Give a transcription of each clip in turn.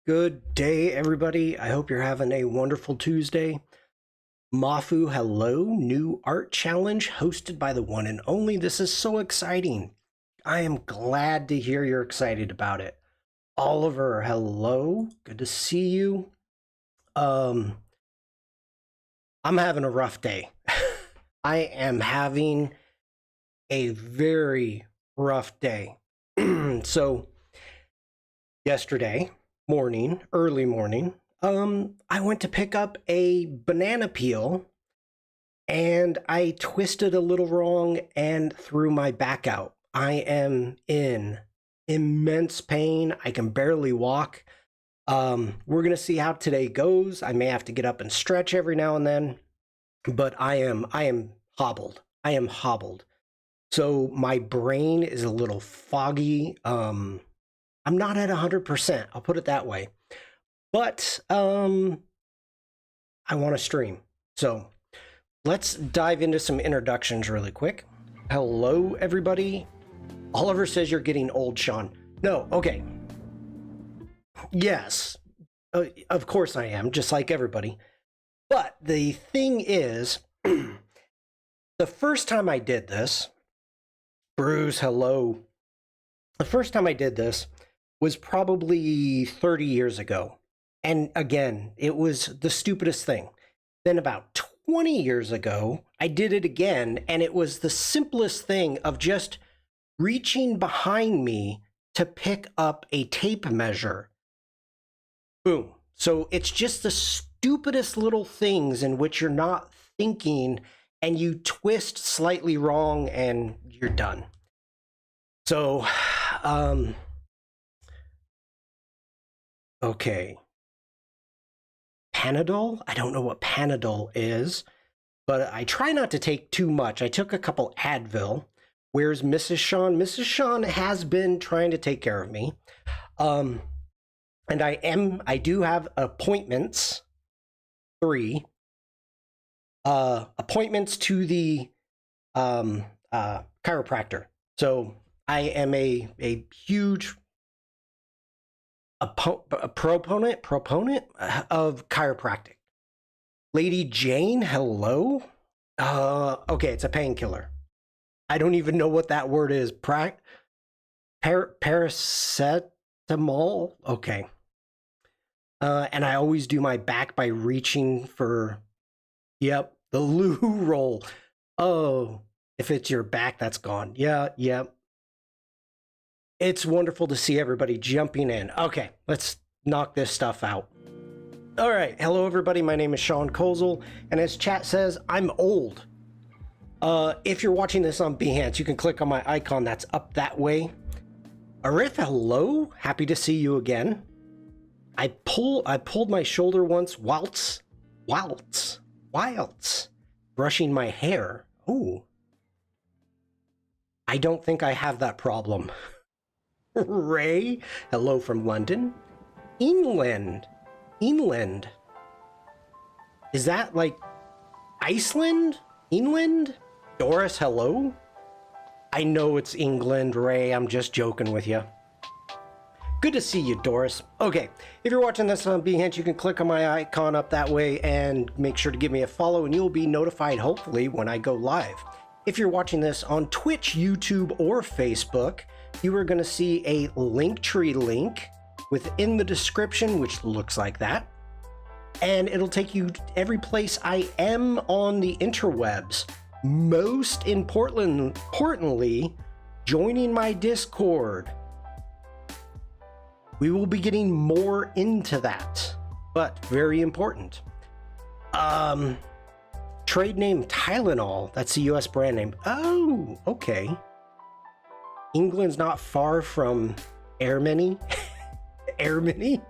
Good day, everybody. I hope you're having a wonderful Tuesday. Mafu, hello. New art challenge hosted by the one and only. This is so exciting. I am glad to hear you're excited about it. Oliver, hello. Good to see you. I'm having a rough day. I am having a very rough day. So, yesterday morning, early morning, I went to pick up a banana peel and I twisted a little wrong and threw my back out. I am in immense pain. I can barely walk. We're going to see how today goes. I may have to get up and stretch every now and then, but I am hobbled. I am hobbled. So my brain is a little foggy. I'm not at 100%, I'll put it that way. But I want to stream. So let's dive into some introductions really quick. Hello, everybody. Oliver says you're getting old, Shawn. No, okay. Yes, of course I am, just like everybody. But the thing is, the first time I did this, Bruce, hello. The first time I did this was probably 30 years ago. And again, it was the stupidest thing. Then about 20 years ago, I did it again, and it was the simplest thing of just reaching behind me to pick up a tape measure. Boom. So it's just the stupidest little things in which you're not thinking and you twist slightly wrong and you're done. So, okay. Panadol? I don't know what Panadol is, but I try not to take too much. I took a couple Advil. Where's Mrs. Shawn? Mrs. Shawn has been trying to take care of me. And I do have appointments, 3. Appointments to the chiropractor. So I am a huge proponent of chiropractic. Lady Jane, hello. Okay, it's a painkiller. I don't even know what that word is. Paracetamol. Okay. And I always do my back by reaching for, yep, the loo roll. Oh, if it's your back, that's gone. Yeah, yep. It's wonderful to see everybody jumping in. Okay, let's knock this stuff out. All right, hello everybody. My name is Shawn Kozel, and as chat says, I'm old. If you're watching this on Behance, you can click on my icon that's up that way. Arith, hello. Happy to see you again. I pulled my shoulder once whilst brushing my hair. Oh, I don't think I have that problem. Ray, hello from London. England. Is that like Iceland? England? Doris, hello. I know it's England, Ray. I'm just joking with you. Good to see you, Doris. Okay, if you're watching this on Behance, you can click on my icon up that way and make sure to give me a follow, and you'll be notified, hopefully, when I go live. If you're watching this on Twitch, YouTube, or Facebook, you are going to see a Linktree link within the description, which looks like that. and it'll take you every place I am on the interwebs. Most importantly, joining my Discord. We will be getting more into that, but very important. Trade name Tylenol. That's a US brand name. Oh, okay. England's not far from Airmany. Airmany?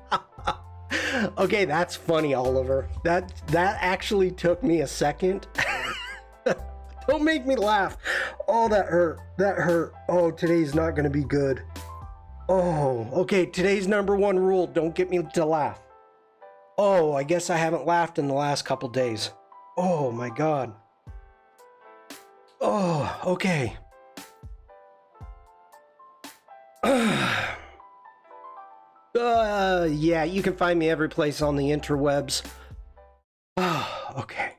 Okay, that's funny, Oliver. That actually took me a second. Don't make me laugh. Oh, that hurt. That hurt. Oh, today's not going to be good. Oh, okay. Today's number one rule. Don't get me to laugh. Oh, I guess I haven't laughed in the last couple days. Oh, my God. Oh, okay. Yeah, you can find me every place on the interwebs. Oh, okay.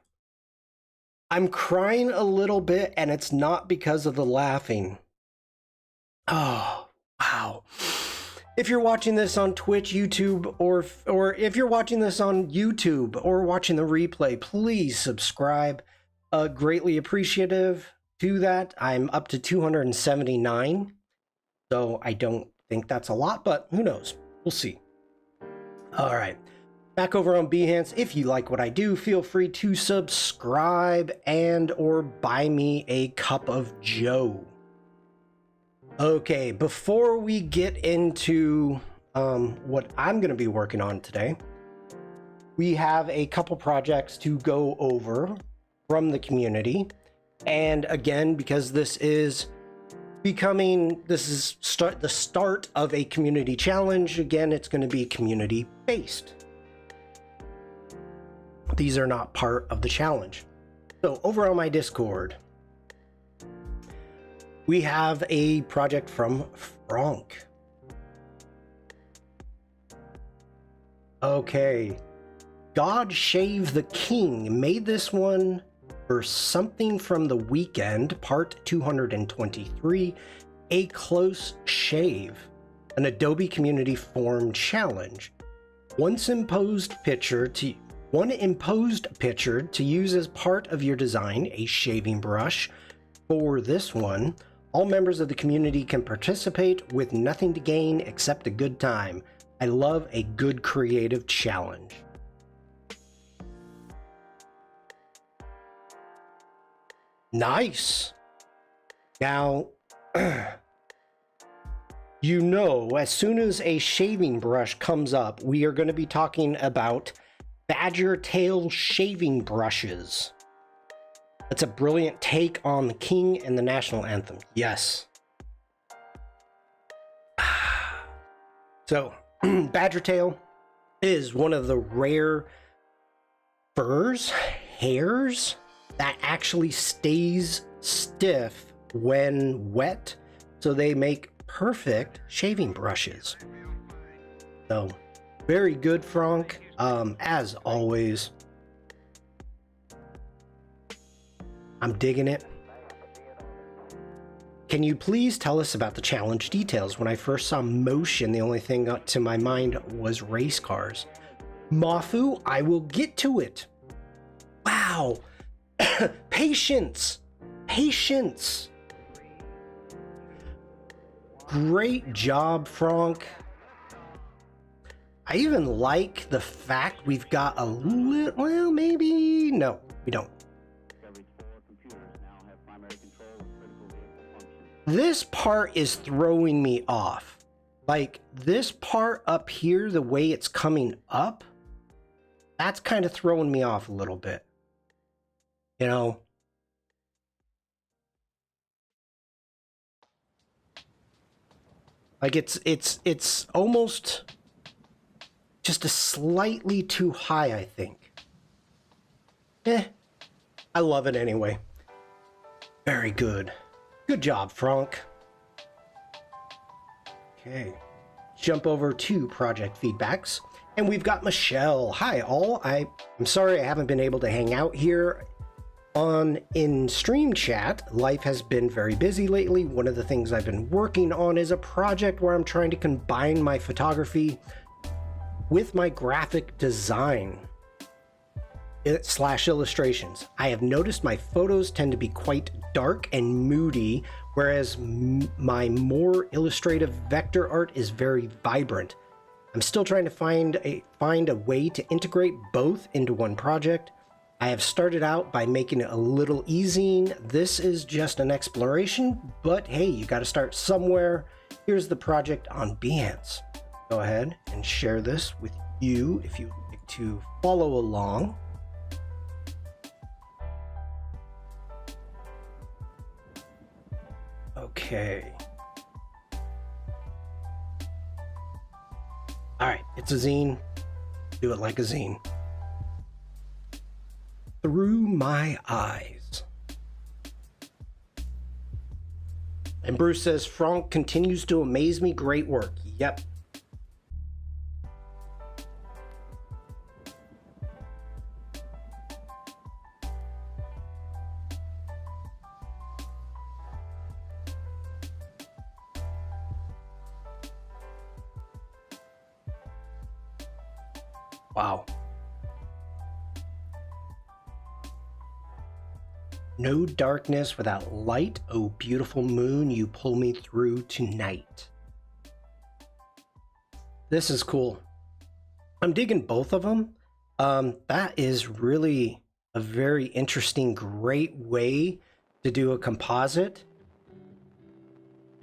I'm crying a little bit, and it's not because of the laughing. Oh, wow. If you're watching this on Twitch, YouTube, or if you're watching this on YouTube or watching the replay, please subscribe. Greatly appreciative to that. I'm up to 279, so I don't think that's a lot, but who knows? We'll see. All right. Back over on Behance, if you like what I do, feel free to subscribe and or buy me a cup of joe. Okay, before we get into what I'm going to be working on today, we have a couple projects to go over from the community. And again, because this is the start of a community challenge, again, it's going to be community based. These are not part of the challenge. So over on my Discord, we have a project from Frank. Okay. God Shave the King made this one for Something from the Weekend, part 223, A Close Shave, an Adobe Community Form Challenge. One imposed picture to use as part of your design, a shaving brush. For this one, all members of the community can participate with nothing to gain except a good time. I love a good creative challenge. Nice. Now, you know, as soon as a shaving brush comes up, we are going to be talking about badger tail shaving brushes. That's a brilliant take on the king and the national anthem. Yes. So, badger tail is one of the rare hairs that actually stays stiff when wet, so they make perfect shaving brushes. So, very good, Frank. As always, I'm digging it. Can you please tell us about the challenge details? When I first saw motion, the only thing up to my mind was race cars. Mafu, I will get to it. Wow. Patience. Patience. Great job, Frank. I even like the fact we've got a little, well, maybe, no, we don't. This part is throwing me off. Like, this part up here, the way it's coming up, that's kind of throwing me off a little bit. You know? Like, it's almost just a slightly too high, I think. I love it anyway. Very good. Good job, Frank. Okay. Jump over to project feedbacks. And we've got Michelle. Hi, all. I'm sorry I haven't been able to hang out here in stream chat. Life has been very busy lately. One of the things I've been working on is a project where I'm trying to combine my photography with my graphic design. slash illustrations. I have noticed my photos tend to be quite dark and moody, whereas my more illustrative vector art is very vibrant. I'm still trying to find a way to integrate both into one project. I have started out by making it a little easy. This is just an exploration, but hey, you got to start somewhere. Here's the project on Behance. Go ahead and share this with you if you'd like to follow along. Okay. All right, it's a zine. Do it like a zine. Through my eyes. And Bruce says, Franck continues to amaze me. Great work. Yep. Wow. No darkness without light, oh beautiful moon, you pull me through tonight. This is cool. I'm digging both of them. That is really a very interesting, great way to do a composite.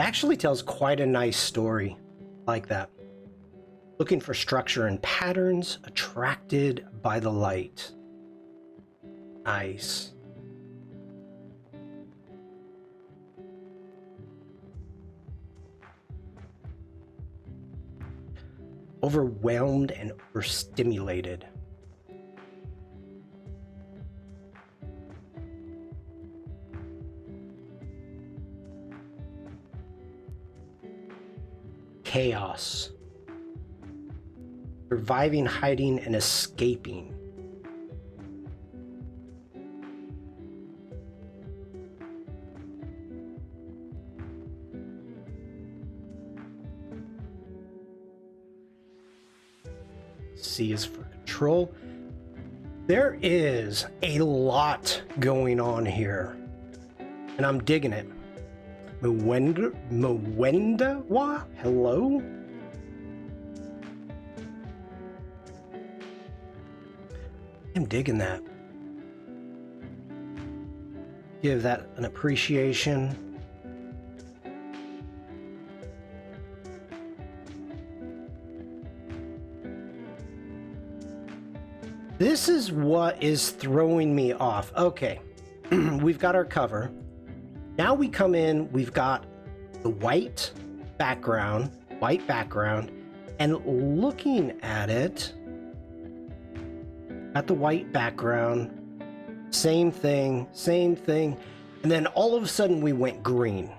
Actually tells quite a nice story like that. Looking for structure and patterns, attracted by the light. Nice. Overwhelmed and overstimulated. Chaos. Surviving, hiding, and escaping. C is for control. There is a lot going on here, and I'm digging it. Mwenda, hello? I'm digging that. Give that an appreciation. This is what is throwing me off. Okay, we've got our cover. Now we come in, we've got the white background, and looking at it, at the white background, same thing, and then all of a sudden we went green.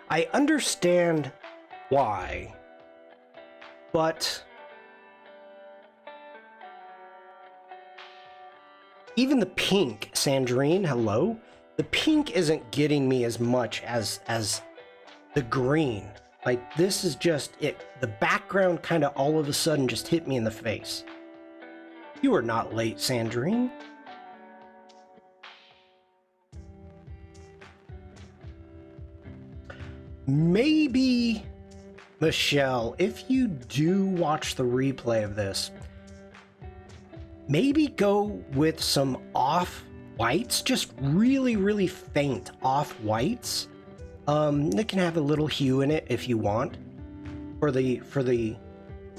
I understand why, but even the pink, Sandrine, hello? The pink isn't getting me as much as the green. Like, this is just it. The background kind of all of a sudden just hit me in the face. You are not late, Sandrine. Maybe, Michelle, if you do watch the replay of this, maybe go with some off whites, just really, really faint off whites. It can have a little hue in it if you want. For the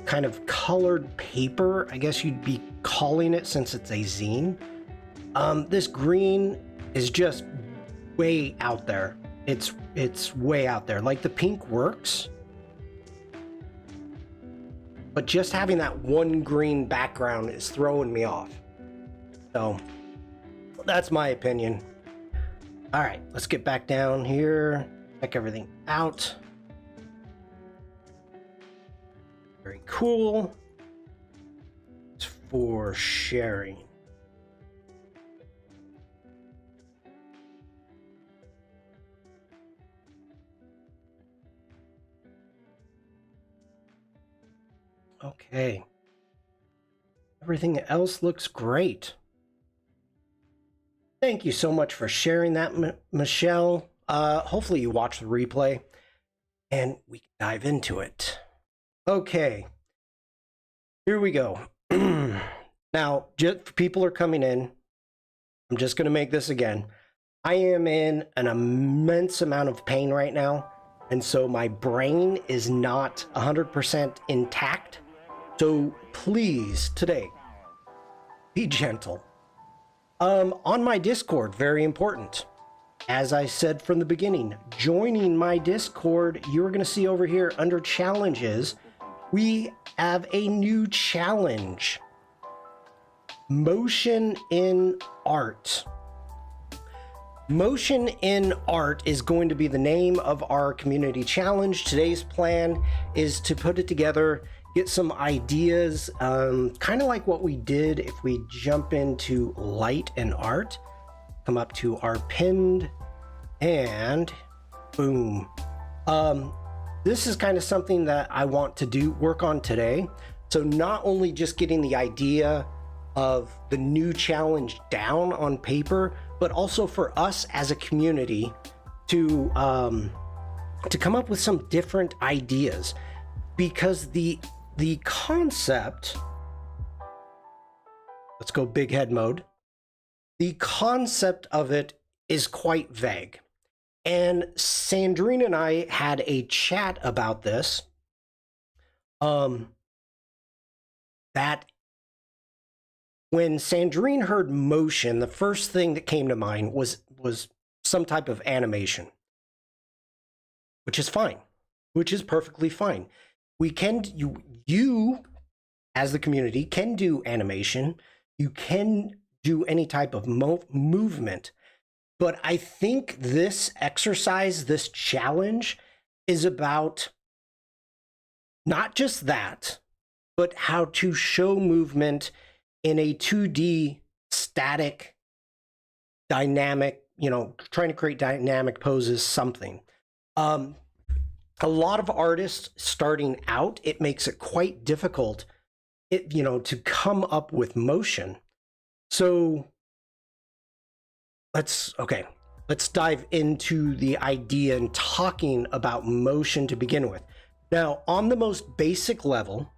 kind of colored paper, I guess you'd be calling it, since it's a zine. This green is just way out there. It's way out there. Like, the pink works, but just having that one green background is throwing me off. So that's my opinion. All right, let's get back down here, check everything out. Very cool. It's for sharing. Okay. Everything else looks great. Thank you so much for sharing that, Michelle. Hopefully you watch the replay and we can dive into it. Okay, here we go. Now, just people are coming in. I'm just going to make this again. I am in an immense amount of pain right now, and so my brain is not 100% intact. So please, today, be gentle. On my Discord, very important. As I said from the beginning, joining my Discord, you're going to see over here under challenges, we have a new challenge. Motion in art. Motion in art is going to be the name of our community challenge. Today's plan is to put it together, get some ideas, kind of like what we did if we jump into light and art. Come up to our pinned, and boom. This is kind of something that I want to work on today. So not only just getting the idea of the new challenge down on paper, but also for us as a community to come up with some different ideas, because the concept, let's go big head mode. The concept of it is quite vague. And Sandrine and I had a chat about this. That when Sandrine heard motion, the first thing that came to mind was some type of animation, which is fine, which is perfectly fine. We can, you as the community can do animation. You can do any type of movement. But I think this exercise, this challenge, is about not just that, but how to show movement in a 2D static, dynamic, trying to create dynamic poses, something. A lot of artists starting out, it makes it quite difficult, to come up with motion. So let's dive into the idea and talking about motion to begin with. Now, on the most basic level,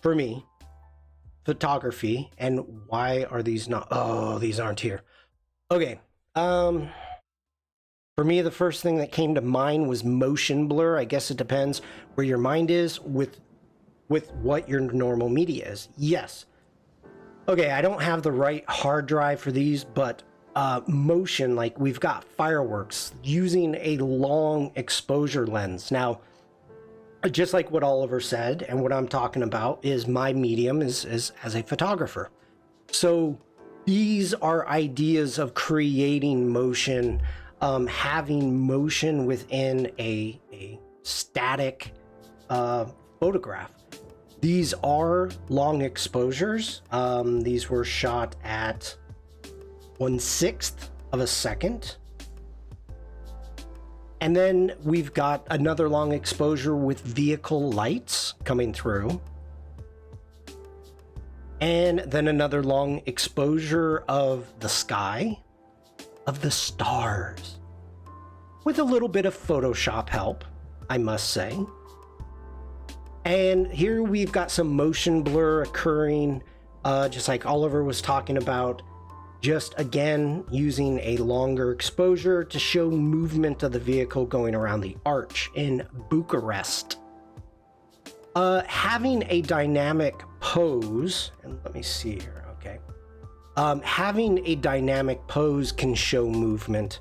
for me, photography, and why are these not, oh, these aren't here. Okay, for me, the first thing that came to mind was motion blur. I guess it depends where your mind is with what your normal media is. Yes. Okay, I don't have the right hard drive for these, but motion, like we've got fireworks using a long exposure lens. Now, just like what Oliver said, and what I'm talking about is my medium is as a photographer. So these are ideas of creating motion, having motion within a static photograph. These are long exposures. These were shot at 1/6 of a second. And then we've got another long exposure with vehicle lights coming through. And then another long exposure of the sky, of the stars, with a little bit of Photoshop help, I must say. And here we've got some motion blur occurring, just like Oliver was talking about, just again using a longer exposure to show movement of the vehicle going around the arch in Bucharest. Having a dynamic pose, and let me see here, okay. Having a dynamic pose can show movement.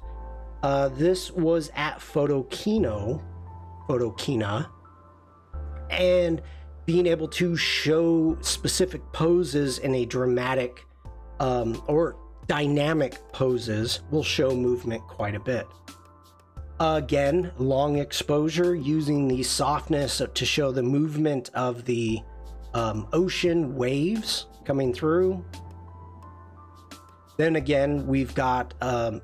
This was at Photokina, and being able to show specific poses in a dramatic or dynamic poses will show movement quite a bit. Again, long exposure using the softness to show the movement of the ocean waves coming through. Then again, we've got a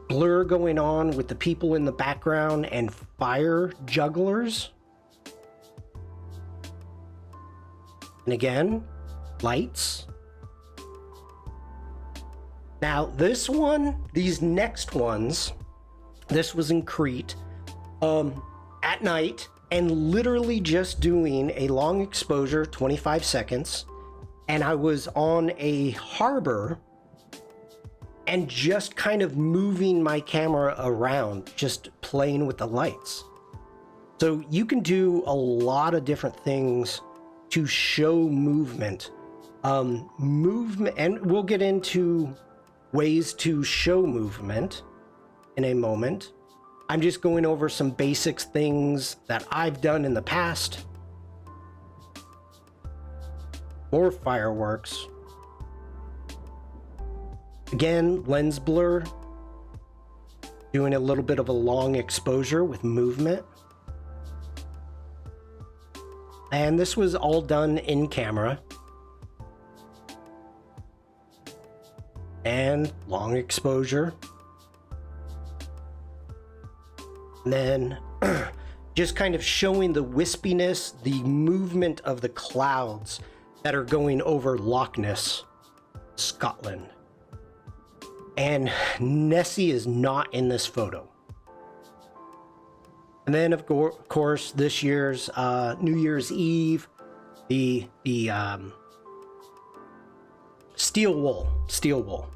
blur going on with the people in the background and fire jugglers. And again, lights. Now this one, these next ones, this was in Crete at night, and literally just doing a long exposure, 25 seconds. And I was on a harbor and just kind of moving my camera around, just playing with the lights. So you can do a lot of different things to show movement. Movement, and we'll get into ways to show movement in a moment. I'm just going over some basic things that I've done in the past. More fireworks. Again, lens blur. Doing a little bit of a long exposure with movement. And this was all done in camera. And long exposure. And then just kind of showing the wispiness, the movement of the clouds that are going over Loch Ness, Scotland. And Nessie is not in this photo. And then of course this year's New Year's Eve, the steel wool.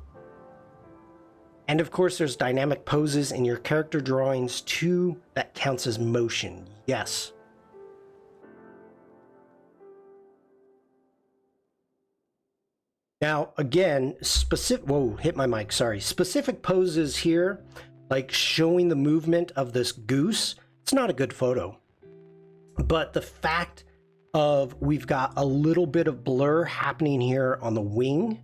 And of course there's dynamic poses in your character drawings too. That counts as motion. Yes. Now again, hit my mic, sorry. Specific poses here, like showing the movement of this goose, it's not a good photo. But the fact of we've got a little bit of blur happening here on the wing,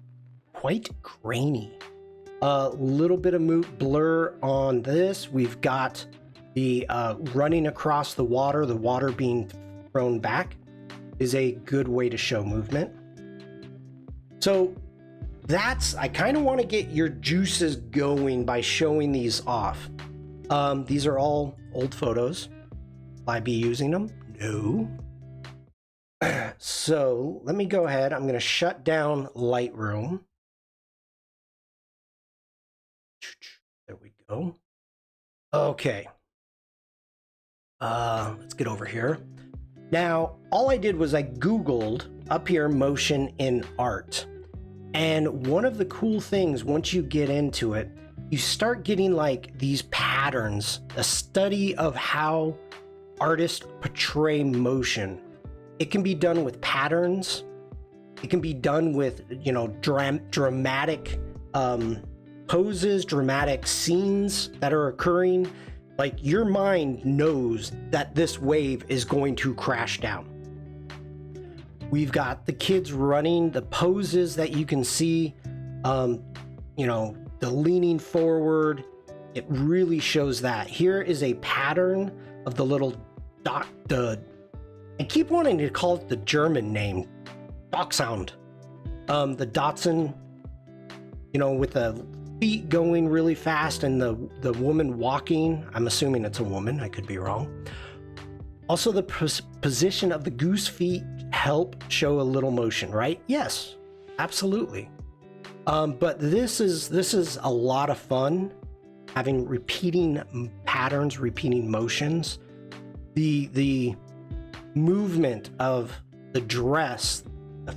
quite grainy. A little bit of blur on this. We've got the running across the water being thrown back is a good way to show movement. So I kind of want to get your juices going by showing these off. These are all old photos. Will I be using them? No. So let me go ahead. I'm going to shut down Lightroom. There we go. Okay. Let's get over here. Now, all I did was I Googled up here motion in art. And one of the cool things, once you get into it, you start getting like these patterns, a study of how artists portray motion. It can be done with patterns. It can be done with, you know, dramatic poses, dramatic scenes that are occurring. Like your mind knows that this wave is going to crash down. We've got the kids running, the poses that you can see, you know, the leaning forward. It really shows that. Here is a pattern of the little dot, I keep wanting to call it the German name, Dachshund. The Dachshund, you know, with the feet going really fast and the woman walking. I'm assuming it's a woman, I could be wrong. Also, the position of the goose feet help show a little motion, right? Yes, absolutely. But this is a lot of fun, having repeating patterns, repeating motions. The movement of the dress, the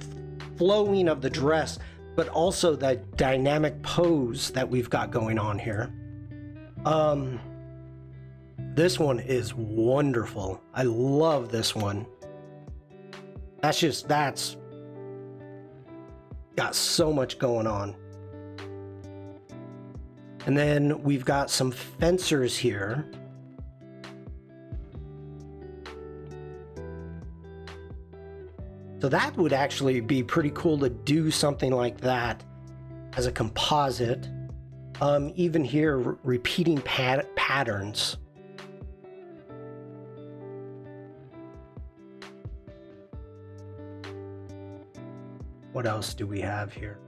flowing of the dress, but also the dynamic pose that we've got going on here. This one is wonderful. I love this one. That's got so much going on. And then we've got some fencers here. So that would actually be pretty cool to do something like that as a composite. Even here, repeating patterns. What else do we have here?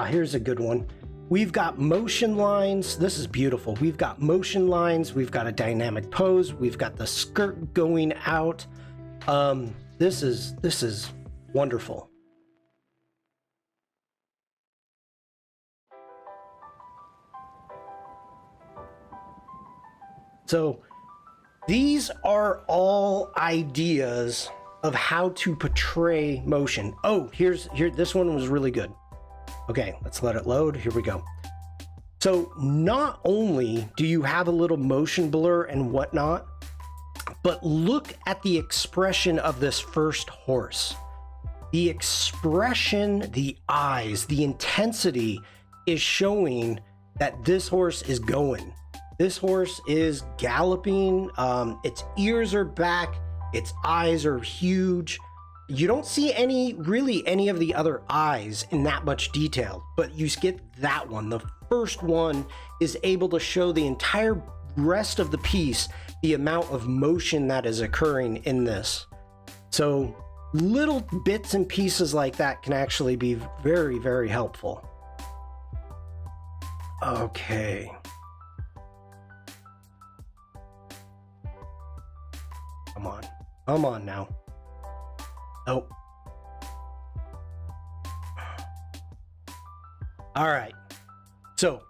Here's a good one. We've got motion lines. This is beautiful. We've got motion lines. We've got a dynamic pose. We've got the skirt going out. This is wonderful. So these are all ideas of how to portray motion. Oh, here, this one was really good. Okay, let's let it load. Here we go. So not only do you have a little motion blur and whatnot, but look at the expression of this first horse. The expression, the eyes, the intensity is showing that this horse is going. This horse is galloping. Its ears are back. Its eyes are huge. You don't see really any of the other eyes in that much detail, but you get that one. The first one is able to show the entire rest of the piece, the amount of motion that is occurring in this. So little bits and pieces like that can actually be very, very helpful. Okay. Come on now. Nope. All right. So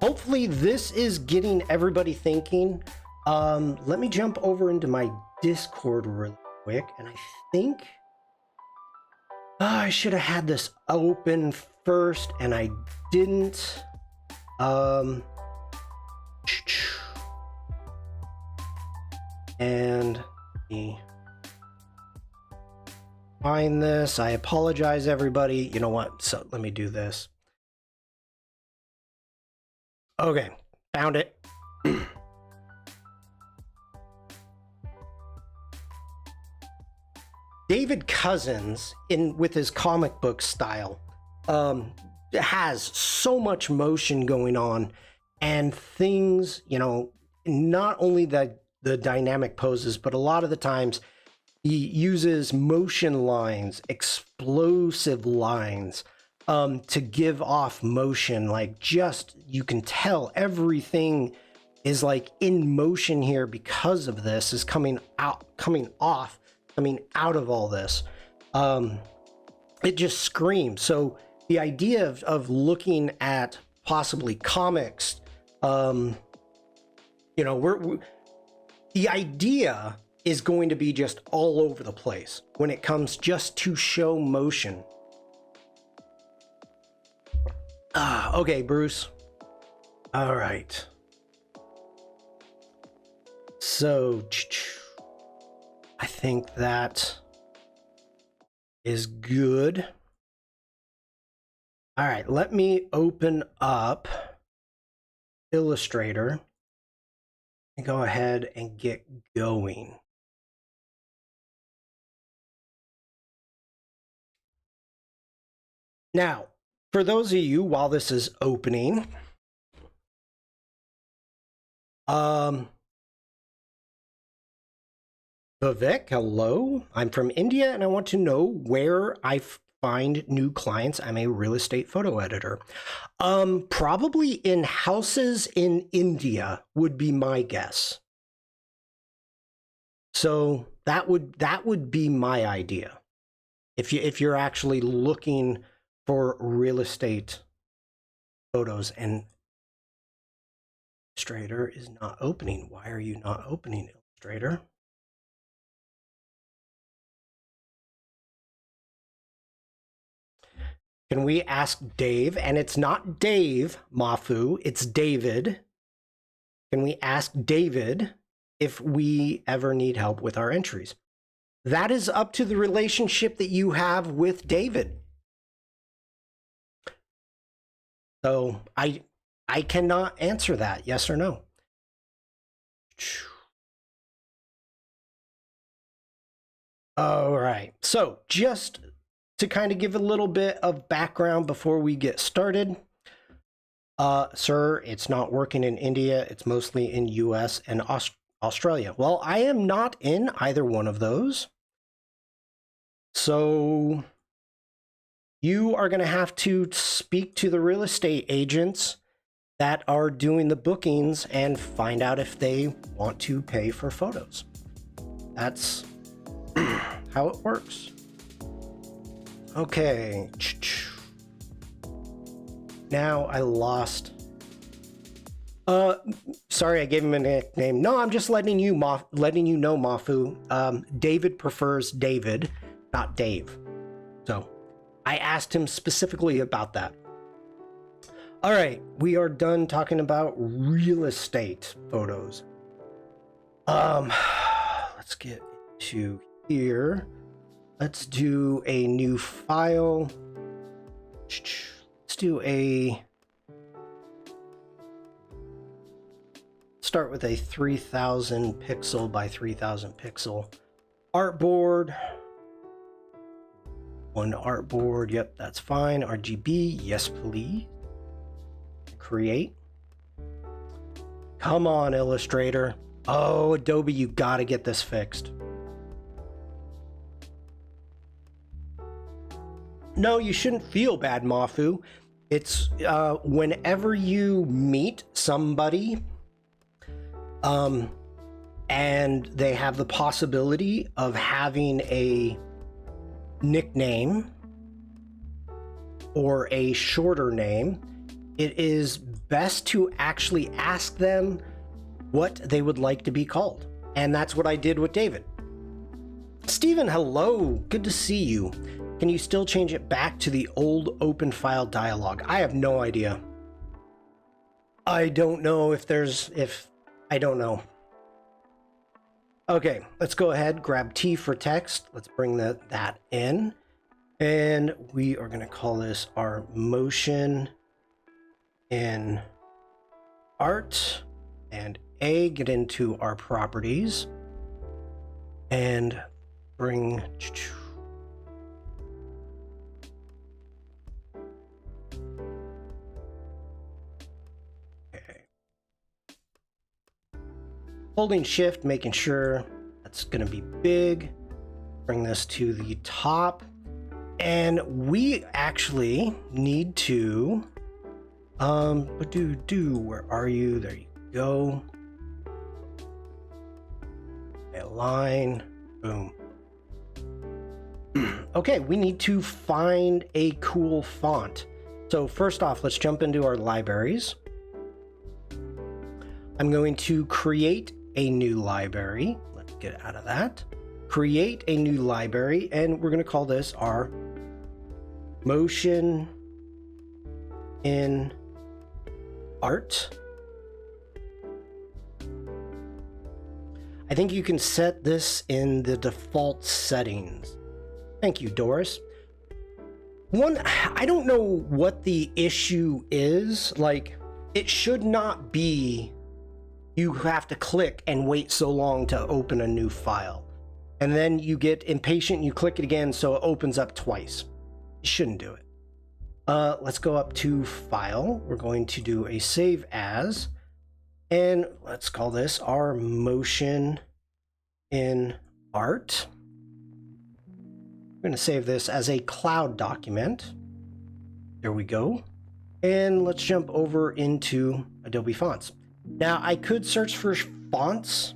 hopefully this is getting everybody thinking. Let me jump over into my Discord real quick. And I think I should have had this open first and I didn't. And me find this. I apologize, everybody. You know what? So let me do this. Okay, found it. David Cousins, with his comic book style, has so much motion going on and things, you know, not only the dynamic poses, but a lot of the times he uses motion lines, explosive lines, to give off motion. Like, just, you can tell everything is like in motion here because of this, is coming out of all this. It just screams. So the idea of looking at possibly comics, you know, the idea is going to be just all over the place when it comes just to show motion. Okay, Bruce. All right. So I think that is good. All right, let me open up Illustrator and go ahead and get going. Now, for those of you, while this is opening, Vivek, hello. I'm from India and I want to know where I find new clients. I'm a real estate photo editor. Probably in houses in India would be my guess. So that would be my idea. If you're actually looking for real estate photos, and Illustrator is not opening. Why are you not opening Illustrator? Can we ask Dave? And it's not Dave Mafu, it's David. Can we ask David if we ever need help with our entries? That is up to the relationship that you have with David. So I cannot answer that, yes or no. All right, so just to kind of give a little bit of background before we get started. Sir, it's not working in India. It's mostly in US and Australia. Well, I am not in either one of those. So you are going to have to speak to the real estate agents that are doing the bookings and find out if they want to pay for photos. That's how it works. Okay. Now I lost. Sorry, I gave him a nickname. No, I'm just letting you know, Mafu. David prefers David, not Dave. So I asked him specifically about that. All right, we are done talking about real estate photos. Let's get to here. Let's do a new file. Let's do a... Start with a 3000 pixel by 3000 pixel artboard. One artboard, yep, that's fine. RGB, yes please. Create. Come on, Illustrator. Oh, Adobe, you gotta get this fixed. No, you shouldn't feel bad, Mafu. It's whenever you meet somebody and they have the possibility of having a nickname or a shorter name, it is best to actually ask them what they would like to be called. And that's what I did with David. Steven, hello. Good to see you. Can you still change it back to the old open file dialog? I have no idea. I don't know I don't know. Okay, let's go ahead, grab T for text. Let's bring that in. And we are gonna call this our motion in art, and A, get into our properties and bring holding shift, making sure that's going to be big. Bring this to the top. And we actually need to, where are you? There you go. Align, boom. Okay, we need to find a cool font. So first off, let's jump into our libraries. I'm going to create a new library. Let's get out of that. Create a new library, and we're going to call this our motion in art. I think you can set this in the default settings. Thank you, Doris. I don't know what the issue is. Like, it should not be you have to click and wait so long to open a new file. And then you get impatient and you click it again so it opens up twice. You shouldn't do it. Let's go up to File. We're going to do a Save As. And let's call this our motion in art. We're going to save this as a cloud document. There we go. And let's jump over into Adobe Fonts. Now, I could search for fonts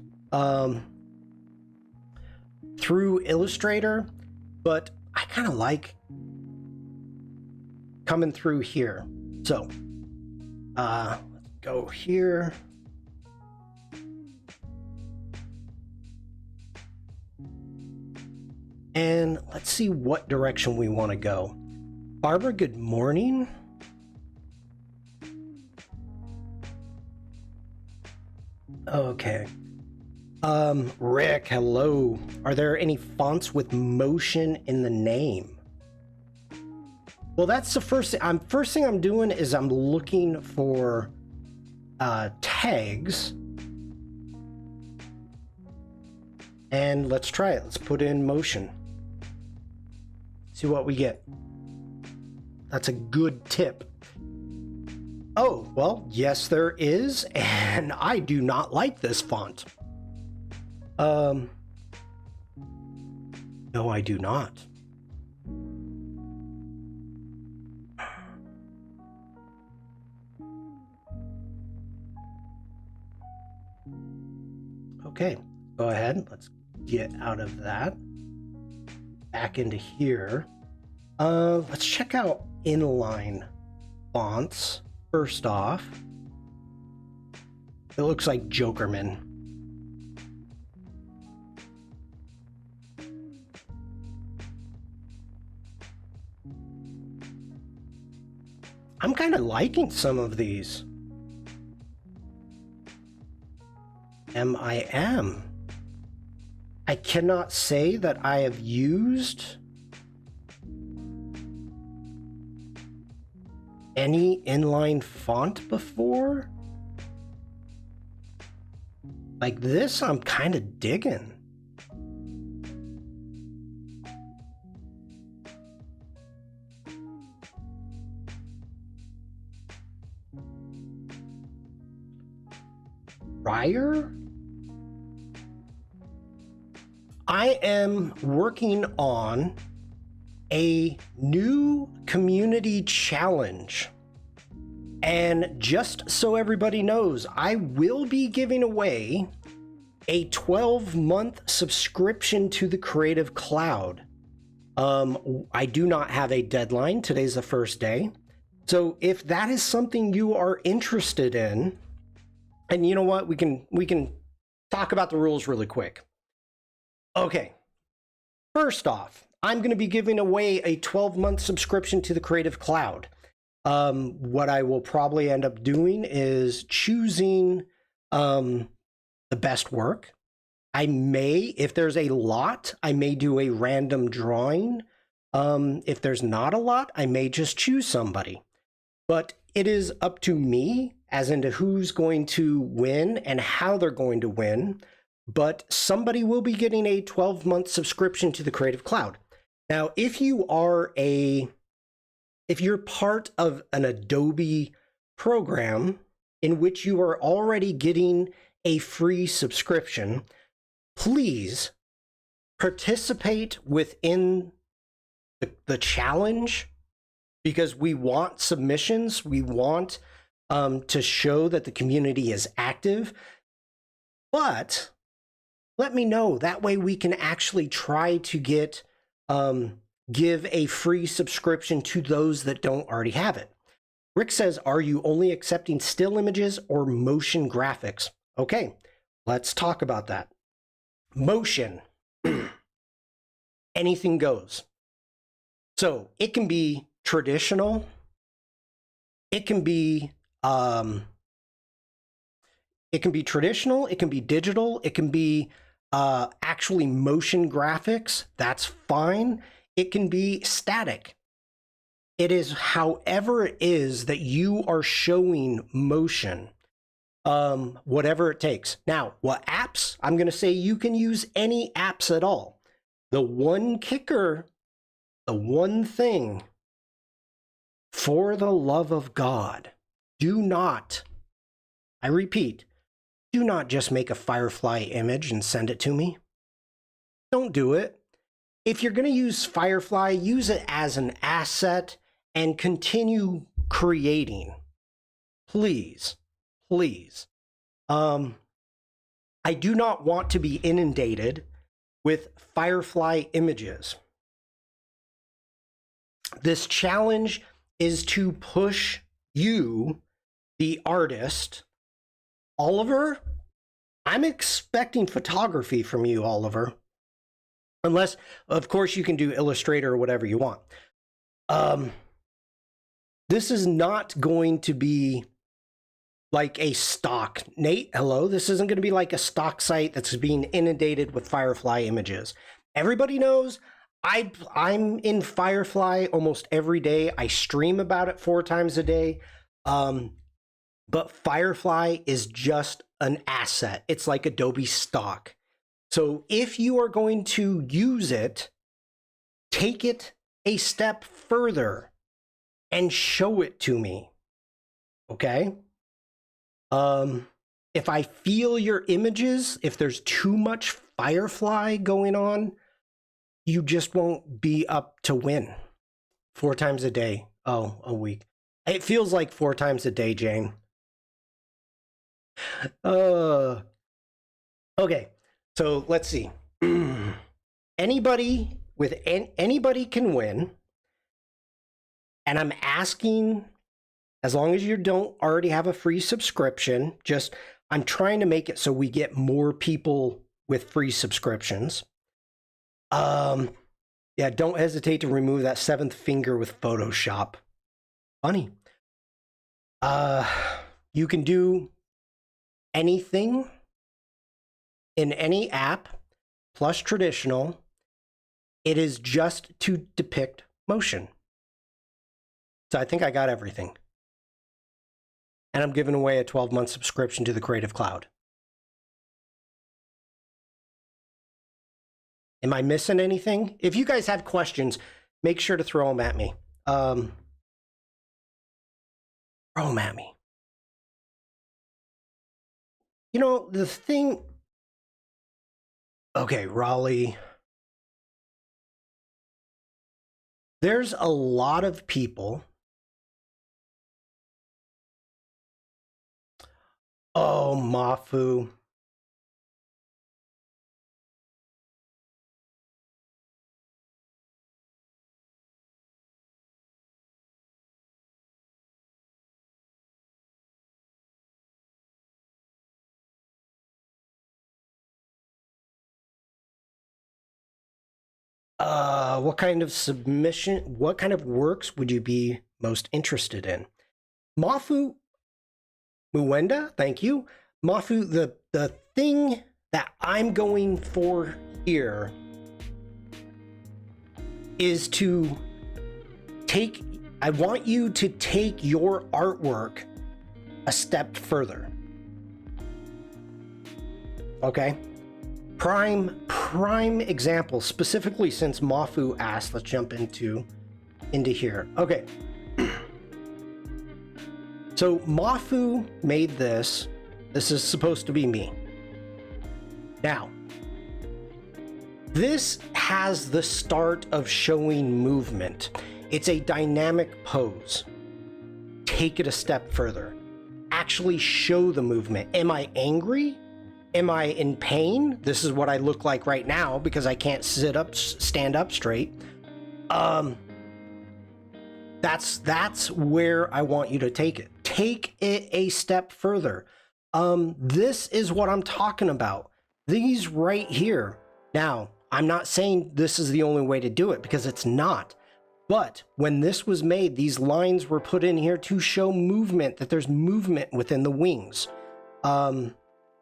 through Illustrator, but I kind of like coming through here. So, let's go here. And let's see what direction we want to go. Barbara, good morning. Okay. Rick, hello. Are there any fonts with motion in the name? Well, that's the first thing. First thing I'm doing is I'm looking for tags. And let's try it. Let's put in motion. See what we get. That's a good tip. Oh, well, yes, there is, and I do not like this font. No, I do not. Okay, go ahead. Let's get out of that. back into here. Let's check out inline fonts. First off, it looks like Jokerman. I'm kind of liking some of these. MIM. I cannot say that I have used any inline font before. Like this, I'm kind of digging. Ryer? I am working on a new community challenge. And just so everybody knows, I will be giving away a 12-month subscription to the Creative Cloud. I do not have a deadline. Today's the first day. So if that is something you are interested in, and you know what, we can talk about the rules really quick. Okay, first off, I'm going to be giving away a 12-month subscription to the Creative Cloud. What I will probably end up doing is choosing the best work. I may, if there's a lot, I may do a random drawing. If there's not a lot, I may just choose somebody. But it is up to me as into who's going to win and how they're going to win. But somebody will be getting a 12-month subscription to the Creative Cloud. Now, if you're part of an Adobe program in which you are already getting a free subscription, please participate within the challenge, because we want submissions. We want to show that the community is active. But let me know. That way we can actually try to get give a free subscription to those that don't already have it. Rick says, are you only accepting still images or motion graphics? Okay, let's talk about that. Motion, anything goes. So it can be traditional. It can be traditional. It can be digital. It can be actually motion graphics. That's fine. It can be static. It is however it is that you are showing motion, whatever it takes. Now, what apps? I'm going to say you can use any apps at all. The one kicker, the one thing, for the love of God, do not, I repeat, do not just make a Firefly image and send it to me. Don't do it. If you're going to use Firefly, use it as an asset and continue creating. Please, please. I do not want to be inundated with Firefly images. This challenge is to push you, the artist. Oliver, I'm expecting photography from you, Oliver. Unless, of course, you can do Illustrator or whatever you want. This is not going to be like a stock. Nate, hello. This isn't going to be like a stock site that's being inundated with Firefly images. Everybody knows I'm in Firefly almost every day. I stream about it 4 times a day. But Firefly is just an asset. It's like Adobe stock. So if you are going to use it, take it a step further and show it to me. Okay? If I feel your images, if there's too much Firefly going on, you just won't be up to win. 4 times a day. Oh, a week. It feels like 4 times a day, Jane. Okay, so let's see. Anybody with anybody can win. And I'm asking, as long as you don't already have a free subscription, I'm trying to make it so we get more people with free subscriptions. Yeah, don't hesitate to remove that 7th finger with Photoshop. Funny. You can do anything in any app plus traditional. It is just to depict motion. So I think I got everything. And I'm giving away a 12-month subscription to the Creative Cloud. Am I missing anything? If you guys have questions, make sure to throw them at me. Throw them at me. You know, the thing... Okay, Raleigh. There's a lot of people... Oh, Mafu. What kind of submission, what kind of works would you be most interested in? Mafu Muwenda, thank you. Mafu, the thing that I'm going for here is to I want you to take your artwork a step further. Okay? Prime example, specifically since Mafu asked, let's jump into here. Okay. So Mafu made this. This is supposed to be me. Now, this has the start of showing movement. It's a dynamic pose. Take it a step further. Actually show the movement. Am I angry? Am I in pain? This is what I look like right now because I can't stand up straight. That's where I want you to take it. Take it a step further. This is what I'm talking about. These right here. Now, I'm not saying this is the only way to do it because it's not. But when this was made, these lines were put in here to show movement, that there's movement within the wings.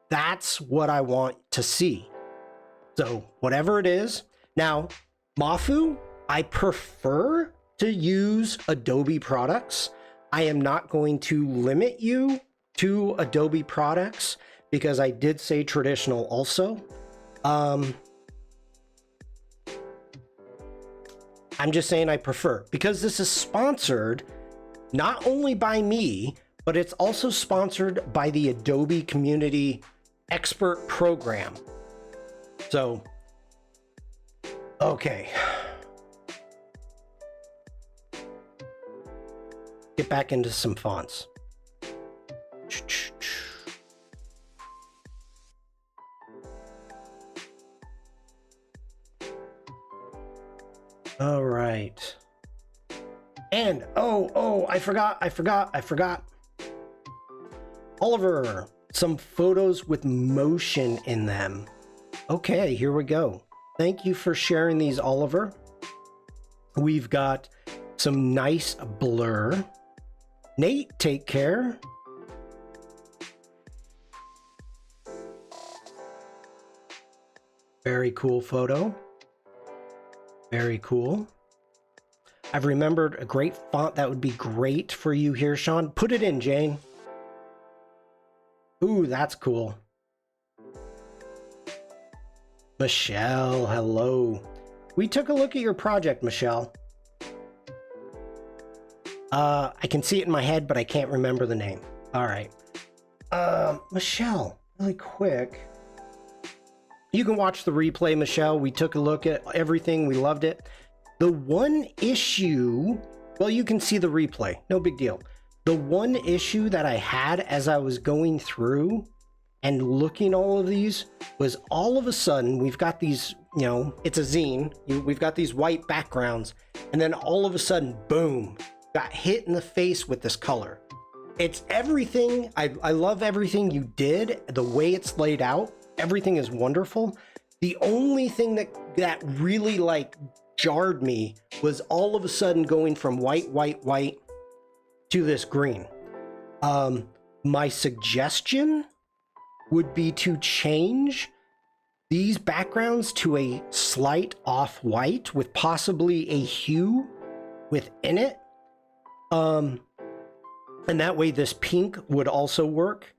That's what I want to see. So whatever it is. Now, Mafu, I prefer to use Adobe products. I am not going to limit you to Adobe products because I did say traditional also. I'm just saying I prefer, because this is sponsored not only by me, but it's also sponsored by the Adobe Community Expert Program. So, okay. Get back into some fonts. All right. And I forgot. Oliver, some photos with motion in them. Okay, here we go. Thank you for sharing these, Oliver. We've got some nice blur. Nate, take care. Very cool photo. Very cool. I've remembered a great font that would be great for you here, Shawn. Put it in, Jane. Ooh, that's cool. Michelle, hello. We took a look at your project, Michelle. I can see it in my head, but I can't remember the name. All right. Michelle, really quick. You can watch the replay, Michelle. We took a look at everything. We loved it. The one issue, well, you can see the replay. No big deal. The one issue that I had as I was going through and looking all of these was all of a sudden we've got these you know, it's a zine. We've got these white backgrounds, and then all of a sudden, boom, got hit in the face with this color. It's everything. I love everything you did. The way it's laid out, everything is wonderful. The only thing that really like jarred me was all of a sudden going from white to this green. My suggestion would be to change these backgrounds to a slight off-white with possibly a hue within it. And that way this pink would also work.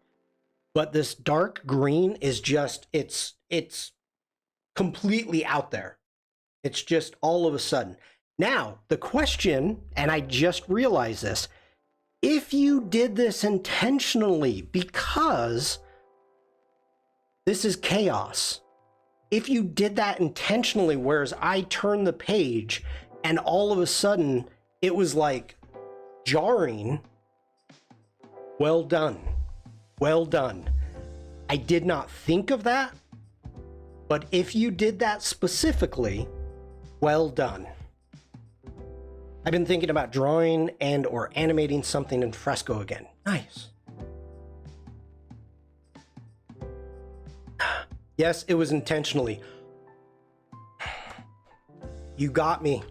But this dark green is just, it's completely out there. It's just all of a sudden. Now, the question, and I just realized this, if you did this intentionally, because this is chaos, if you did that intentionally, whereas I turned the page and all of a sudden it was like jarring, well done. Well done. I did not think of that, but if you did that specifically, well done. I've been thinking about drawing and or animating something in fresco again. Nice. Yes, it was intentionally. You got me.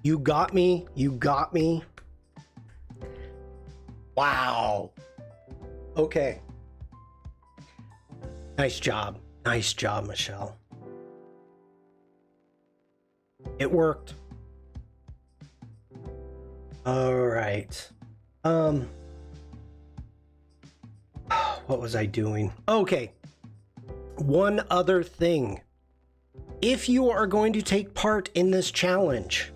You got me. You got me. Wow. Okay. Nice job. Nice job, Michelle. It worked. All right. What was I doing? Okay. One other thing. If you are going to take part in this challenge,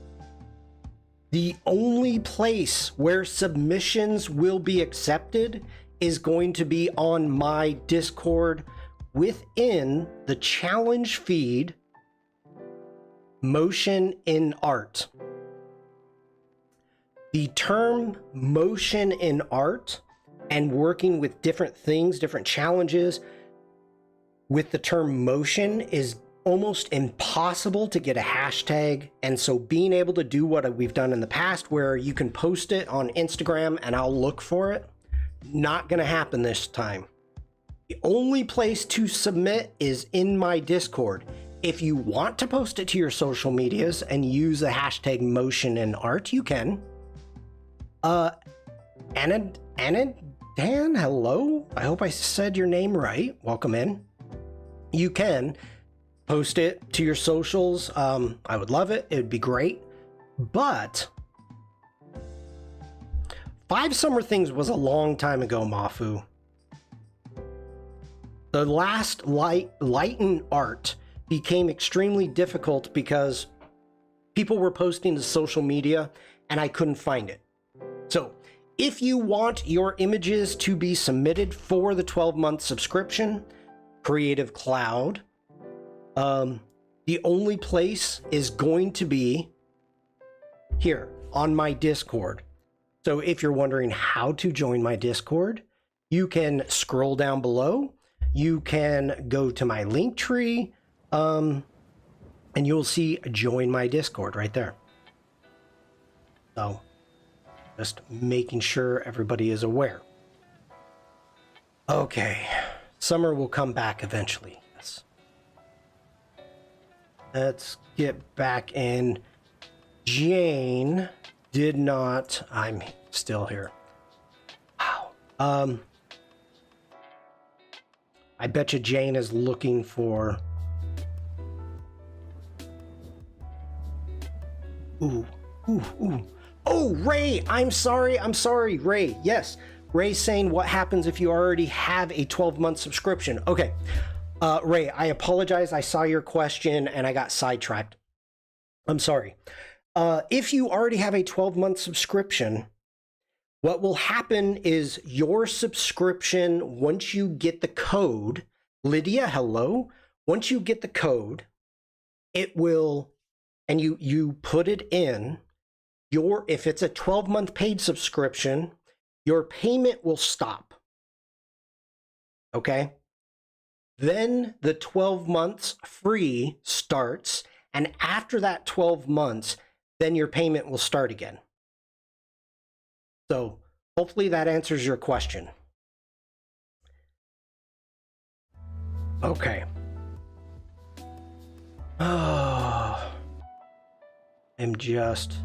the only place where submissions will be accepted is going to be on my Discord within the challenge feed, Motion in Art. The term motion in art and working with different things, different challenges with the term motion is almost impossible to get a hashtag. And so being able to do what we've done in the past where you can post it on Instagram and I'll look for it, not going to happen this time. The only place to submit is in my Discord. If you want to post it to your social medias and use the hashtag motion in art, you can. Anna Dan, hello. I hope I said your name right. Welcome in. You can post it to your socials. I would love it. It would be great. But 5 Summer Things was a long time ago, Mafu. The last light and art became extremely difficult because people were posting to social media and I couldn't find it. So if you want your images to be submitted for the 12-month subscription, Creative Cloud, the only place is going to be here on my Discord. So if you're wondering how to join my Discord, you can scroll down below. You can go to my link tree, and you'll see join my Discord right there. So just making sure everybody is aware. Okay, summer will come back eventually. Yes. Let's get back in. Jane did not. I'm still here. Wow. I bet you Jane is looking for. Ooh. Oh, Ray, I'm sorry, Ray. Yes, Ray's saying what happens if you already have a 12-month subscription. Okay, Ray, I apologize. I saw your question and I got sidetracked. I'm sorry. If you already have a 12-month subscription, what will happen is your subscription, once you get the code, Lydia, hello. Once you get the code, it will, and you put it in, if it's a 12-month paid subscription, your payment will stop. Okay? Then the 12 months free starts, and after that 12 months, then your payment will start again. So hopefully that answers your question. Okay. Oh, I'm just...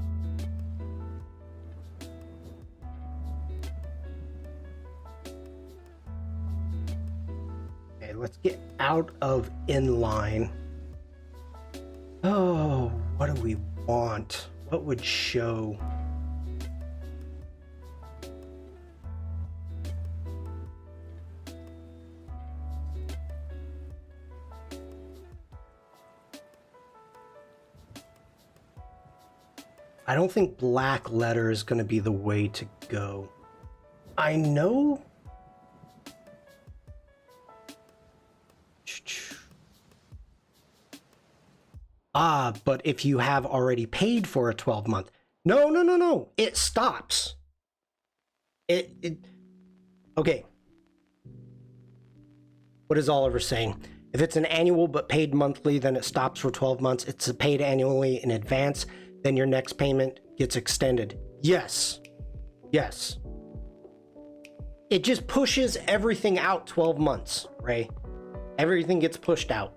Okay, let's get out of inline. Oh, what do we want? What would show? I don't think black letter is going to be the way to go. I know. But if you have already paid for a 12-month, no, it stops. Okay. What is Oliver saying? If it's an annual but paid monthly, then it stops for 12 months. It's paid annually in advance, then your next payment gets extended. Yes. Yes. It just pushes everything out 12 months, Ray. Everything gets pushed out.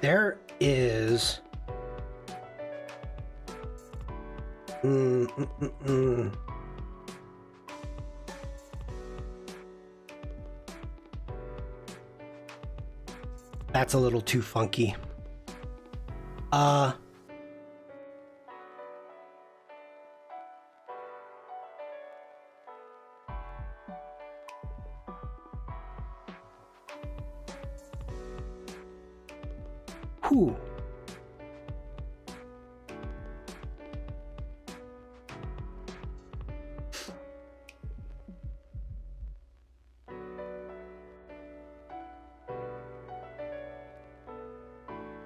There is... That's a little too funky. Whew.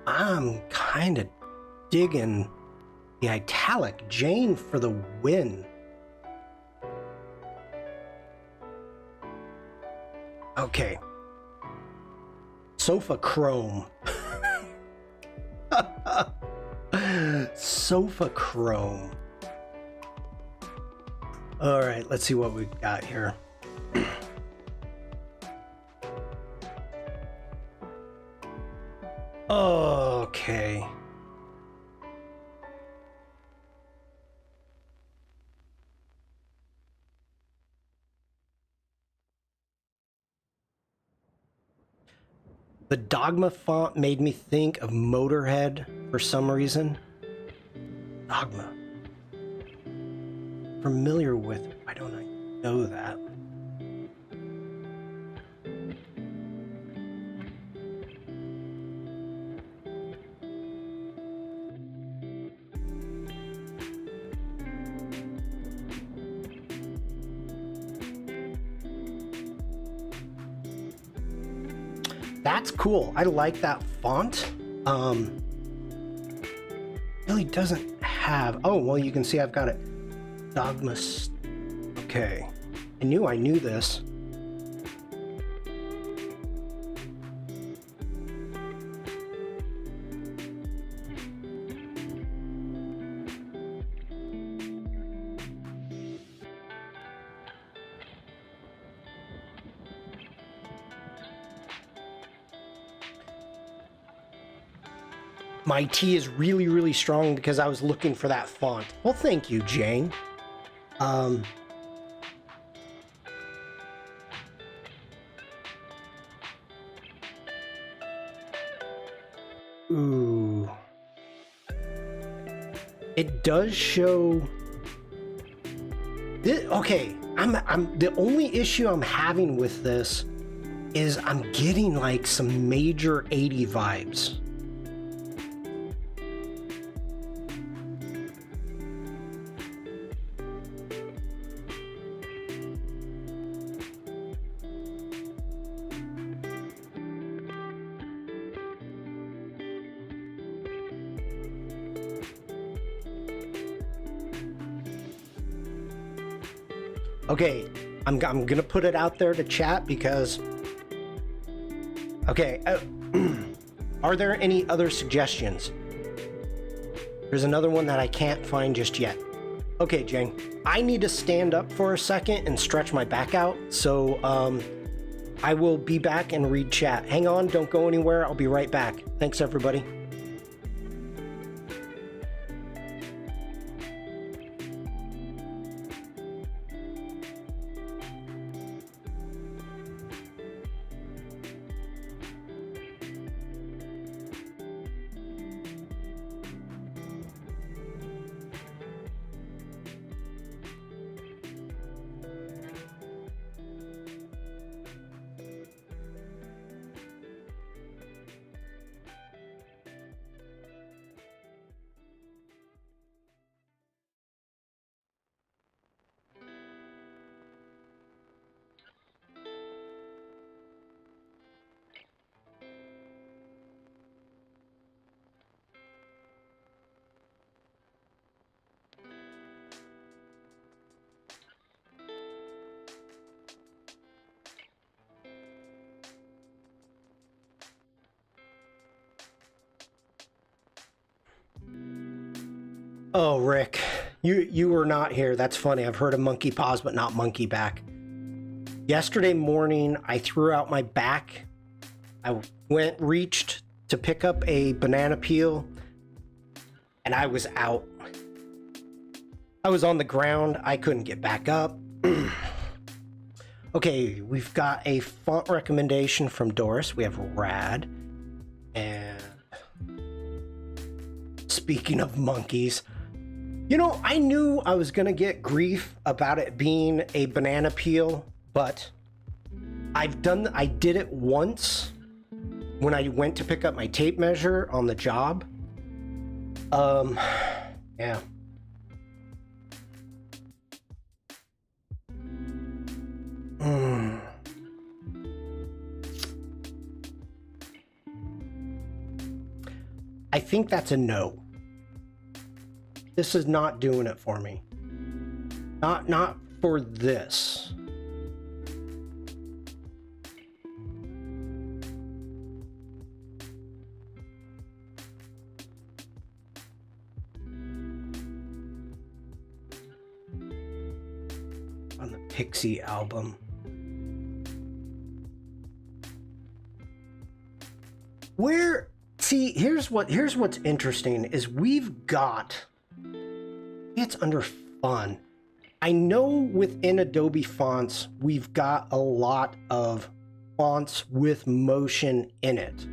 I'm kind of digging the italic. Jane for the win. Okay. Sofa chrome. Sofa chrome. All right, let's see what we've got here. Okay. The Dogma font made me think of Motorhead for some reason. Dogma. Familiar with it. Why don't I know that? That's cool. I like that font. Really doesn't have... Oh, well, you can see I've got it. Dogma... Okay. I knew this. My tea is really, really strong because I was looking for that font. Well, thank you, Jane. Ooh. It does show... Okay, I'm the only issue I'm having with this is I'm getting like some major 80 vibes. Okay, I'm gonna put it out there to chat because... Okay, are there any other suggestions? There's another one that I can't find just yet. Okay, Jane, I need to stand up for a second and stretch my back out, so I will be back and read chat. Hang on, don't go anywhere, I'll be right back. Thanks, everybody. Oh, Rick, you were not here. That's funny. I've heard of monkey paws, but not monkey back. Yesterday morning, I threw out my back. I reached to pick up a banana peel, and I was out. I was on the ground. I couldn't get back up. Okay, we've got a font recommendation from Doris. We have Rad. And speaking of monkeys, you know, I knew I was going to get grief about it being a banana peel, but I did it once when I went to pick up my tape measure on the job. Yeah. I think that's a no. This is not doing it for me. Not for this. On the Pixie album. See, here's what's interesting is we've got, it's under fun. I know within Adobe fonts, we've got a lot of fonts with motion in it.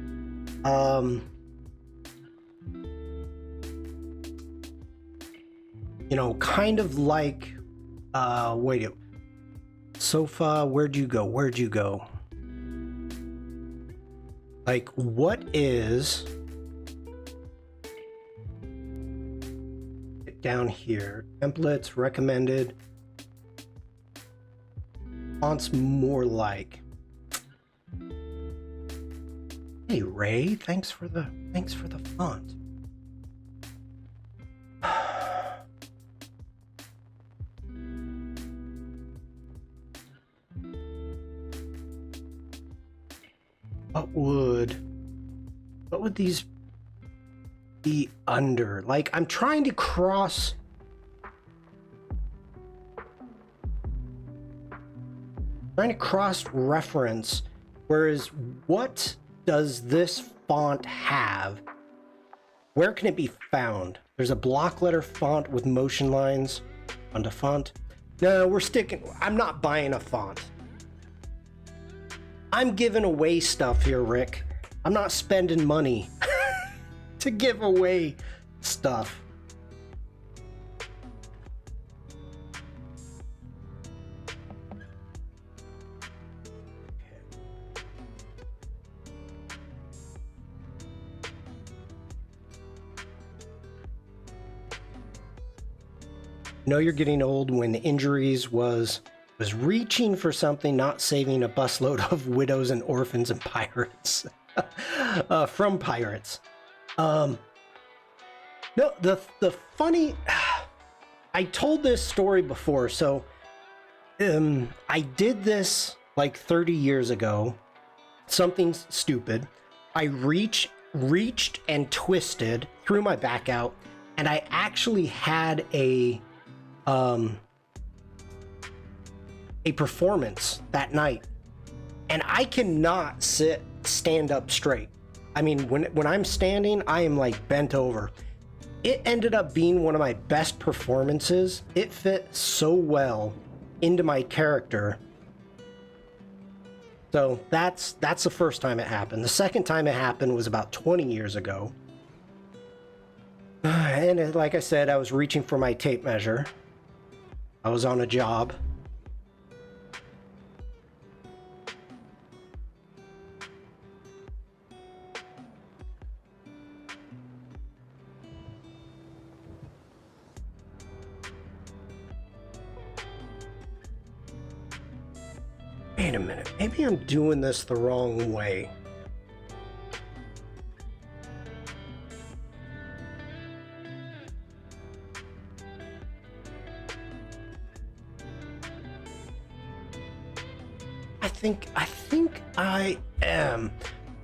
You know, kind of like, Sofa, where'd you go? Like, what is down here? Templates, recommended. Fonts more like. Hey Ray, thanks for the font. What would these be under? Like, I'm trying to cross reference, whereas what does this font have? Where can it be found? There's a block letter font with motion lines on the font. No, I'm not buying a font. I'm giving away stuff here, Rick. I'm not spending money to give away stuff. Know you're getting old when injuries was reaching for something, not saving a busload of widows and orphans and pirates. From pirates. No, the funny, I told this story before. So I did this like 30 years ago. Something stupid. I reached and twisted, threw my back out, and I actually had a performance that night. And I cannot stand up straight. I mean, when I'm standing, I am like bent over. It ended up being one of my best performances. It fit so well into my character. So that's the first time it happened. The second time it happened was about 20 years ago. And like I said, I was reaching for my tape measure. I was on a job. Wait a minute, maybe I'm doing this the wrong way. I think I am.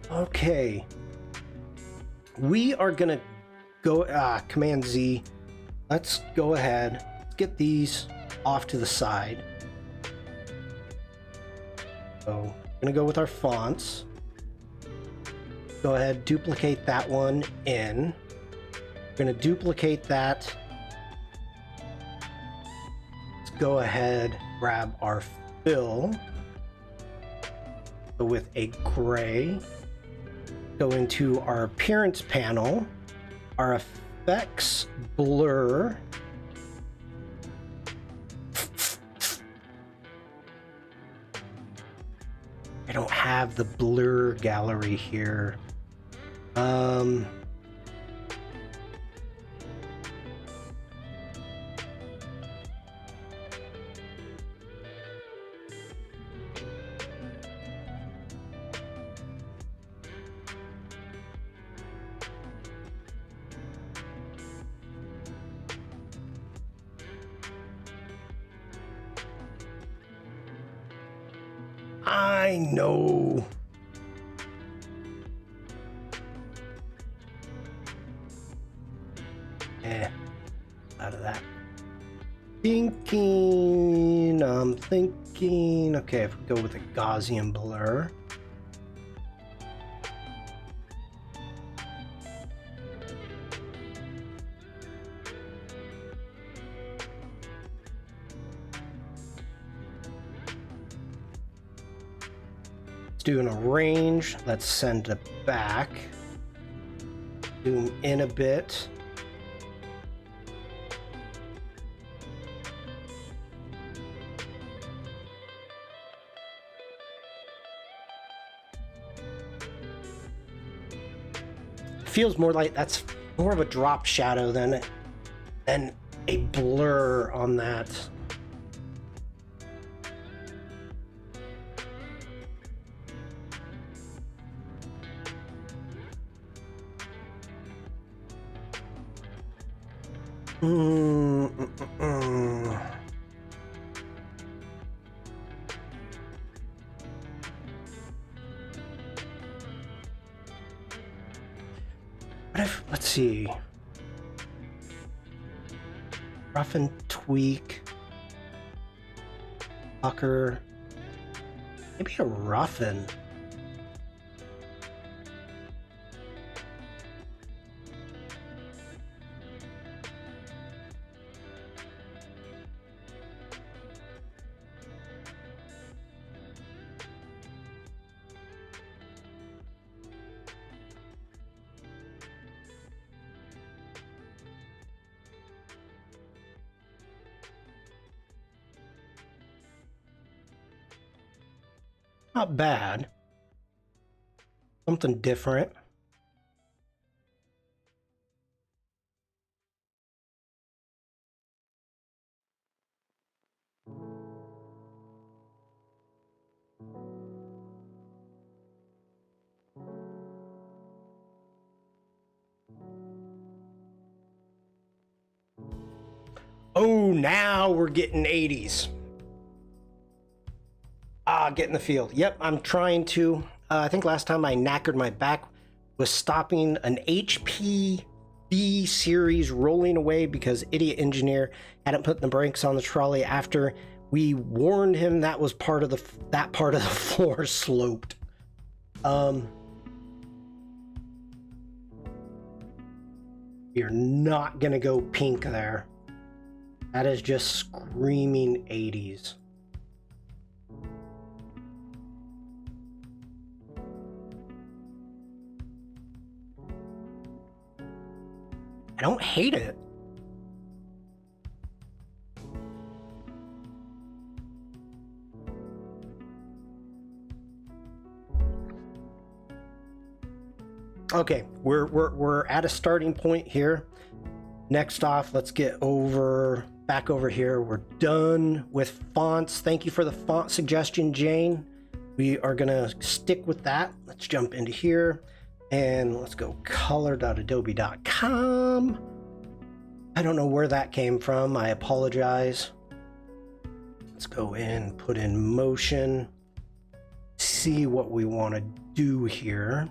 Okay. We are gonna go, Command Z. Let's go ahead. Let's get these off to the side. So we're gonna go with our fonts. Go ahead, duplicate that one in. We're gonna duplicate that. Let's go ahead, grab our fill. Go with a gray. Go into our appearance panel, our effects, blur. I don't have the blur gallery here. I know. Out of that. I'm thinking, okay, if we go with a Gaussian blur. Doing a range. Let's send it back. Zoom in a bit. Feels more like that's more of a drop shadow than a blur on that. What if, let's see, roughen, tweak, pucker, maybe a roughen. Not bad. Something different. Oh, now we're getting 80s. Get in the field. Yep, I'm trying to. I think last time I knackered my back was stopping an HP B series rolling away because idiot engineer hadn't put the brakes on the trolley after we warned him that was part of that part of the floor sloped. You're not gonna go pink there. That is just screaming 80s. I don't hate it. Okay, we're at a starting point here. Next off, let's get back over here. We're done with fonts. Thank you for the font suggestion, Jane. We are gonna stick with that. Let's jump into here and let's go color.adobe.com. I don't know where that came from. I apologize. Let's go in, put in motion, see what we want to do here.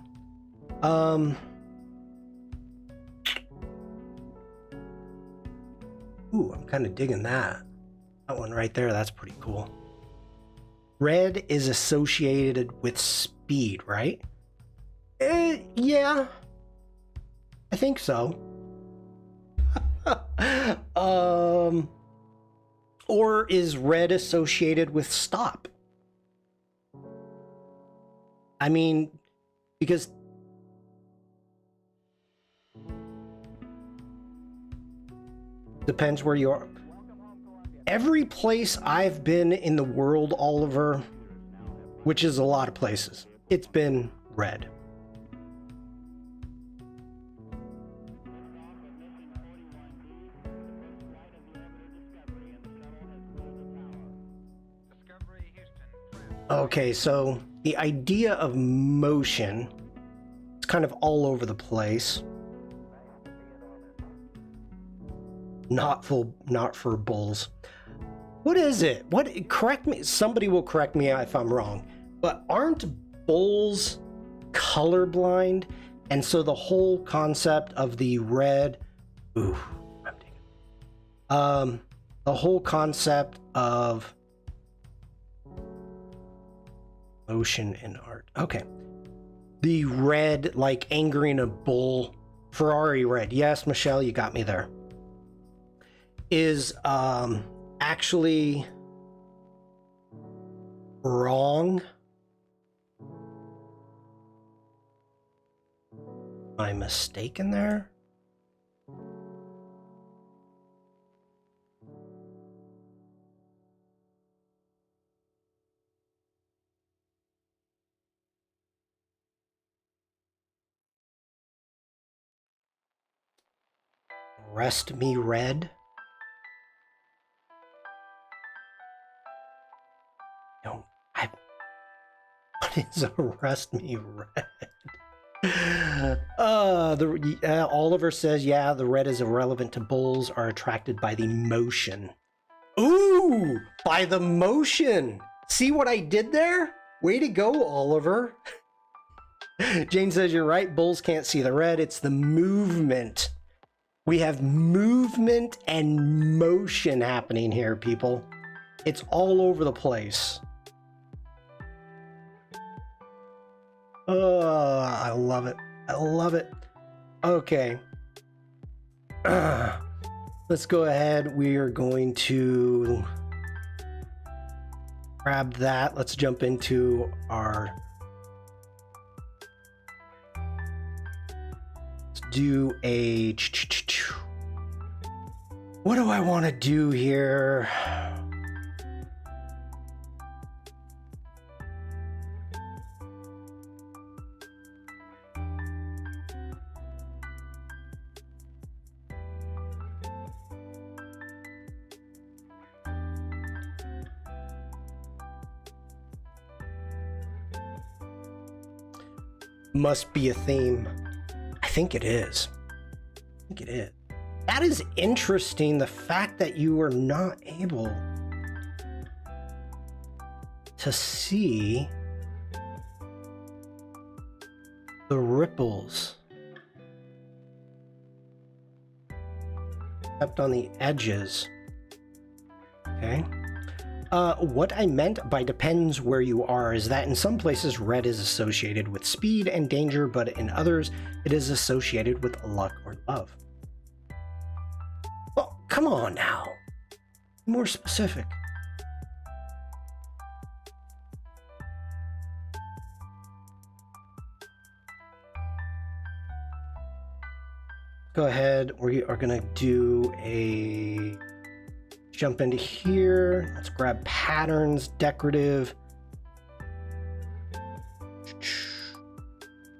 Ooh, I'm kind of digging that. That one right there, that's pretty cool. Red is associated with speed, right? Yeah. I think so. Or is red associated with stop? I mean, because depends where you are. Every place I've been in the world, Oliver, which is a lot of places, it's been red. Okay, so the idea of motion is kind of all over the place. Not for bulls. What is it? Correct me. Somebody will correct me if I'm wrong. But aren't bulls colorblind? And so the whole concept of the red, the whole concept of motion in art. Okay. The red, like angering a bull, Ferrari red. Yes, Michelle, you got me there. Is actually wrong. Am I mistaken there? Arrest me red? No, what is arrest me red? Oliver says, yeah, the red is irrelevant to bulls are attracted by the motion. Ooh, by the motion. See what I did there? Way to go, Oliver. Jane says, you're right. Bulls can't see the red. It's the movement. We have movement and motion happening here, people. It's all over the place. Oh, I love it. I love it. Okay. Let's go ahead. We are going to grab that. Let's jump into our... Let's do a... What do I want to do here? Must be a theme. I think it is. I think it is. That is interesting, the fact that you are not able to see the ripples except on the edges. Okay. What I meant by depends where you are is that in some places red is associated with speed and danger, but in others it is associated with luck or love. Well, come on now. Be more specific. Go ahead. We are going to do a jump into here. Let's grab patterns, decorative,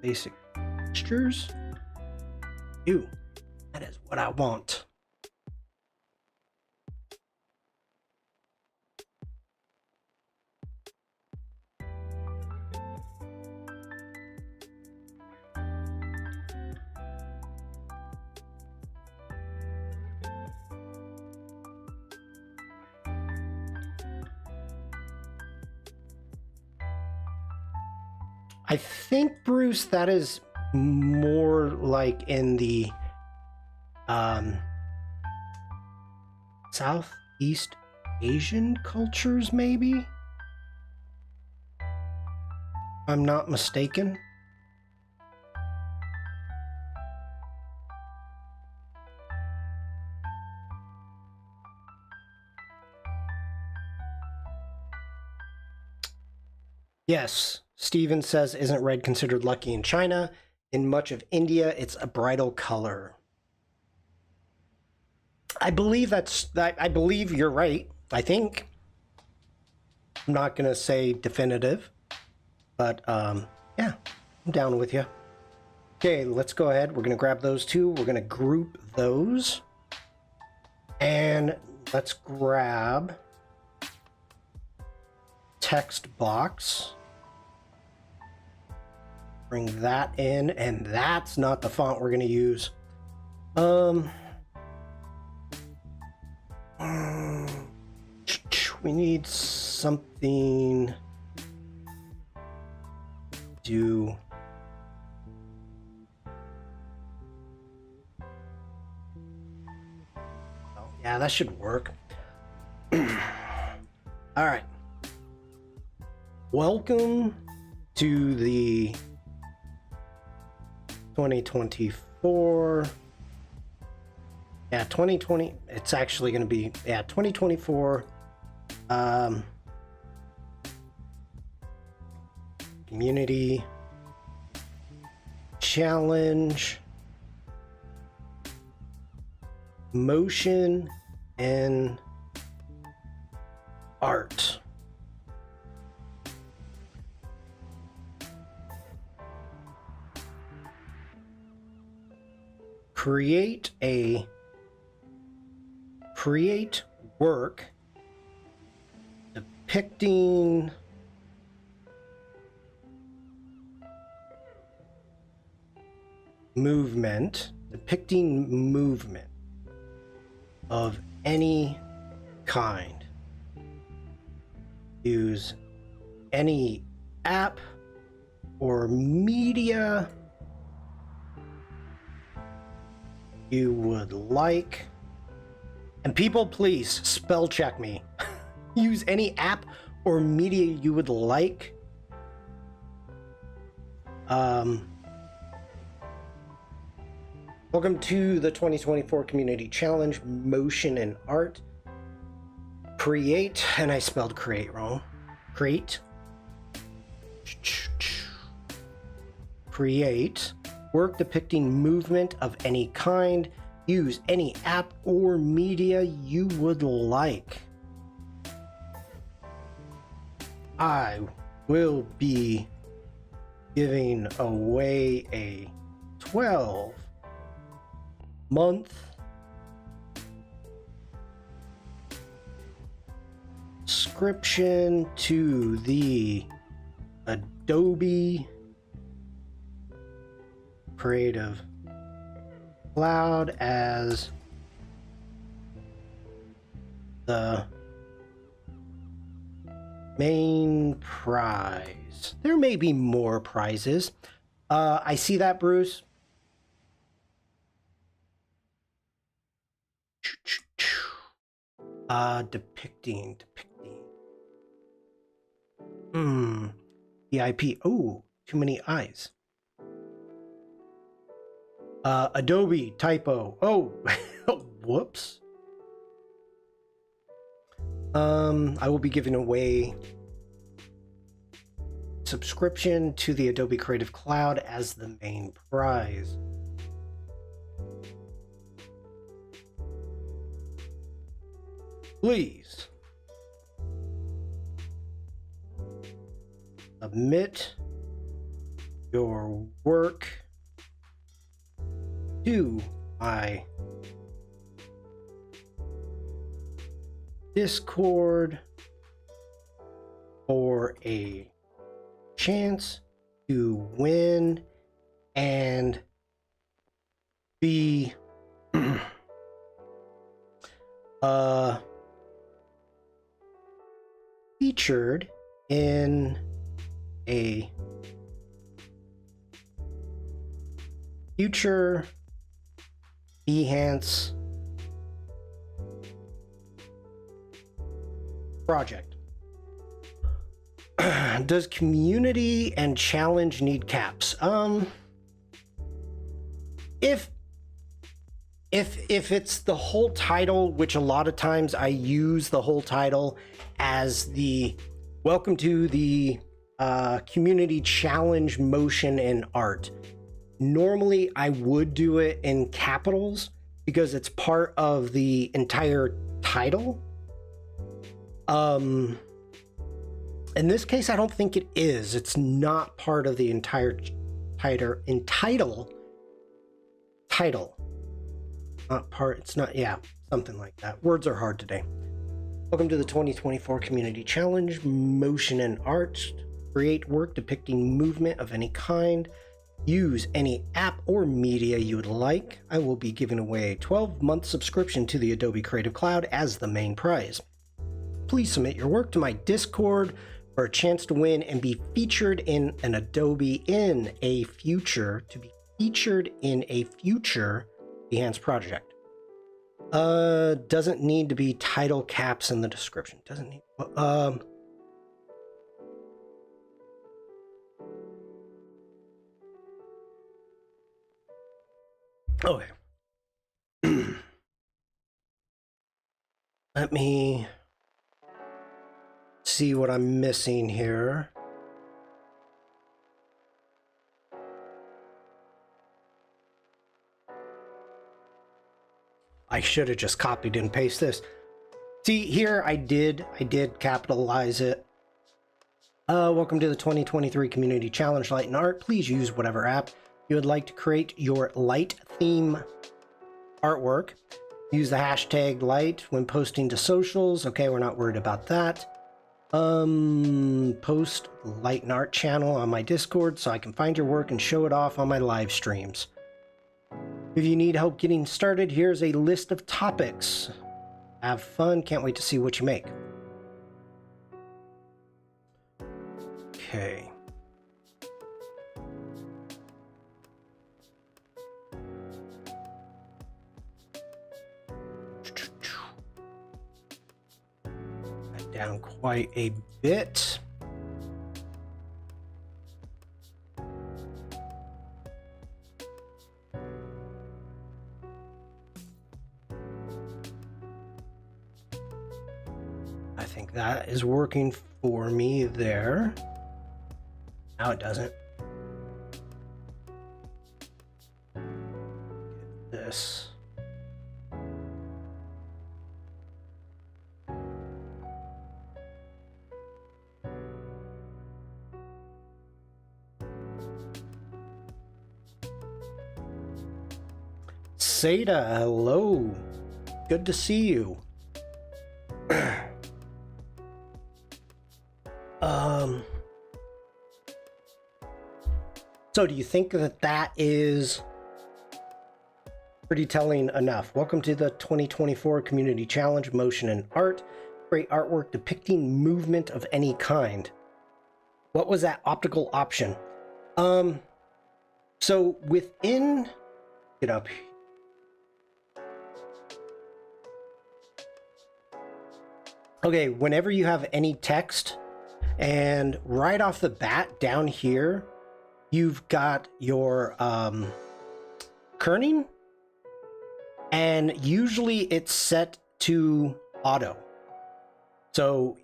basic textures. Ew, that is what I want. I think, Bruce, that is more like in the Southeast Asian cultures, maybe? If I'm not mistaken. Yes, Steven says, isn't red considered lucky in China? In much of India, it's a bridal color. I believe I believe you're right. I think. I'm not going to say definitive, but yeah, I'm down with you. Okay, let's go ahead. We're going to grab those two. We're going to group those. And let's grab text box. Bring that in, and that's not the font we're going to use. We need something to yeah, that should work. All right. Welcome to the 2024. Yeah, 2020. It's actually going to be 2024. Community challenge, motion and art. Create work depicting movement of any kind. Use any app or media you would like. And people, please spell check me. Use any app or media you would like. Welcome to the 2024 Community Challenge, Motion and Art. Create, and I spelled create wrong. Create work depicting movement of any kind. Use any app or media you would like. I will be giving away a 12-month subscription to the Adobe Creative Cloud as the Main prize. There may be more prizes. I see that, Bruce. Depicting. VIP. Oh, too many eyes. Adobe typo. Oh, whoops. I will be giving away subscription to the Adobe Creative Cloud as the main prize. Please submit your work to my Discord for a chance to win and be featured in a future Behance project. Does community and challenge need caps? If it's the whole title, which a lot of times I use the whole title as the welcome to the community challenge motion and art. Normally I would do it in capitals because it's part of the entire title. In this case, I don't think it is. It's not part of the entire title. Not part, it's not, yeah, something like that. Words are hard today. Welcome to the 2024 Community Challenge, Motion and Art. Create work depicting movement of any kind. Use any app or media you would like. I will be giving away a 12-month subscription to the Adobe Creative Cloud as the main prize. Please submit your work to my Discord for a chance to win and be featured in an Adobe in a future Behance project. Doesn't need to be title caps in the description. Doesn't need. Okay. Let me see what I'm missing here. I should have just copied and pasted this. See here, I did capitalize it. Welcome to the 2023 Community Challenge Light and Art. Please use whatever app you would like to create your light theme artwork. Use the hashtag light when posting to socials. Okay, we're not worried about that. Post light and art channel on my Discord so I can find your work and show it off on my live streams. If you need help getting started, here's a list of topics. Have fun. Can't wait to see what you make. Okay. Down quite a bit. I think that is working for me there. Now it doesn't. Get this. Seda, hello. Good to see you. So do you think that that is pretty telling enough? Welcome to the 2024 Community Challenge, Motion and Art. Great artwork depicting movement of any kind. What was that optical option? So within, get up. Okay, whenever you have any text, and right off the bat down here, you've got your kerning, and usually it's set to auto. So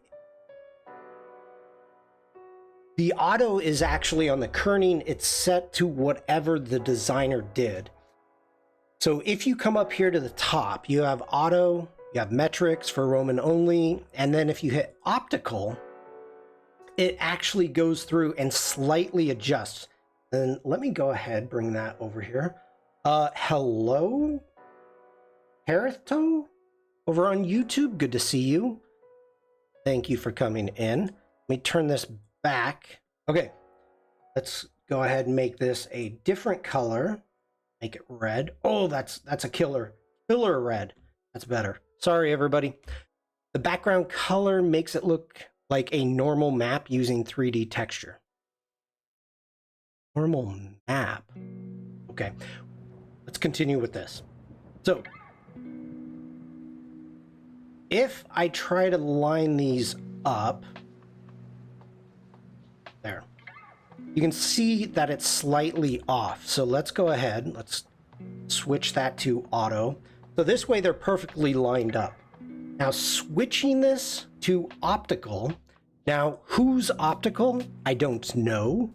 the auto is actually on the kerning, it's set to whatever the designer did. So if you come up here to the top, you have auto, you have metrics for Roman only, and then if you hit optical, it actually goes through and slightly adjusts. And let me go ahead, bring that over here. Hello, Herito, over on YouTube. Good to see you. Thank you for coming in. Let me turn this back. Okay, let's go ahead and make this a different color. Make it red. Oh, that's a killer red. That's better. Sorry, everybody. The background color makes it look like a normal map using 3D texture. Normal map. Okay, let's continue with this. So if I try to line these up, there, you can see that it's slightly off. So let's go ahead, let's switch that to auto. So this way they're perfectly lined up. Now switching this to optical, now who's optical? I don't know,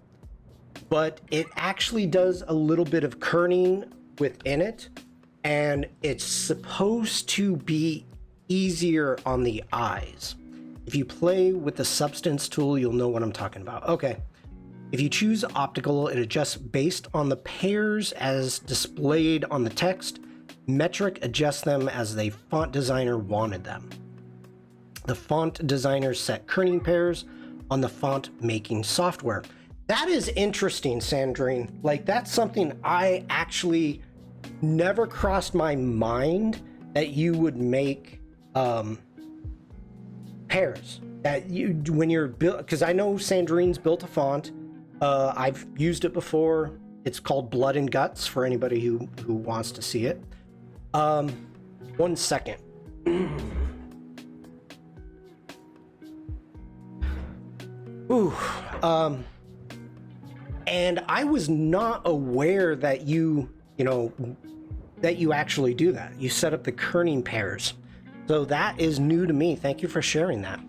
but it actually does a little bit of kerning within it, and it's supposed to be easier on the eyes. If you play with the substance tool, you'll know what I'm talking about. Okay, if you choose optical, it adjusts based on the pairs as displayed on the text. Metric adjusts them as the font designer wanted them. The font designer set kerning pairs on the font making software. That is interesting, Sandrine. Like, that's something I actually never crossed my mind, that you would make pairs. That you, when you're built, because I know Sandrine's built a font. I've used it before. It's called Blood and Guts for anybody who wants to see it. 1 second. Ooh, and I was not aware that you actually do that. You set up the kerning pairs. So that is new to me. Thank you for sharing that.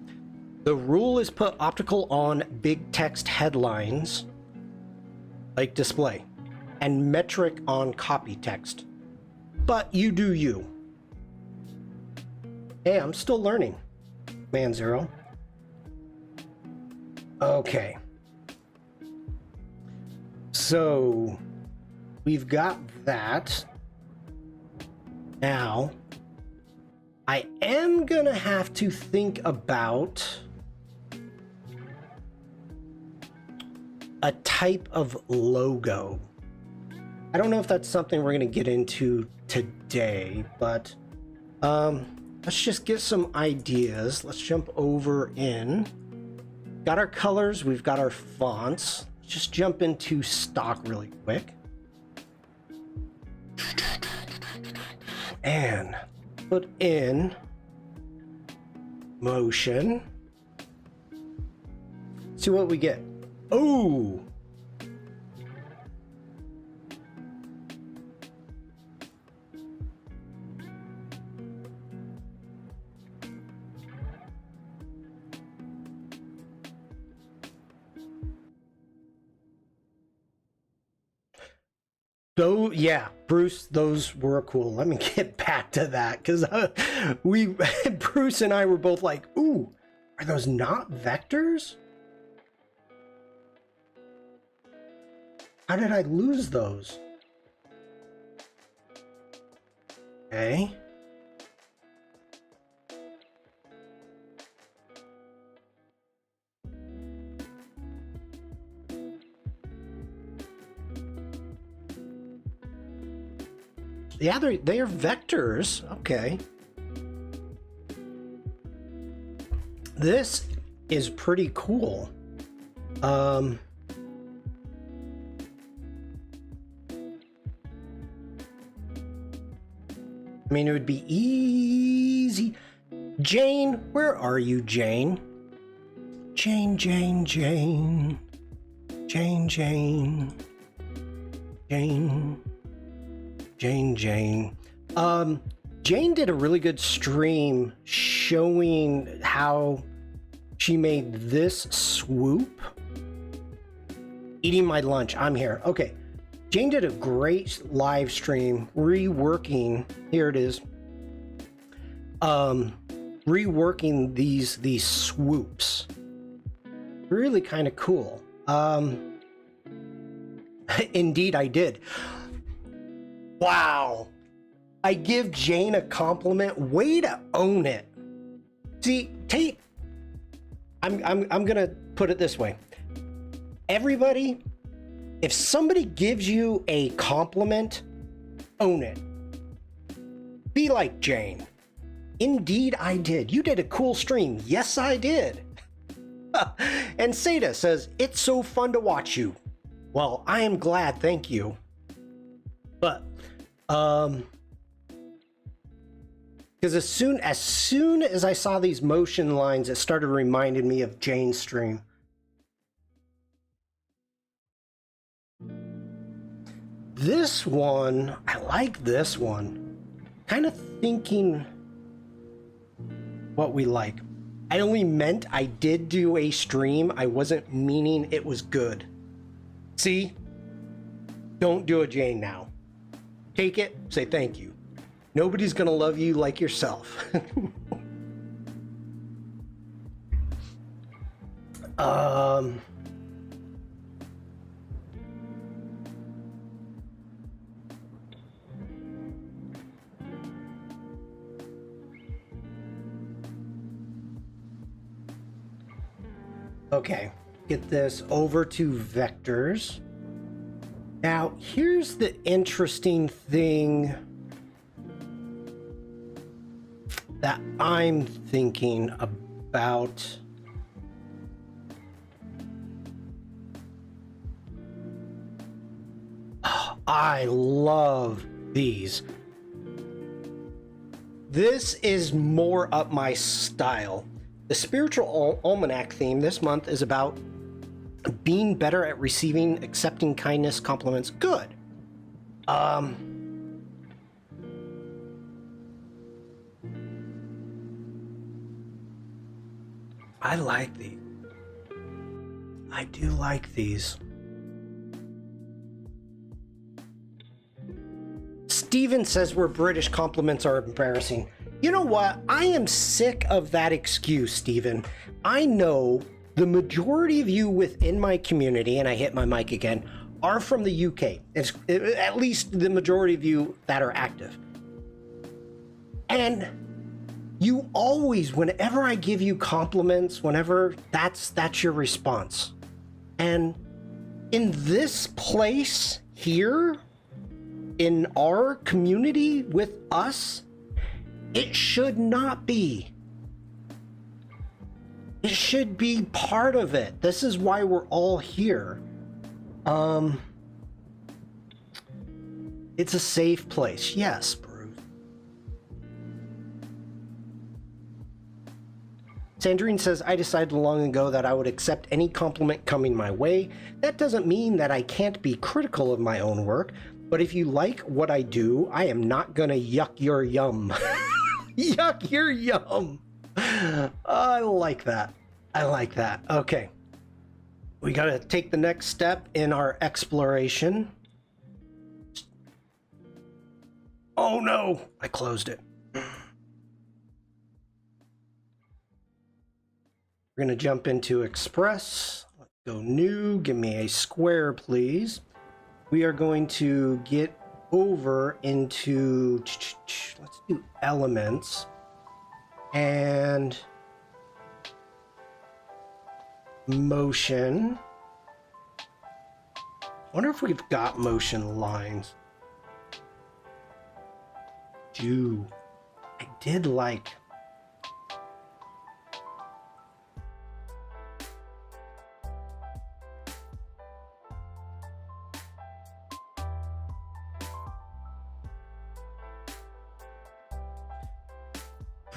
The rule is put optical on big text headlines, like display, and metric on copy text. But you do you. Hey, I'm still learning, Man Zero. Okay. So we've got that. Now, I am gonna have to think about a type of logo. I don't know if that's something we're gonna get into today, but let's just get some ideas. Let's jump over in. Got our colors, we've got our fonts. Let's just jump into stock really quick. And put in motion. See what we get. Oh! So yeah, Bruce, those were cool. Let me get back to that, because Bruce and I were both like, ooh, are those not vectors? How did I lose those? Okay. Yeah, they are vectors. Okay. This is pretty cool. I mean, it would be easy. Jane, where are you, Jane? Jane, Jane, Jane. Jane, Jane. Jane. Jane, Jane. Jane did a really good stream showing how she made this swoop. Eating my lunch. I'm here. Okay. Jane did a great live stream reworking. Here it is. Reworking these swoops. Really kind of cool. Indeed, I did. Wow. I give Jane a compliment. Way to own it. See, Tate, I'm gonna put it this way. Everybody, if somebody gives you a compliment, own it. Be like Jane. Indeed, I did. You did a cool stream. Yes, I did. And Seda says, it's so fun to watch you. Well, I am glad, thank you. But, because as soon as I saw these motion lines, it started reminding me of Jane's stream. This one, I like this one. Kind of thinking what we like. I only meant I did do a stream. I wasn't meaning it was good. See? Don't do a Jane now. Take it, say thank you. Nobody's gonna love you like yourself. Okay, get this over to vectors. Now, here's the interesting thing that I'm thinking about. Oh, I love these. This is more up my style. The spiritual almanac theme this month is about being better at receiving, accepting kindness, compliments. Good. I like these. I do like these. Steven says we're British, compliments are embarrassing. You know what? I am sick of that excuse, Steven. I know the majority of you within my community, and I hit my mic again, are from the UK. It's at least the majority of you that are active. And you always, whenever I give you compliments, whenever that's your response. And in this place here, in our community with us, it should not be. It should be part of it. This is why we're all here. It's a safe place. Yes, Bruce. Sandrine says, I decided long ago that I would accept any compliment coming my way. That doesn't mean that I can't be critical of my own work, but if you like what I do, I am not gonna yuck your yum. Yuck your yum. I like that. I like that. Okay. We got to take the next step in our exploration. Oh no, I closed it. We're going to jump into Express. Let's go new. Give me a square, please. We are going to get over into, let's do elements, and motion. I wonder if we've got motion lines. I did like,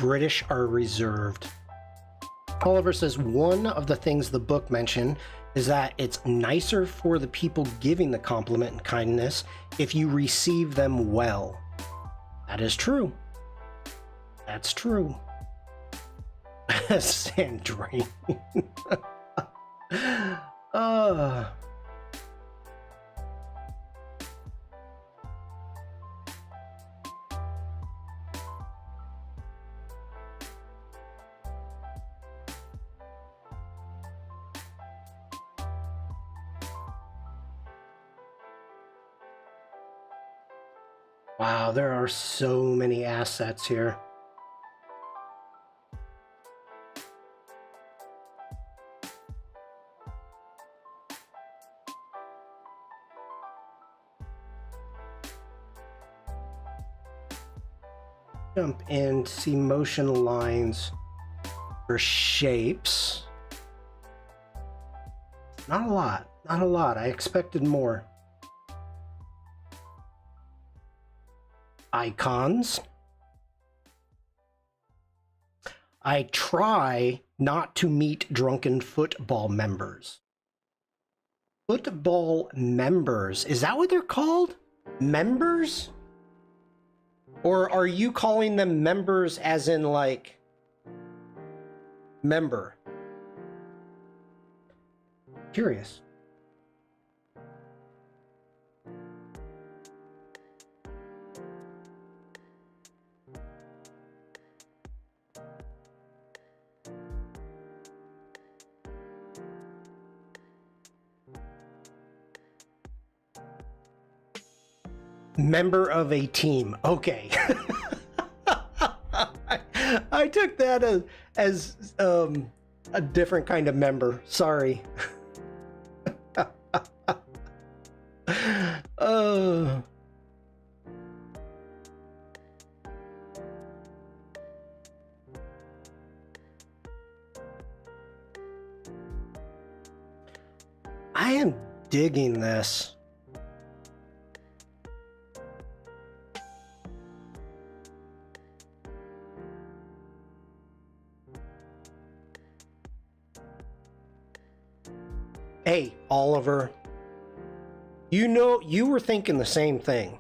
British are reserved. Oliver says one of the things the book mentioned is that it's nicer for the people giving the compliment and kindness if you receive them well. That is true. That's true. Sandrine. Wow, there are so many assets here. Jump in to see motion lines for shapes. Not a lot, not a lot. I expected more. Icons. I try not to meet drunken football members. Football members, is that what they're called? Members? Or are you calling them members as in like member? Curious. Member of a team. Okay. I took that as a different kind of member. Sorry. I am digging this. Hey, Oliver, you know, you were thinking the same thing.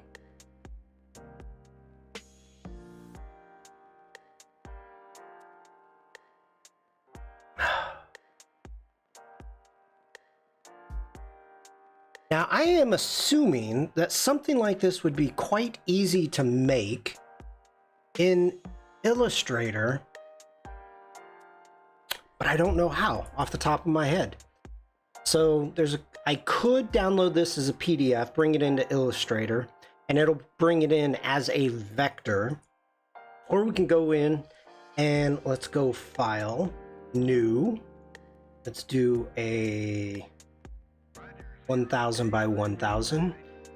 Now, I am assuming that something like this would be quite easy to make in Illustrator, but I don't know how off the top of my head. So I could download this as a PDF, bring it into Illustrator, and it'll bring it in as a vector. Or we can go in and let's go File, New. Let's do a 1000 by 1000.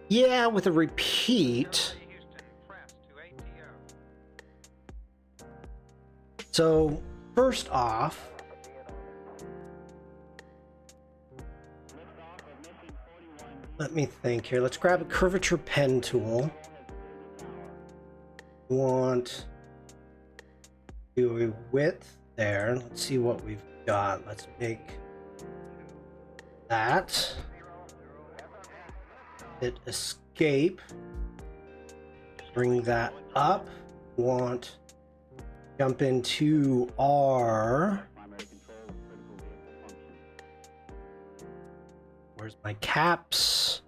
Yeah, with a repeat. So first off, let me think here. Let's grab a curvature pen tool. Want to do a width there. Let's see what we've got. Let's make that. Hit escape. Bring that up. Want jump into our. Where's my caps?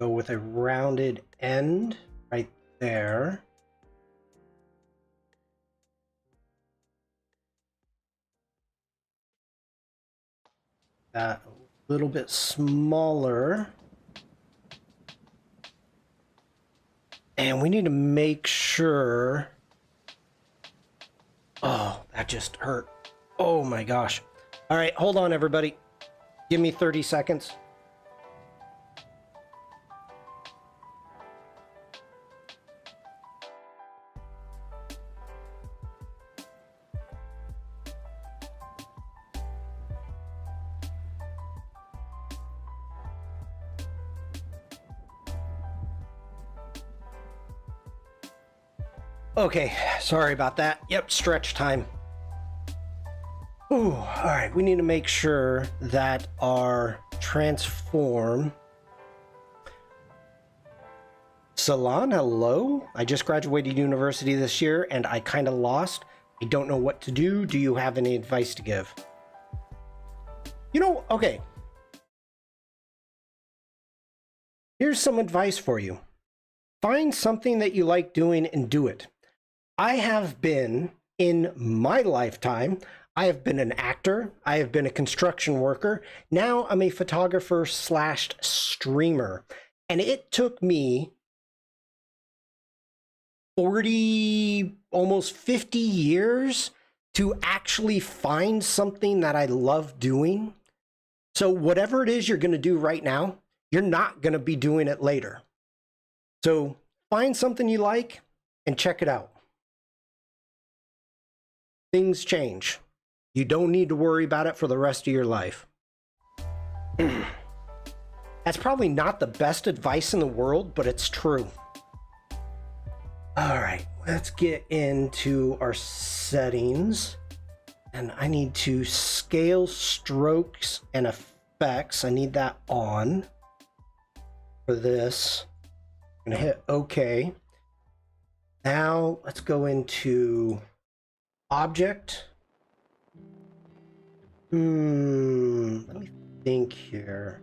Go with a rounded end right there. That a little bit smaller. And we need to make sure. Oh, that just hurt. Oh my gosh. All right, hold on, everybody. Give me 30 seconds. Okay, sorry about that. Yep, stretch time. Ooh, all right, we need to make sure that our transform. Salon, hello. I just graduated university this year and I kind of lost. I don't know what to do. Do you have any advice to give? You know, okay. Here's some advice for you. Find something that you like doing and do it. I have been, in my lifetime, I have been an actor. I have been a construction worker. Now I'm a photographer slash streamer. And it took me 40, almost 50 years to actually find something that I love doing. So whatever it is you're going to do right now, you're not going to be doing it later. So find something you like and check it out. Things change. You don't need to worry about it for the rest of your life. That's probably not the best advice in the world, but it's true. All right, let's get into our settings. And I need to scale strokes and effects. I need that on for this. I'm gonna hit OK. Now let's go into object. Let me think here.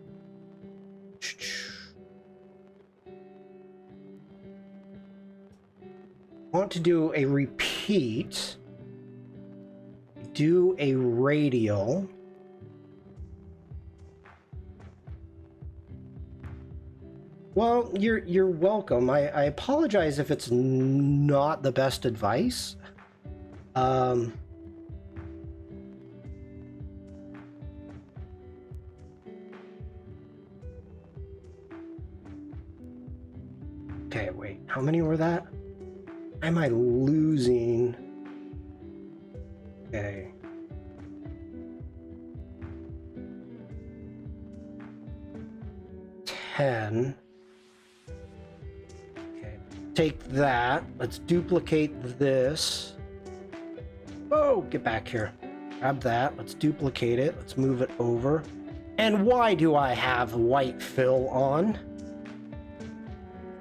Want to do a repeat, do a radial. Well, you're welcome. I apologize if it's not the best advice. Okay, wait, how many were that? Am I losing? Okay. $10. Okay, take that. Let's duplicate this. Oh, get back here. Grab that. Let's duplicate it. Let's move it over. And why do I have white fill on?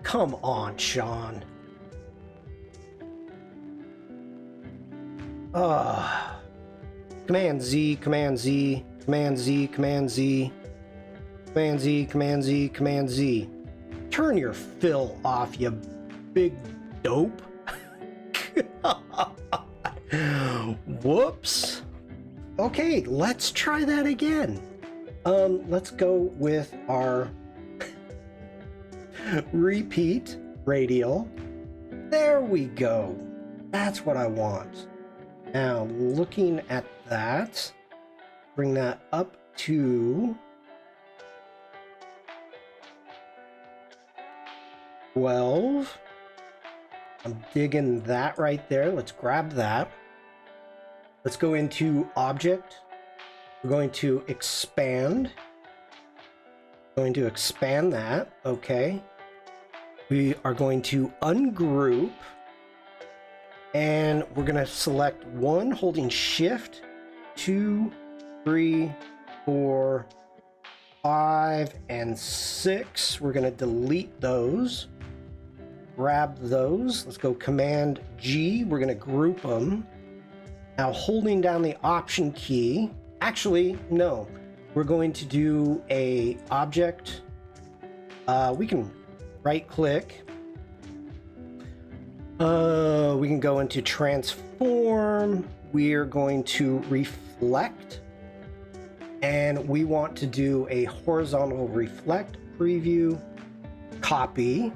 Come on, Shawn. Command Z, Command Z, Command Z, Command Z, Command Z, Command Z, Command Z. Turn your fill off, you big dope. Whoops. Okay, let's try that again. Let's go with our repeat radial. There we go. That's what I want. Now, looking at that, bring that up to 12. I'm digging that right there. Let's grab that. Let's go into object. We're going to expand. Going to expand that. Okay. We are going to ungroup. And we're going to select one, holding shift, 2, 3, 4, 5, and 6. We're going to delete those. Grab those. Let's go Command G. We're going to group them. Now holding down the Option key. Actually, no. We're going to do a object. We can right click. We can go into transform. We're going to reflect. And we want to do a horizontal reflect preview. Copy.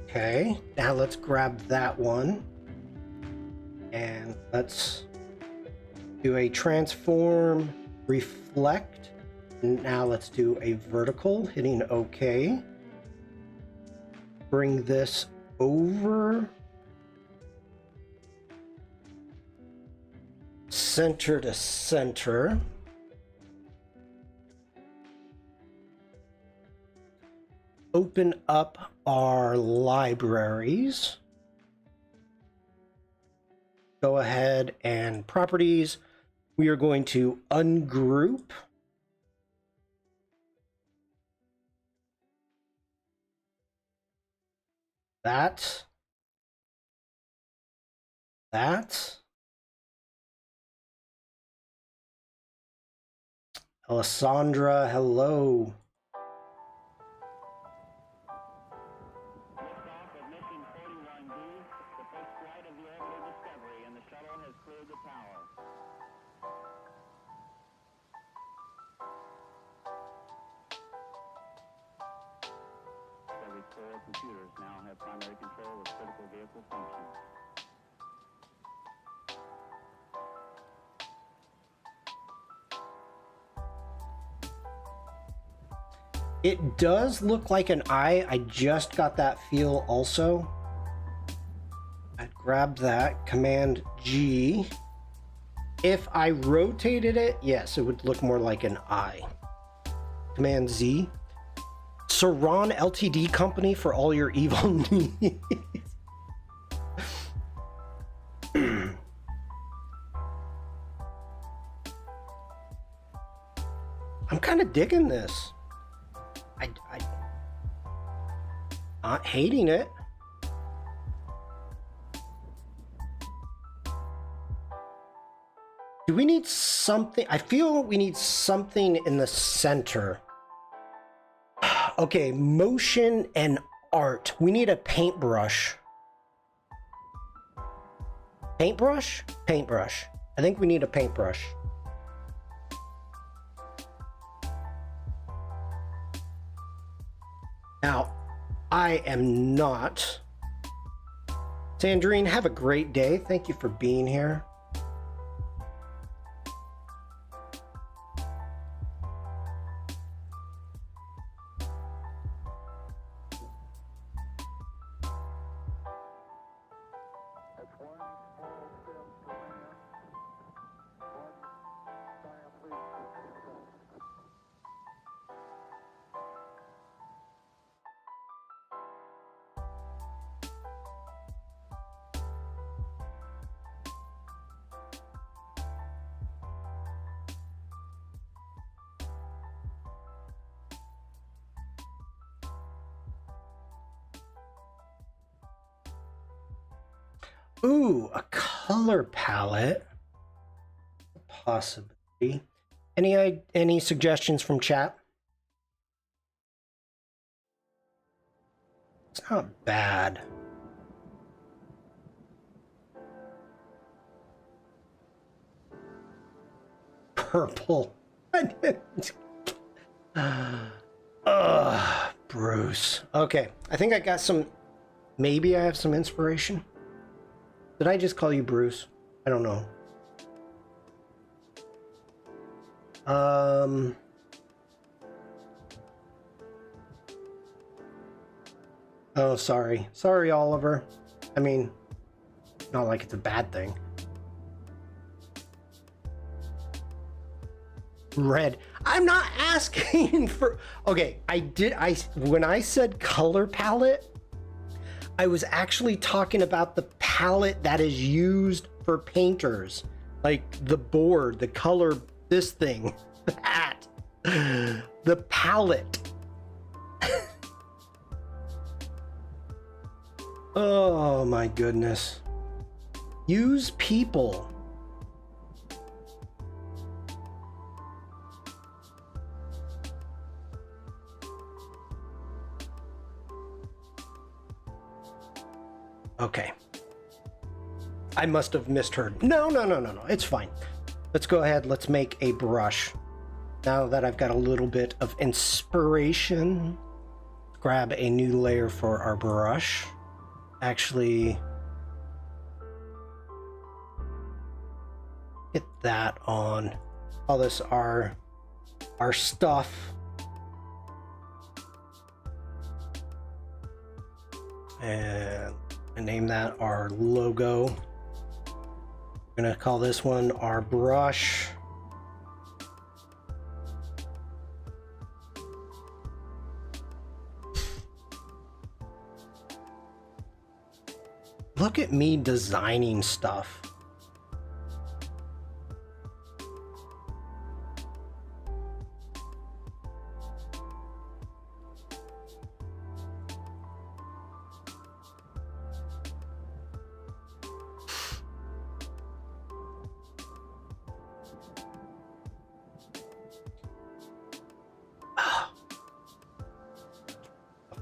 Okay, now let's grab that one. And let's do a transform, reflect. And now let's do a vertical, hitting OK. Bring this over. Center to center. Open up our libraries. go ahead and properties. We are going to ungroup. That. Alessandra, hello. Computers now have primary control of critical vehicle functions. It does look like an eye. I just got that feel also. I grabbed that, Command G. If I rotated it, yes, it would look more like an eye. Command Z. Shawn Ltd company for all your evil needs. I'm kind of digging this. I not hating it. Do we need something? I feel we need something in the center. Okay, motion and art. We need a paintbrush. Paintbrush? Paintbrush. I think we need a paintbrush. Now, I am not. Sandrine, have a great day. Thank you for being here. Ooh, a color palette. Possibly. Any suggestions from chat? It's not bad. Purple. Bruce. Okay, I think I got some. Maybe I have some inspiration. Did I just call you Bruce? I don't know. Oh, sorry. Sorry, Oliver. I mean, not like it's a bad thing. Red. I'm not asking for... Okay, when I said color palette, I was actually talking about the palette that is used for painters. Like the board, the color, this thing, that. The palette. Oh my goodness. Use people. Okay. I must have misheard. No. It's fine. Let's go ahead. Let's make a brush. Now that I've got a little bit of inspiration, grab a new layer for our brush. Actually, get that on. Call this our stuff. And name that our logo. We're gonna call this one our brush. Look at me designing stuff.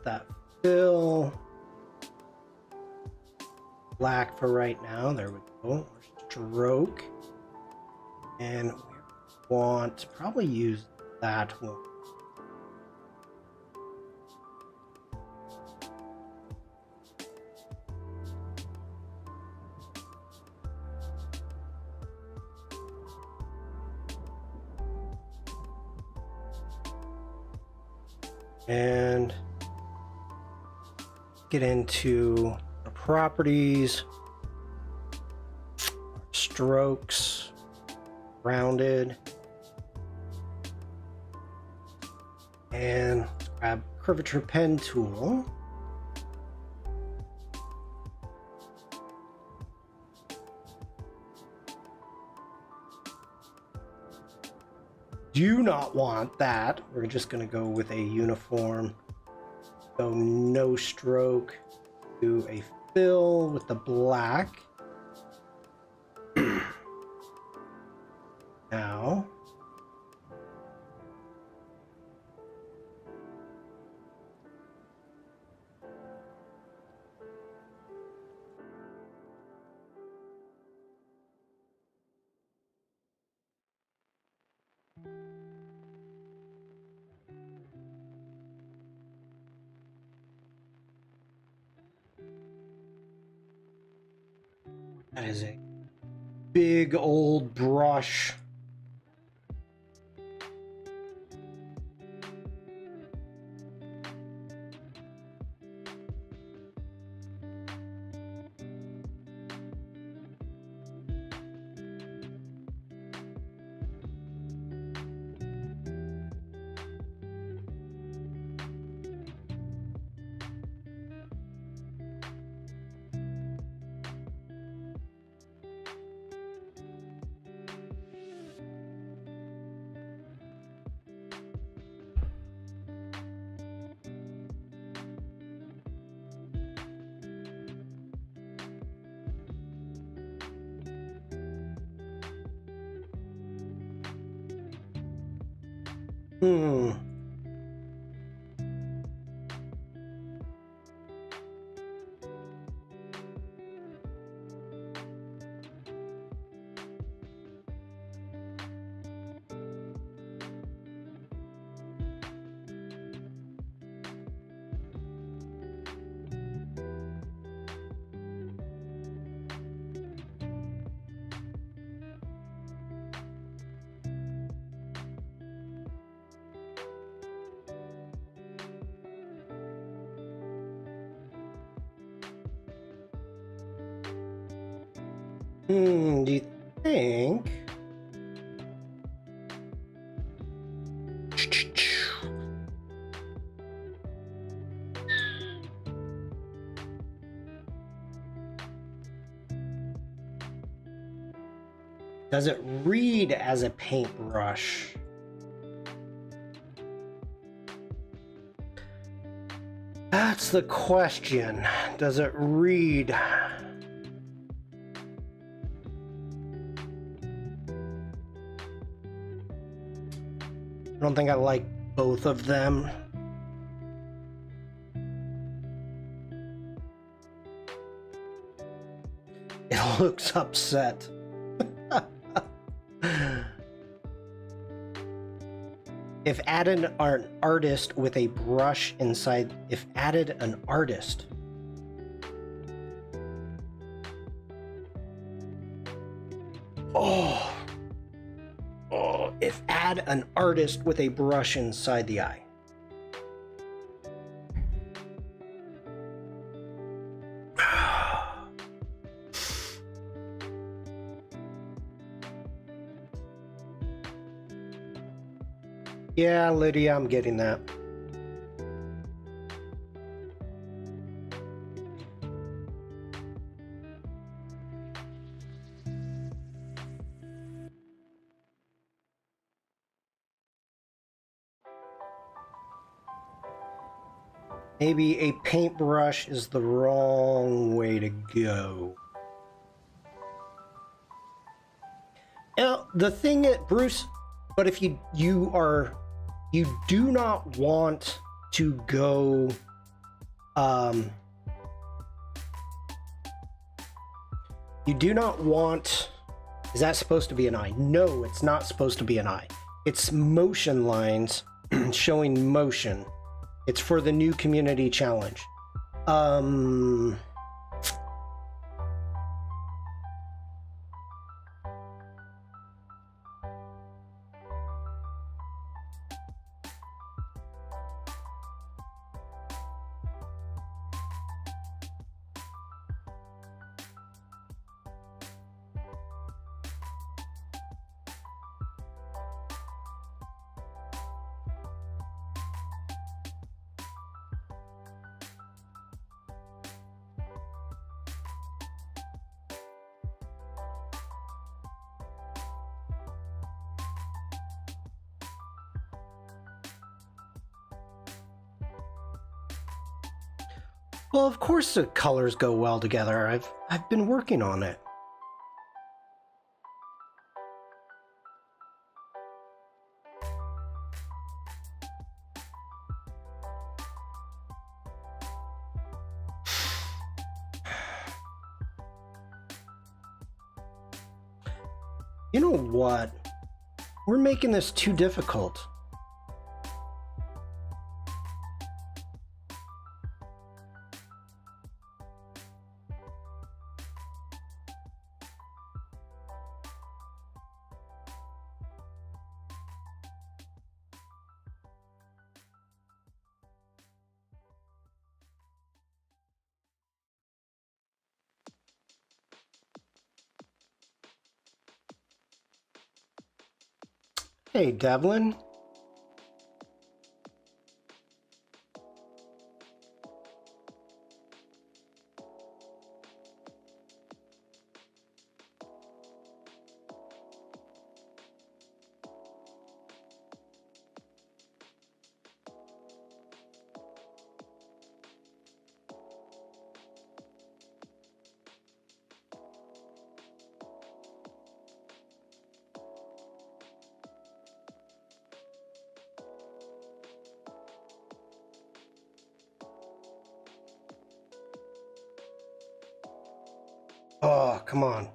with that fill. Black for right now. There we go. Stroke. And we want to probably use that one. And get into the properties, strokes, rounded, and grab curvature pen tool. Do not want that. We're just going to go with a uniform. So no stroke. Do a fill with the black. Now. That is a big old brush. Hmm. Do you think? Does it read as a paintbrush? That's the question. Does it read? I don't think I like both of them. It looks upset. If added an artist with a brush inside, if added an artist. Oh, if add an artist with a brush inside the eye. Yeah, Lydia, I'm getting that. Maybe a paintbrush is the wrong way to go. Now, the thing that Bruce, but if you do not want to go You do not want... Is that supposed to be an eye? No, it's not supposed to be an eye. It's motion lines showing motion. It's for the new community challenge. Well, of course the colors go well together. I've been working on it. You know what? We're making this too difficult. Hey, Devlin. Oh, come on.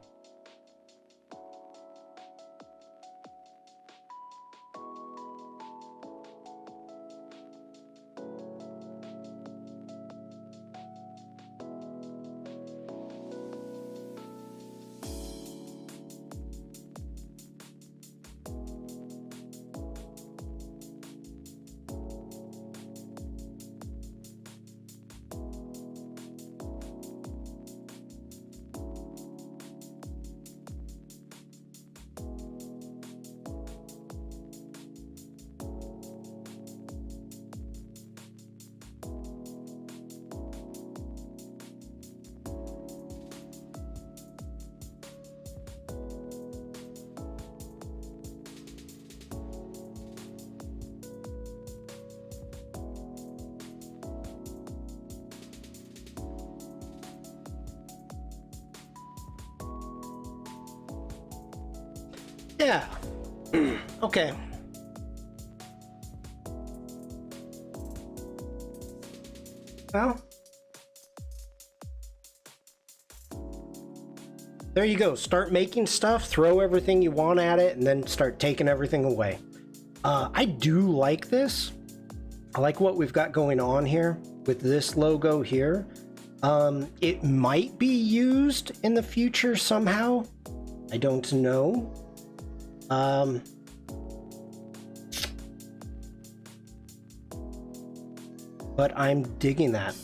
Yeah. Okay. Well, there you go. Start making stuff, throw everything you want at it, and then start taking everything away. I do like this. I like what we've got going on here with this logo here. It might be used in the future somehow. I don't know. But I'm digging that.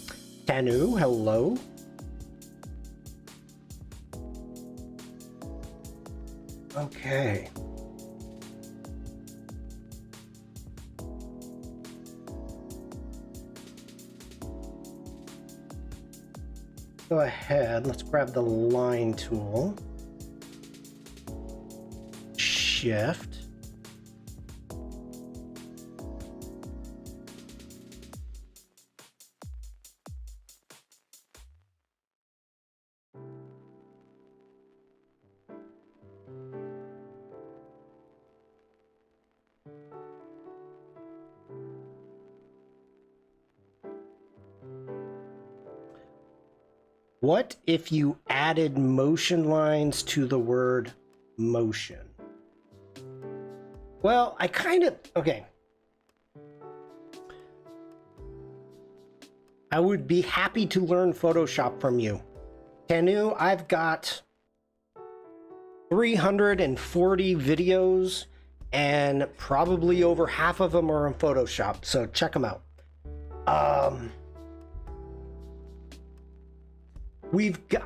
Tanu, hello. Okay. Go ahead, let's grab the line tool. Shift. What if you added motion lines to the word motion? Well, I kind of, okay. I would be happy to learn Photoshop from you. Tanu, I've got 340 videos and probably over half of them are in Photoshop, so check them out.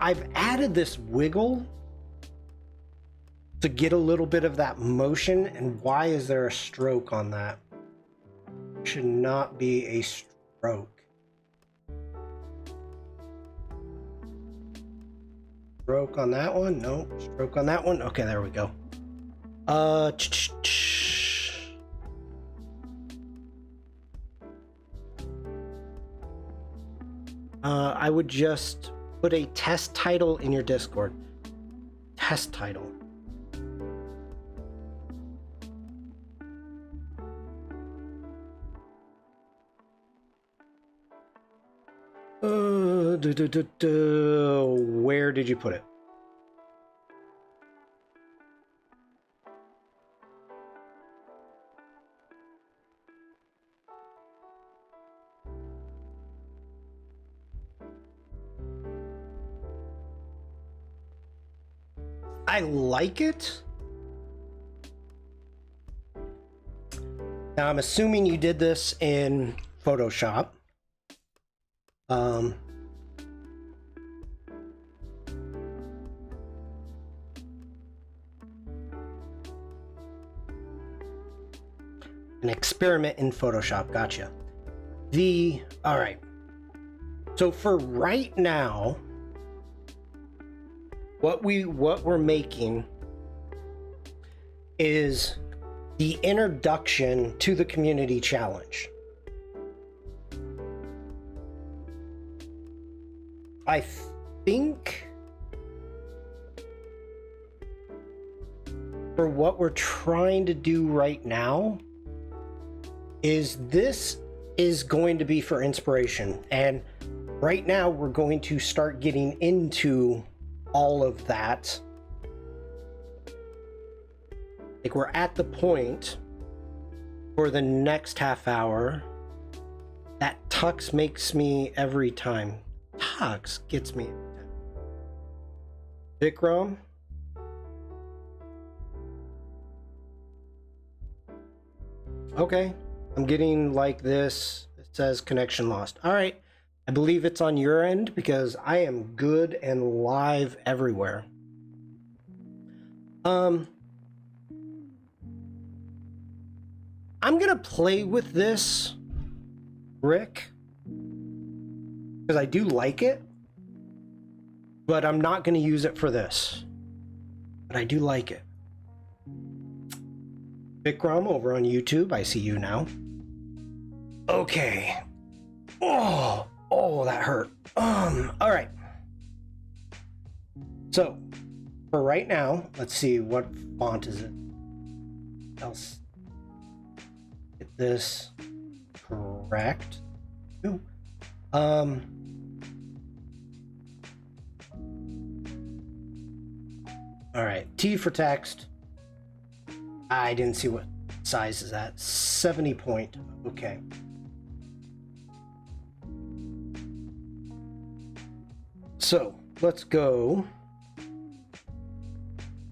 I've added this wiggle to get a little bit of that motion, and why is there a stroke on that? Should not be a stroke. Stroke on that one? No. Stroke on that one? Okay, there we go. I would just put a test title in your Discord. Test title. Where did you put it? I like it. Now I'm assuming you did this in Photoshop. An experiment in Photoshop, gotcha. All right. So for right now, what we're making is the introduction to the community challenge. I think for what we're trying to do right now is this is going to be for inspiration, and right now we're going to start getting into all of that. Like, we're at the point for the next half hour that Tux makes me every time. Tux gets me every time. Vikram. Okay, I'm getting like this. It says connection lost. All right. I believe it's on your end because I am good and live everywhere. I'm gonna play with this, Rick, because I do like it, but I'm not gonna use it for this. But I do like it. Vikram over on YouTube, I see you now. Okay. Oh, that hurt. All right. So, for right now, let's see, what font is it? Else. Get this correct. Ooh. All right, T for text. I didn't see what size is that. 70 point. Okay. So let's go.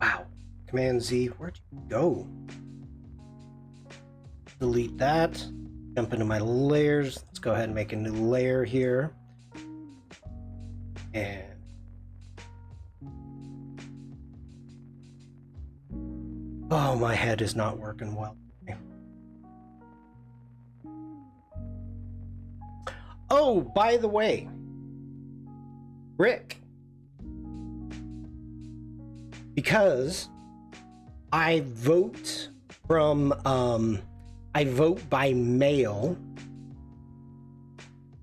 Wow. Command Z. Where'd you go? Delete that. Jump into my layers. Let's go ahead and make a new layer here. And oh, my head is not working well. Oh, by the way, Rick, because I vote by mail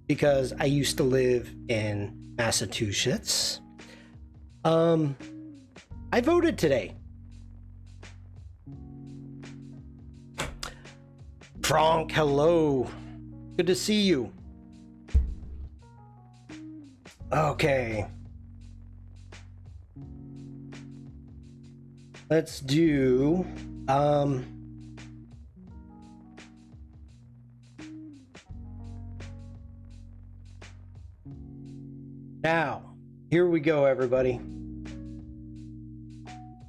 because I used to live in Massachusetts. I voted today. Frank, hello. Good to see you. Okay. Let's do now, here we go, everybody.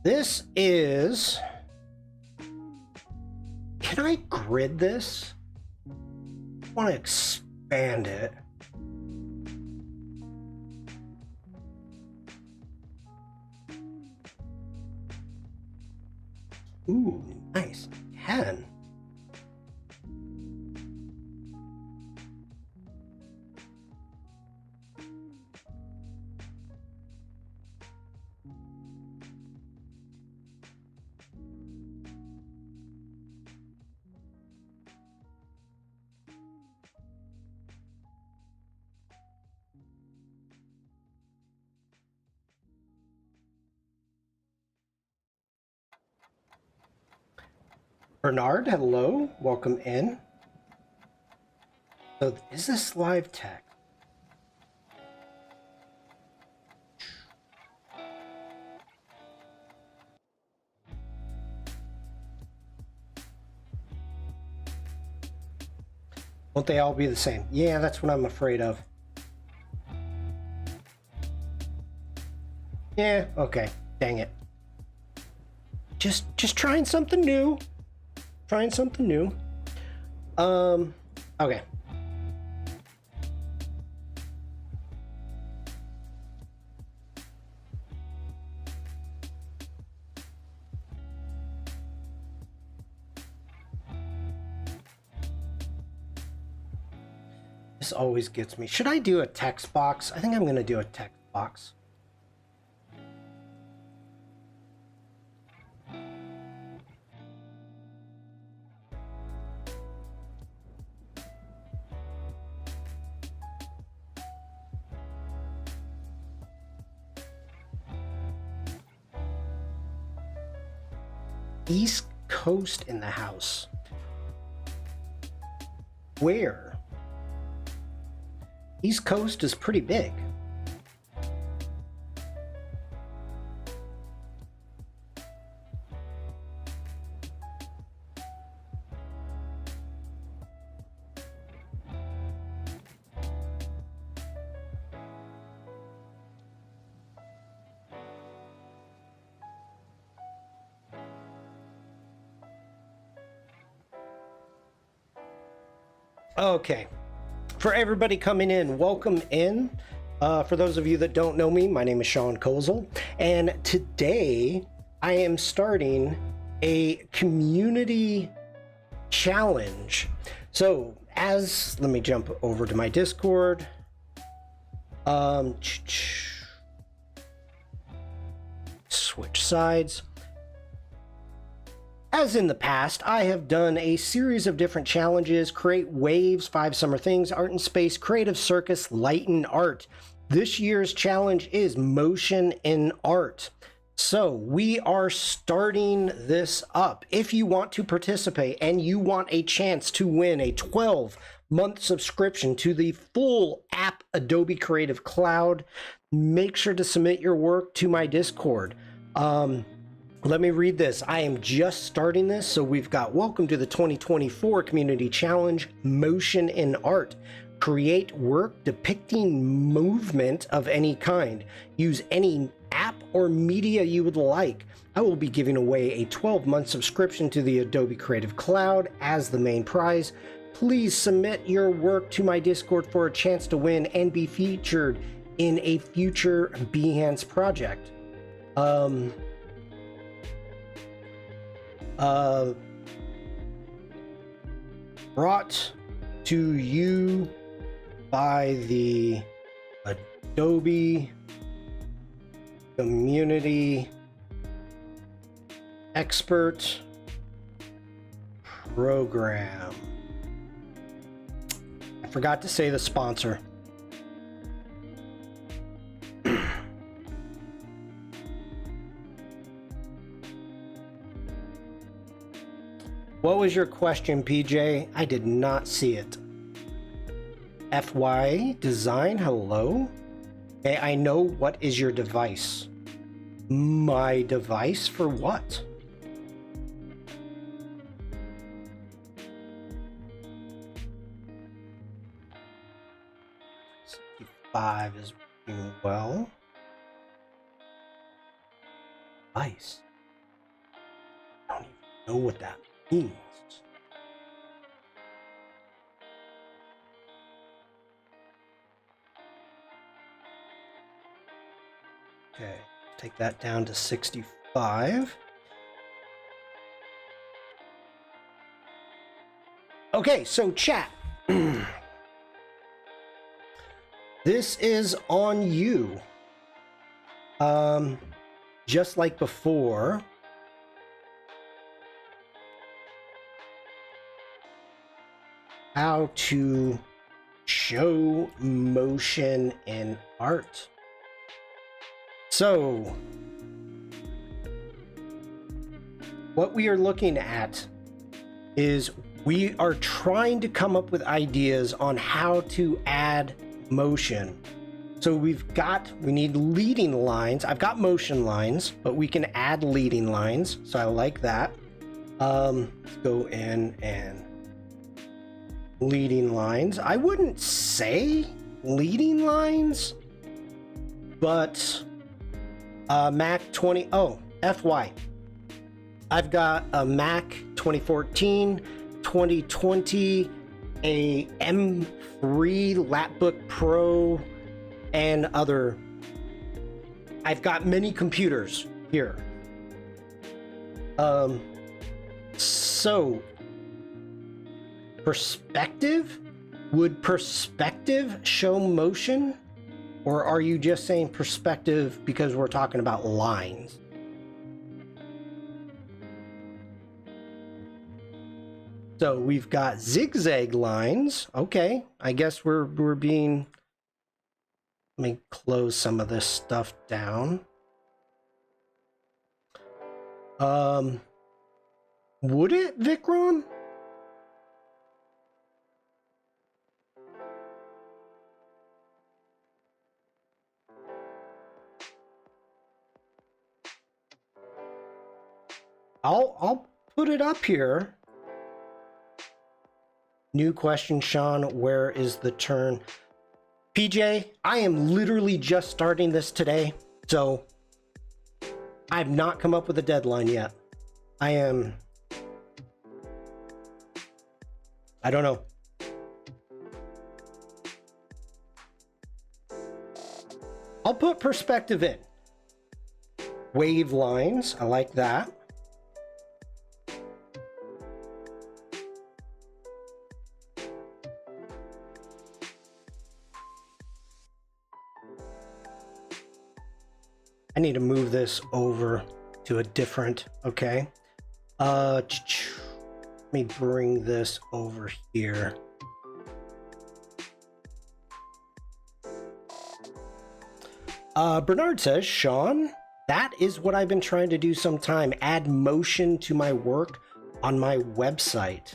This is, can I grid this? I want to expand it. Ooh, nice. 10. Bernard, hello, welcome in. So is this live text? Won't they all be the same? Yeah, that's what I'm afraid of. Yeah, okay, dang it. Just trying something new. Trying something new. Okay. This always gets me. Should I do a text box? I think I'm going to do a text box. East Coast in the house. Where? East Coast is pretty big. Okay, for everybody coming in, welcome in. For those of you that don't know me, my name is Shawn Kozel, and today I am starting a community challenge. So let me jump over to my Discord. Switch sides. As in the past, I have done a series of different challenges: create waves, 5 summer things, art and space, creative circus, light and art. This year's challenge is motion in art. So we are starting this up. If you want to participate and you want a chance to win a 12-month subscription to the full app Adobe Creative Cloud, make sure to submit your work to my Discord. Let me read this. I am just starting this. So we've got welcome to the 2024 Community Challenge, Motion in Art. Create work depicting movement of any kind. Use any app or media you would like. I will be giving away a 12-month subscription to the Adobe Creative Cloud as the main prize. Please submit your work to my Discord for a chance to win and be featured in a future Behance project. Brought to you by the Adobe Community Expert Program. I forgot to say the sponsor. What was your question, PJ? I did not see it. FY Design, hello? Okay, I know what is your device. My device for what? Five is working well. Device. I don't even know what that means. Okay, take that down to 65. Okay, so chat. This is on you. Just like before. How to show motion in art. So, what we are looking at is we are trying to come up with ideas on how to add motion. So we need leading lines. I've got motion lines, but we can add leading lines. So I like that. Let's go in and leading lines. I wouldn't say leading lines, but Mac 20, FY. I've got a Mac 2014, 2020, a M3 Lapbook Pro, and other. I've got many computers here. So perspective? Would perspective show motion? Or are you just saying perspective because we're talking about lines? So we've got zigzag lines. Okay, I guess we're being... Let me close some of this stuff down. Would it, Vikram? I'll put it up here. New question, Shawn. Where is the turn? PJ, I am literally just starting this today, so I've not come up with a deadline yet. I don't know. I'll put perspective in. Wave lines, I like that. I need to move this over to a different, okay. Let me bring this over here. Bernard says, Shawn, that is what I've been trying to do sometime. Add motion to my work on my website.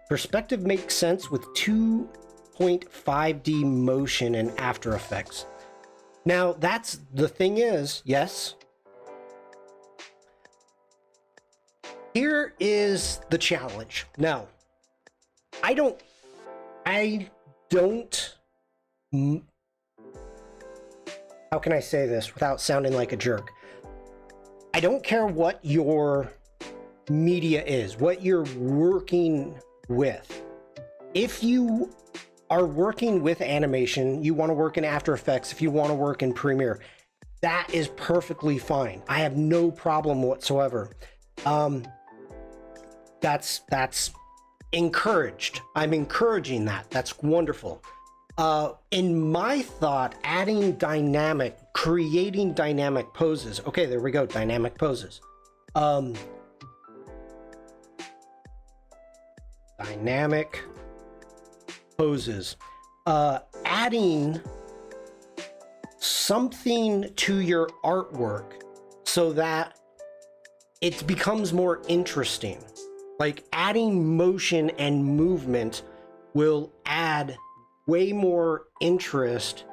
Perspective makes sense with 2.5D motion in After Effects. Now, that's the thing is, yes. Here is the challenge. Now, I don't, how can I say this without sounding like a jerk? I don't care what your media is, what you're working with. If you are working with animation, you want to work in After Effects, if you want to work in Premiere, that is perfectly fine. I have no problem whatsoever. That's encouraged. I'm encouraging that. That's wonderful. In my thought, creating dynamic poses. Okay, there we go, dynamic poses. Dynamic poses. Adding something to your artwork so that it becomes more interesting. Like adding motion and movement will add way more interest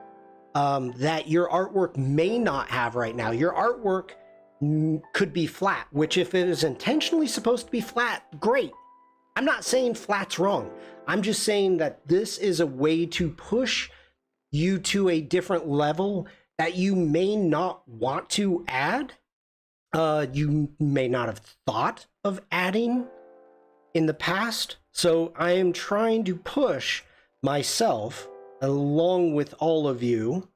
that your artwork may not have right now. Your artwork could be flat, which if it is intentionally supposed to be flat, great. I'm not saying flat's wrong. I'm just saying that this is a way to push you to a different level that you may not want to add. You may not have thought of adding in the past. So I am trying to push myself along with all of you.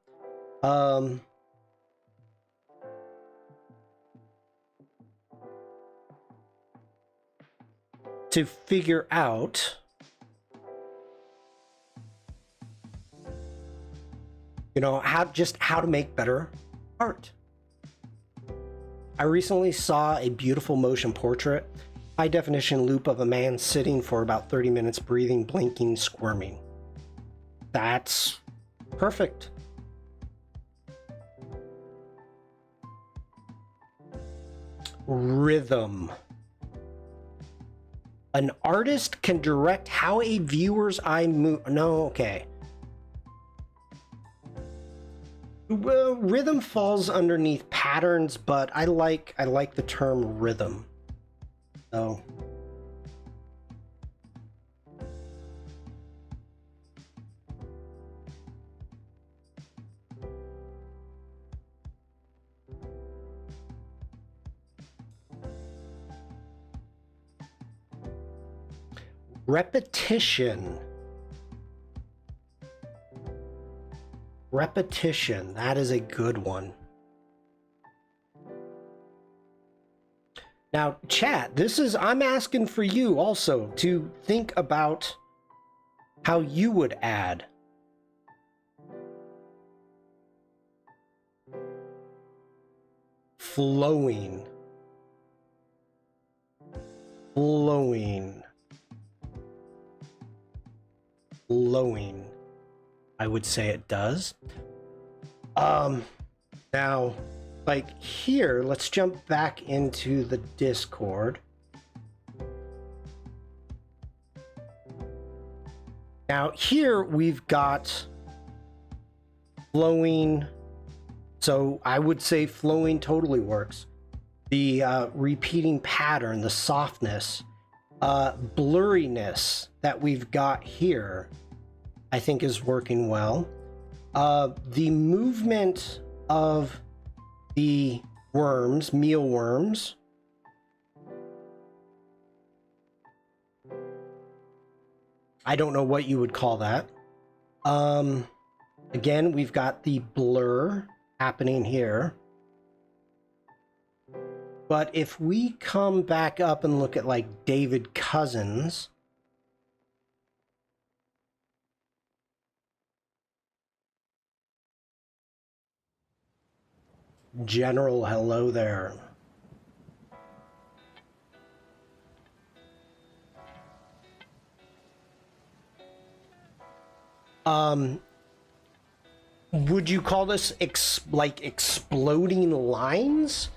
To figure out how to make better art. I recently saw a beautiful motion portrait, high definition loop of a man sitting for about 30 minutes, breathing, blinking, squirming. That's perfect. Rhythm. An artist can direct how a viewer's eye move. No, okay. Well, rhythm falls underneath patterns, but I like the term rhythm. So repetition. Repetition, that is a good one. Now, chat, I'm asking for you also to think about how you would add. Flowing. Flowing. Flowing. I would say it does. Now, like here, let's jump back into the Discord. Now here we've got flowing. So I would say flowing totally works. The repeating pattern, the softness, blurriness that we've got here, I think is working well. The movement of the worms, mealworms. I don't know what you would call that. Again, we've got the blur happening here. But if we come back up and look at like David Cousins, General, hello there. Would you call this like exploding lines?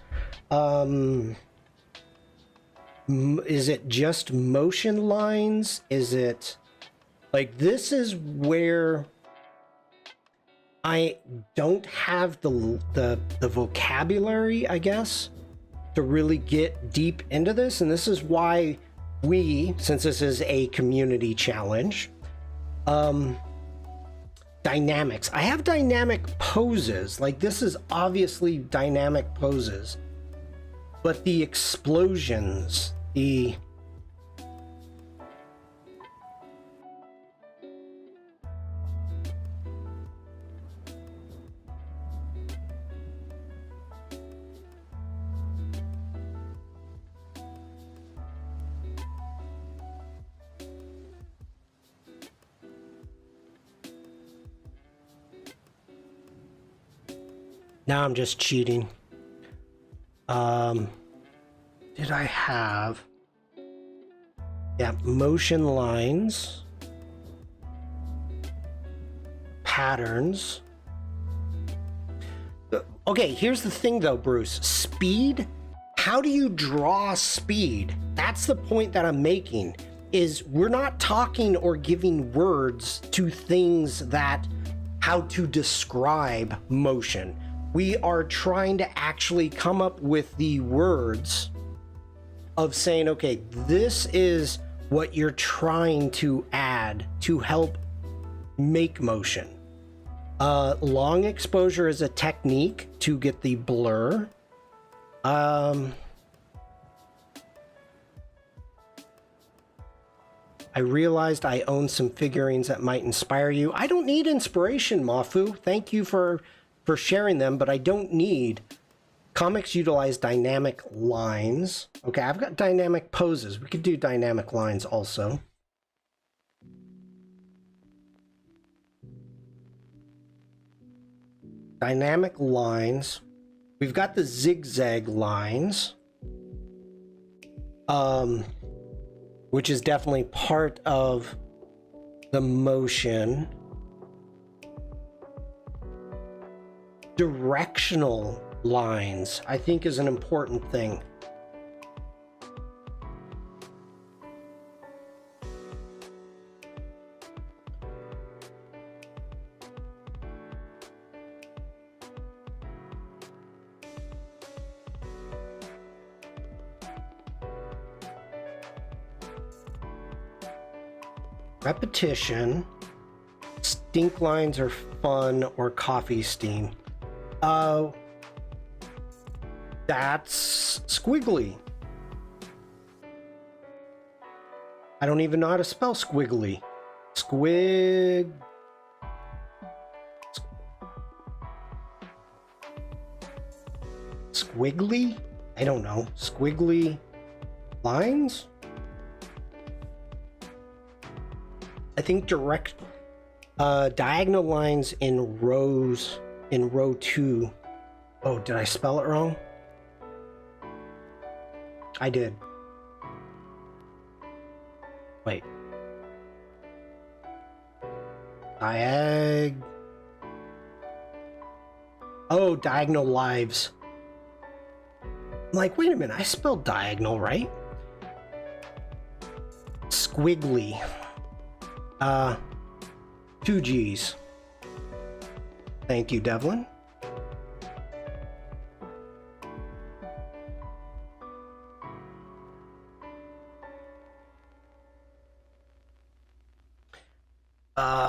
Is it just motion lines? Is it like, this is where I don't have the vocabulary, I guess, to really get deep into this. And this is why since this is a community challenge, dynamics. I have dynamic poses. Like, this is obviously dynamic poses, but the explosions, now I'm just cheating. Did I have? Yeah, motion lines, patterns. Okay, here's the thing though, Bruce. Speed. How do you draw speed? That's the point that I'm making, is we're not talking or giving words to things that how to describe motion. We are trying to actually come up with the words of saying, okay, this is what you're trying to add to help make motion. Long exposure is a technique to get the blur. I realized I own some figurines that might inspire you. I don't need inspiration, Mafu. Thank you for sharing them, but I don't need. Comics utilize dynamic lines. Okay, I've got dynamic poses. We could do dynamic lines also. Dynamic lines. We've got the zigzag lines. Which is definitely part of the motion. Directional lines, I think, is an important thing. Repetition. Stink lines are fun, or coffee steam. That's squiggly. I don't even know how to spell squiggly. Squiggly? I don't know. Squiggly lines? I think diagonal lines in rows, in row 2. Oh, did I spell it wrong? I did. Wait. Oh, diagonal lives. I'm like, wait a minute, I spelled diagonal, right? Squiggly. 2 G's. Thank you, Devlin.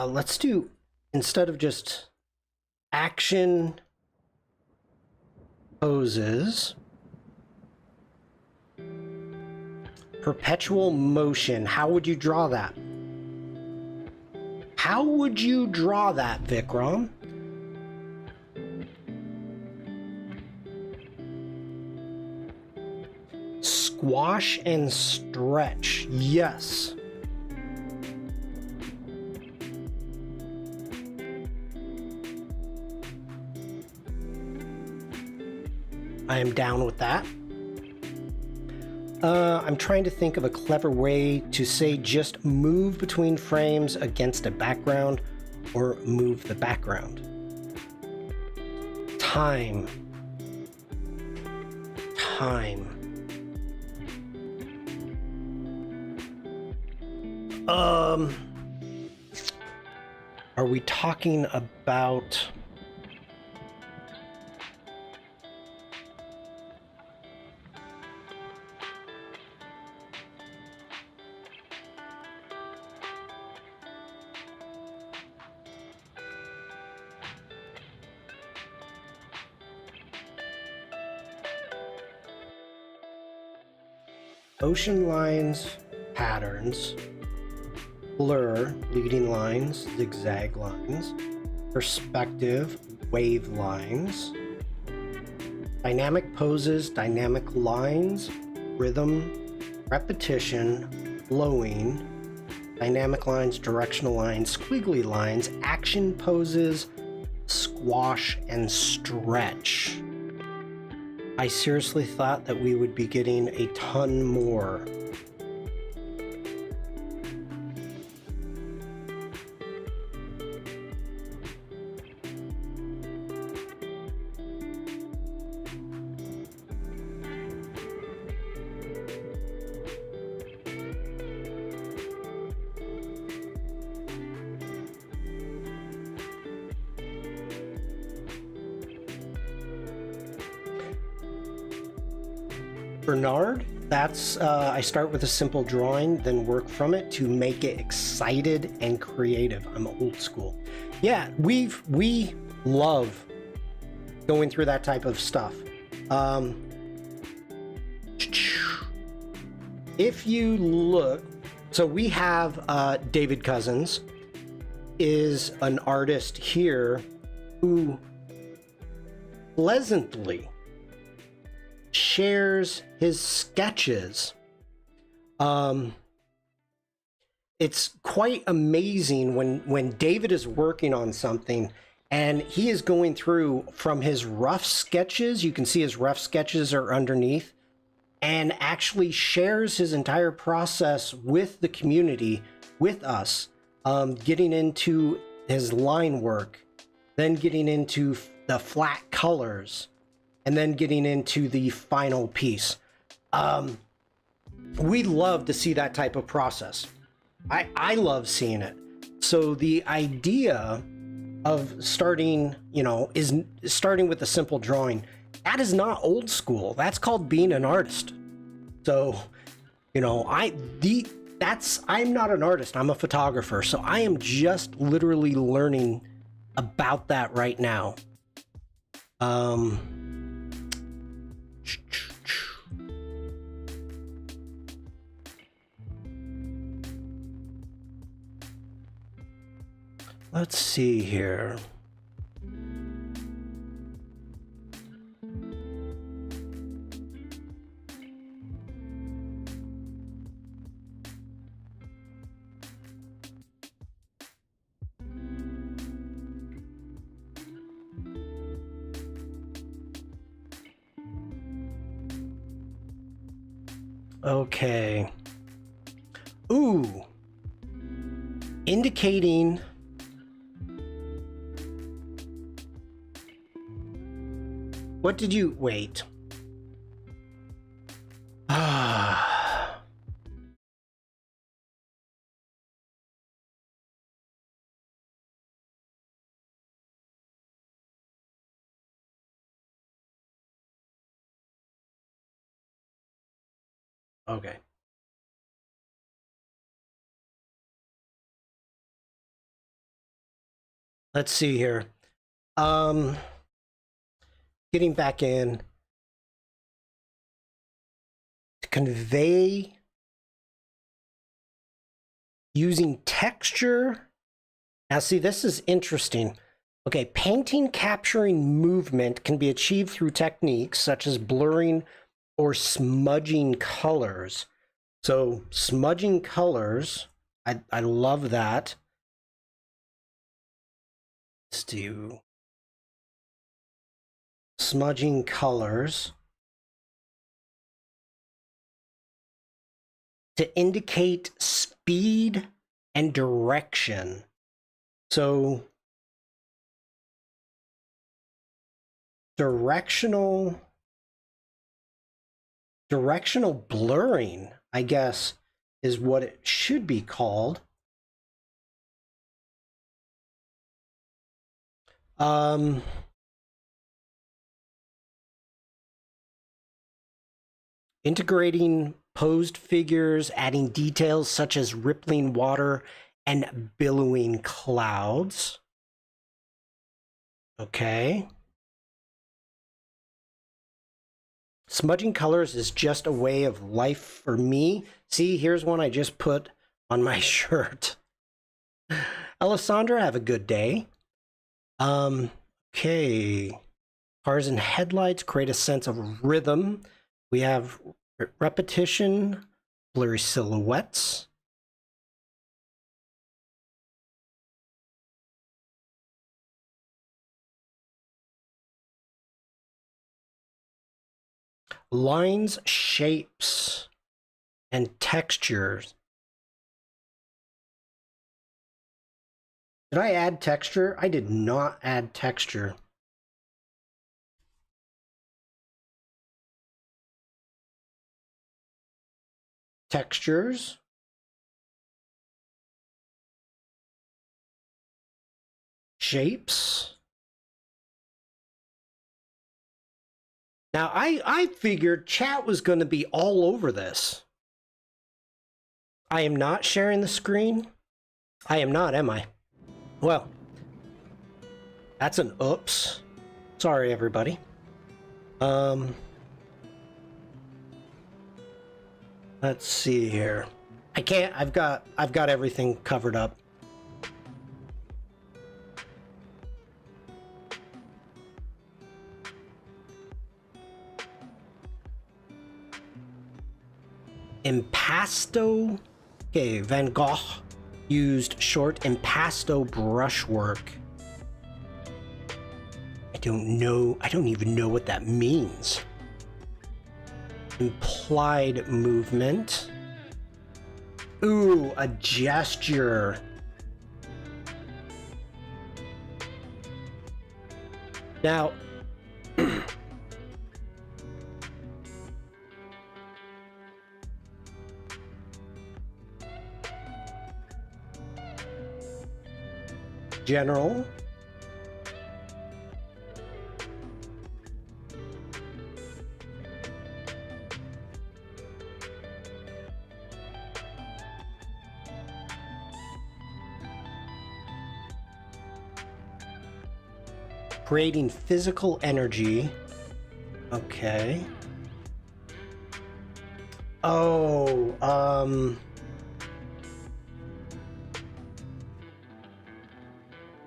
Let's do, instead of just action poses, perpetual motion. How would you draw that? How would you draw that, Vikram? Squash and stretch. Yes. I am down with that. I'm trying to think of a clever way to say just move between frames against a background, or move the background. Time. Are we talking about... Ocean lines, patterns, blur, leading lines, zigzag lines, perspective, wave lines, dynamic poses, dynamic lines, rhythm, repetition, flowing, dynamic lines, directional lines, squiggly lines, action poses, squash, and stretch. I seriously thought that we would be getting a ton more. Bernard, that's I start with a simple drawing, then work from it to make it excited and creative. I'm old school. Yeah, we love going through that type of stuff. If you look, so we have David Cousins is an artist here who pleasantly shares his sketches. It's quite amazing when David is working on something and he is going through from his rough sketches. You can see his rough sketches are underneath, and actually shares his entire process with the community, with us, getting into his line work, then getting into the flat colors, and then getting into the final piece. We love to see that type of process. I love seeing it. So the idea of starting, is starting with a simple drawing. That is not old school. That's called being an artist. So, I'm not an artist. I'm a photographer. So I am just literally learning about that right now. Let's see here. Okay. Ooh. Indicating what did you wait? Ah. Okay. Let's see here. Getting back in to convey using texture. Now, see, this is interesting. Okay, painting capturing movement can be achieved through techniques such as blurring or smudging colors. So, smudging colors, I love that. Let's do smudging colors to indicate speed and direction. So directional blurring, I guess, is what it should be called. Integrating posed figures, adding details such as rippling water and billowing clouds. Okay. Smudging colors is just a way of life for me. See, here's one I just put on my shirt. Alessandra, have a good day. Okay. Cars and headlights create a sense of rhythm. We have repetition, blurry silhouettes. Lines, shapes, and textures. Did I add texture? I did not add texture. Textures. Shapes. Now, I figured chat was going to be all over this. I am not sharing the screen. I am not, am I? Well, that's an oops. Sorry, everybody. Let's see here. I can't. I've got everything covered up. Impasto. Okay, Van Gogh used short impasto brushwork. I don't know. I don't even know what that means. Implied movement. Ooh, a gesture. Now, general. Creating physical energy. Okay. Oh,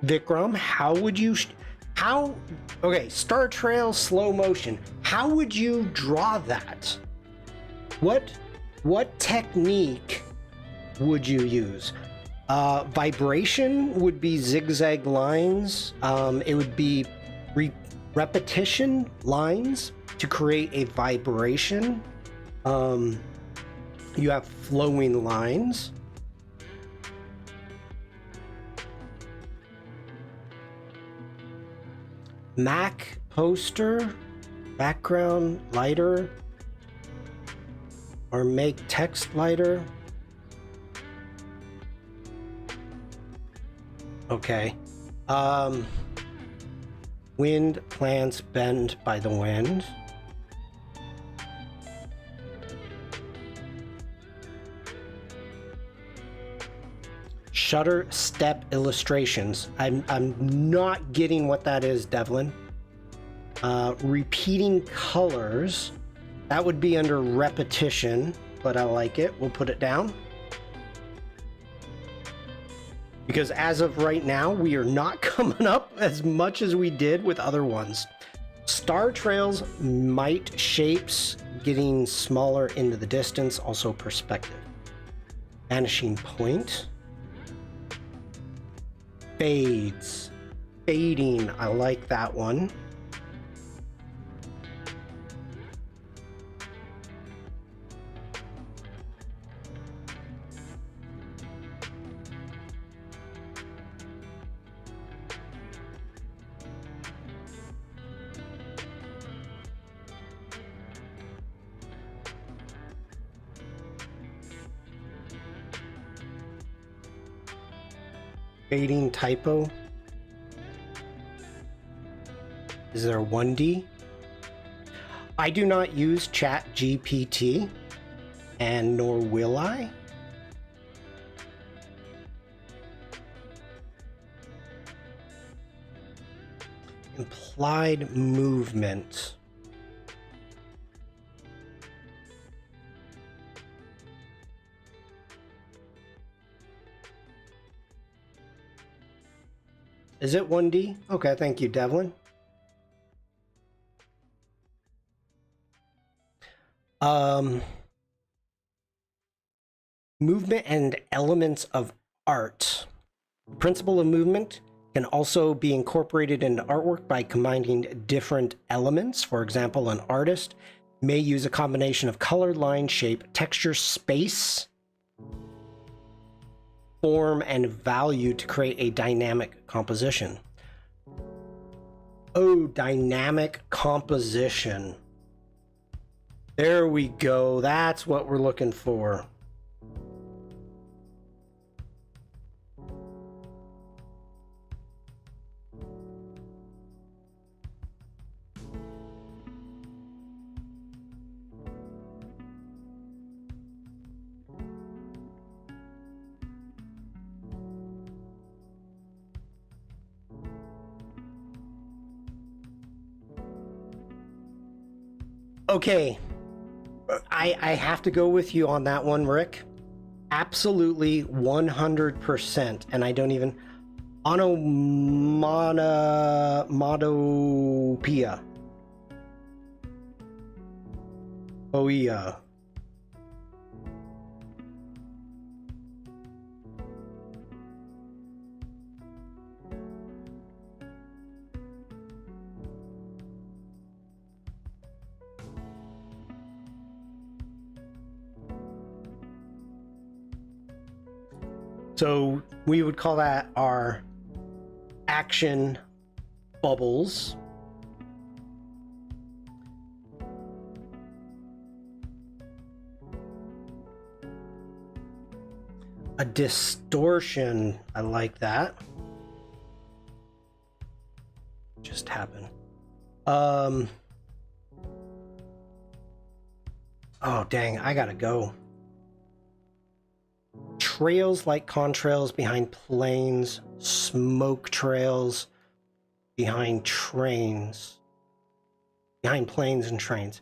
Vikram, how would you, okay, Star Trail slow motion. How would you draw that? What technique would you use? Vibration would be zigzag lines. It would be repetition lines to create a vibration. You have flowing lines. Mac poster, background lighter, or make text lighter. Okay. Wind plants bend by the wind. Shutter step illustrations. I'm not getting what that is, Devlin. Repeating colors. That would be under repetition, but I like it. We'll put it down. Because as of right now, we are not coming up as much as we did with other ones. Star trails, might shapes, getting smaller into the distance, also perspective. Vanishing point. Fades. Fading, I like that one. Fading typo. Is there 1D? I do not use Chat GPT, and nor will I. Implied movement. Is it 1D? Okay, thank you, Devlin. Movement and elements of art. The principle of movement can also be incorporated into artwork by combining different elements. For example, an artist may use a combination of color, line, shape, texture, space, form, and value to create a dynamic composition. Oh, dynamic composition. There we go. That's what we're looking for. Okay, I have to go with you on that one, Rick. Absolutely 100%. And I don't even onomatopoeia. Oia. So we would call that our action bubbles. A distortion, I like that. Just happened. Oh dang, I gotta go. Trails like contrails behind planes, smoke trails behind trains, behind planes and trains.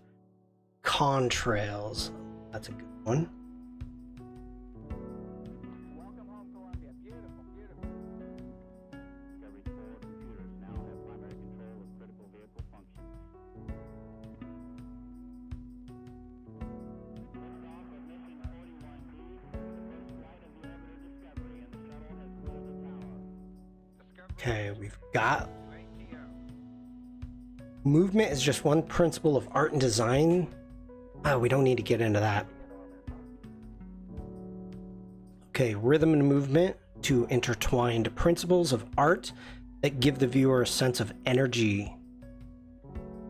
Contrails, that's a good one. Welcome home, Columbia. Beautiful, beautiful. Discovery 4 computers now have primary control of critical vehicle functions. Liftoff of mission 41B, first flight of the orbiter Discovery, and the shuttle has cleared the tower. Okay, we've got movement is just one principle of art and design. Oh, we don't need to get into that. Okay, rhythm and movement, two intertwined principles of art that give the viewer a sense of energy.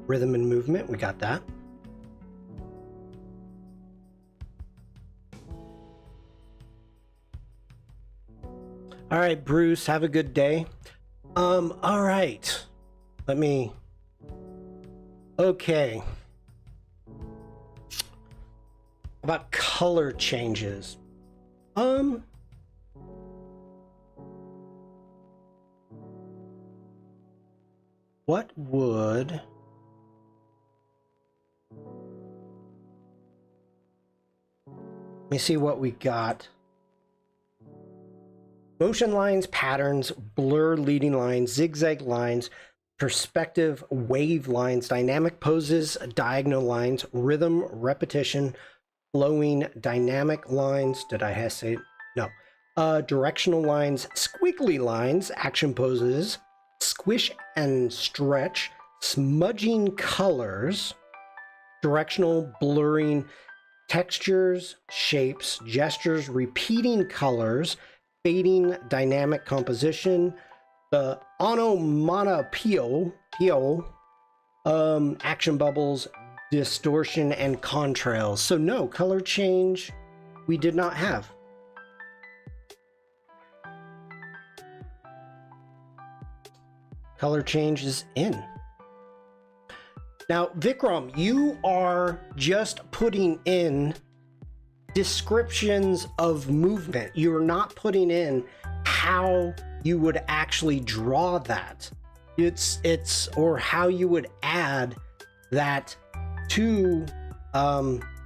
Rhythm and movement, we got that. All right, Bruce, have a good day. All right. Let me. Okay. About color changes. What would let me see what we got. Motion lines, patterns, blur leading lines, zigzag lines, perspective, wave lines, dynamic poses, diagonal lines, rhythm, repetition, flowing, dynamic lines. Did I say no? Directional lines, squiggly lines, action poses, squish and stretch, smudging colors, directional, blurring, textures, shapes, gestures, repeating colors, fading, dynamic composition, the onomatopoeia, action bubbles, distortion, and contrails. So no, color change we did not have. Color change is in. Now, Vikram, you are just putting in descriptions of movement. You're not putting in how you would actually draw that. It's or how you would add that to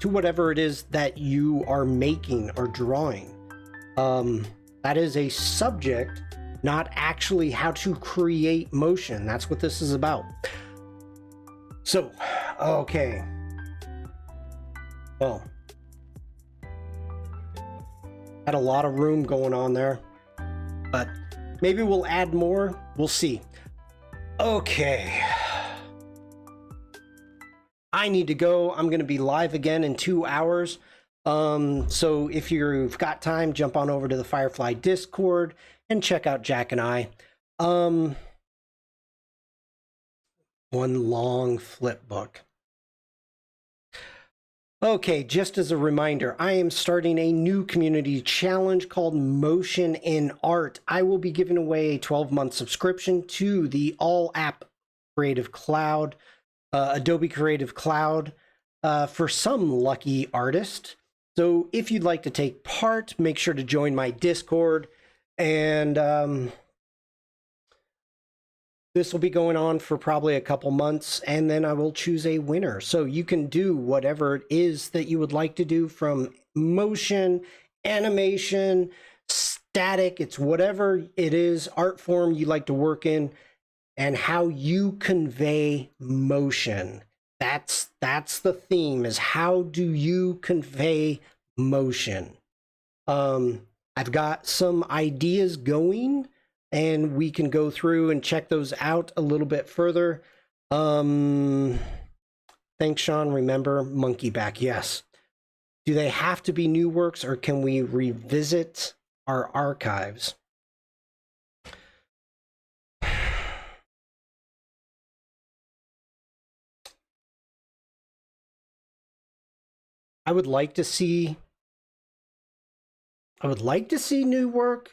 whatever it is that you are making or drawing. That is a subject, not actually how to create motion. That's what this is about. So, okay. Well, had a lot of room going on there, but maybe we'll add more. We'll see. Okay. I need to go. I'm going to be live again in 2 hours. So if you've got time, jump on over to the Firefly Discord and check out Jack and I. One long flip book. Okay, just as a reminder, I am starting a new community challenge called Motion in Art. I will be giving away a 12-month subscription to the all-app Creative Cloud, Adobe Creative Cloud, for some lucky artist. So if you'd like to take part, make sure to join my Discord. And this will be going on for probably a couple months, and then I will choose a winner. So you can do whatever it is that you would like to do, from motion, animation, static. It's whatever it is, art form you like to work in, and how you convey motion. That's the theme, is how do you convey motion? I've got some ideas going, and we can go through and check those out a little bit further. Thanks, Shawn. Remember monkey back. Yes. Do they have to be new works, or can we revisit our archives? I would like to see new work.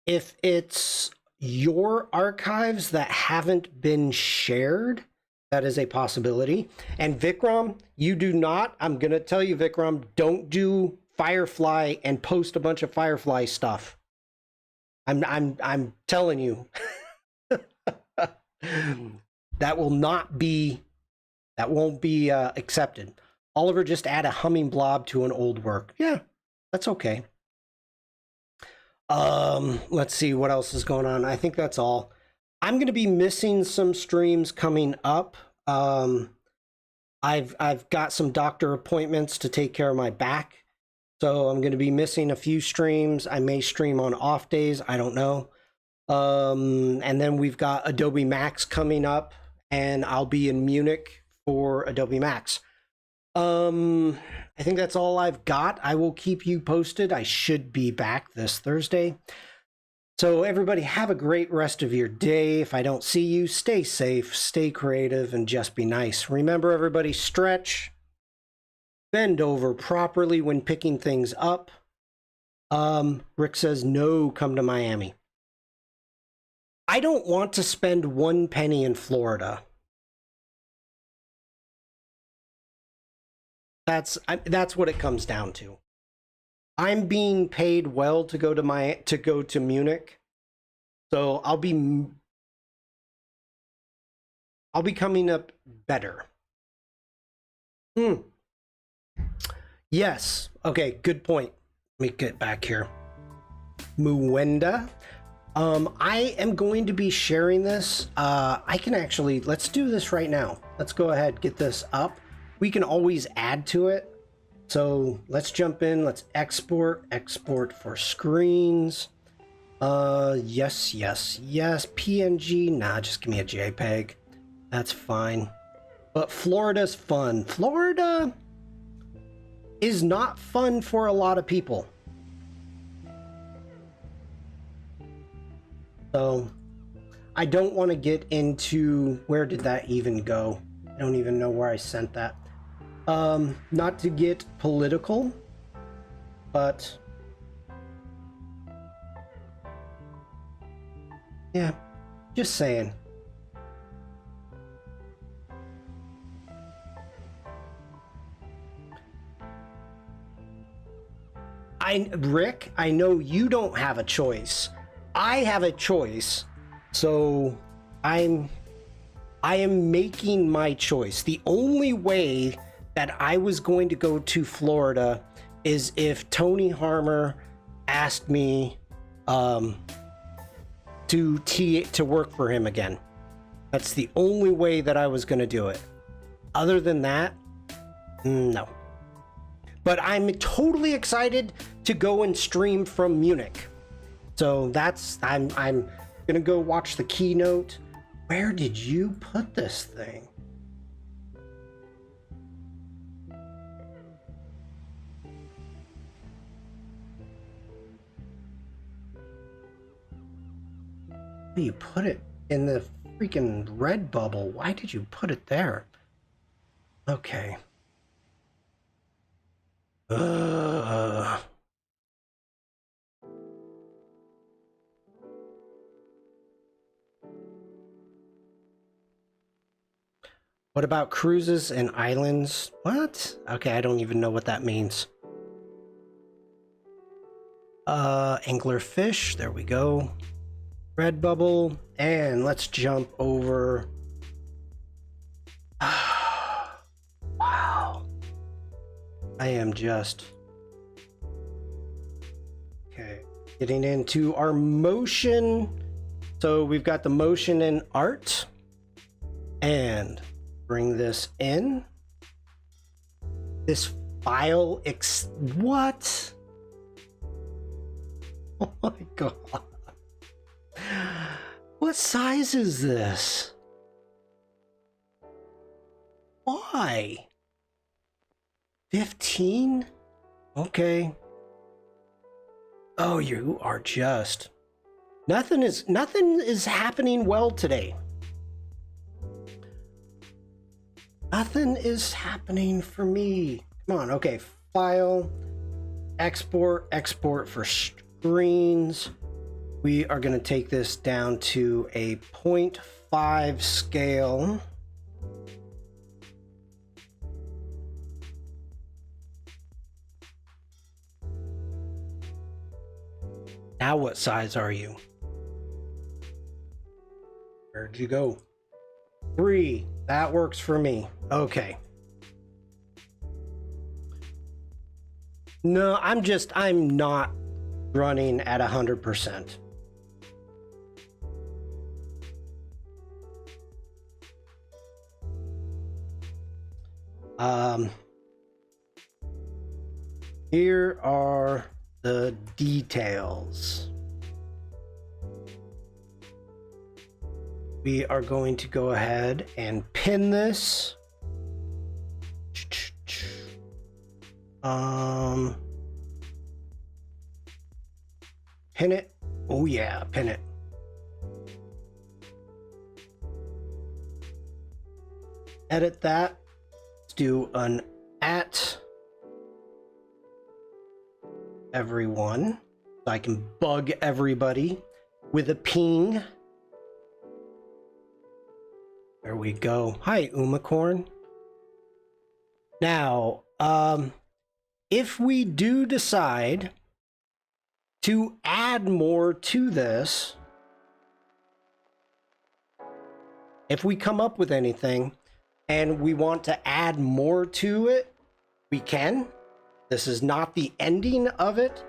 If it's your archives that haven't been shared, that is a possibility. And Vikram, you do not, I'm going to tell you, Vikram, don't do Firefly and post a bunch of Firefly stuff. I'm telling you. That won't be accepted. Oliver, just add a humming blob to an old work. Yeah, that's okay. Let's see what else is going on. I think that's all. I'm going to be missing some streams coming up. I've got some doctor appointments to take care of my back, so I'm going to be missing a few streams. I may stream on off days. I don't know. And then we've got Adobe Max coming up, and I'll be in Munich for Adobe Max. I think that's all I've got. I will keep you posted. I should be back this Thursday. So everybody, have a great rest of your day. If I don't see you, stay safe, stay creative, and just be nice. Remember, everybody, stretch, bend over properly when picking things up. Rick says, no, come to Miami. I don't want to spend 1 penny in Florida. That's what it comes down to. I'm being paid well to go to Munich, so I'll be coming up better. Yes. Okay. Good point. Let me get back here. Muwenda. I am going to be sharing this. I can actually, let's do this right now. Let's go ahead, get this up. We can always add to it. So let's jump in. Let's export for screens. Yes. PNG. Nah, just give me a JPEG. That's fine. But Florida's fun. Florida is not fun for a lot of people. So I don't want to get into, where did that even go? I don't even know where I sent that. Not to get political, but yeah, just saying. Rick, I know you don't have a choice. I have a choice, so I am making my choice. The only way that I was going to go to Florida is if Tony Harmer asked me to work for him again. That's the only way that I was going to do it. Other than that, no. But I'm totally excited to go and stream from Munich. So I'm gonna go watch the keynote. Where did you put this thing? You put it in the freaking red bubble. Why did you put it there? Okay. What about cruises and islands? What? Okay, I don't even know what that means. Anglerfish, there we go. Redbubble, and let's jump over. Wow. I am just... Okay, getting into our motion. So we've got the motion and art. And bring this in. This file what? Oh my god. What size is this? Why? 15? Okay. Oh, you are just... Nothing is happening well today. Nothing is happening for me. Come on, okay. File, export for screens. We are going to take this down to a 0.5 scale. Now what size are you? Where'd you go? 3. That works for me. Okay. No, I'm not running at 100%. Here are the details. We are going to go ahead and pin this. Pin it. Oh yeah, pin it. Edit that. Let's do an @ everyone. So I can bug everybody with a ping. There we go. Hi, Umacorn. Now, if we do decide to add more to this, if we come up with anything and we want to add more to it, we can. This is not the ending of it,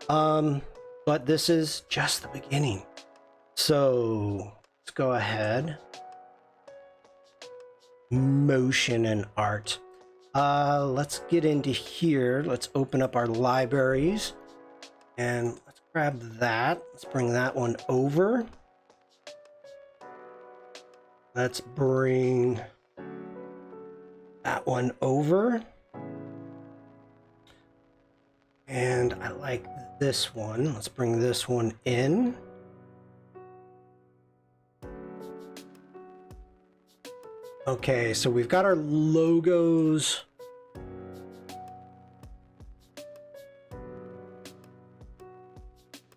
but this is just the beginning. So let's go ahead. Motion and art. Let's get into here. Let's open up our libraries and let's grab that. Let's bring that one over. Let's bring that one over. And I like this one. Let's bring this one in. Okay, so we've got our logos.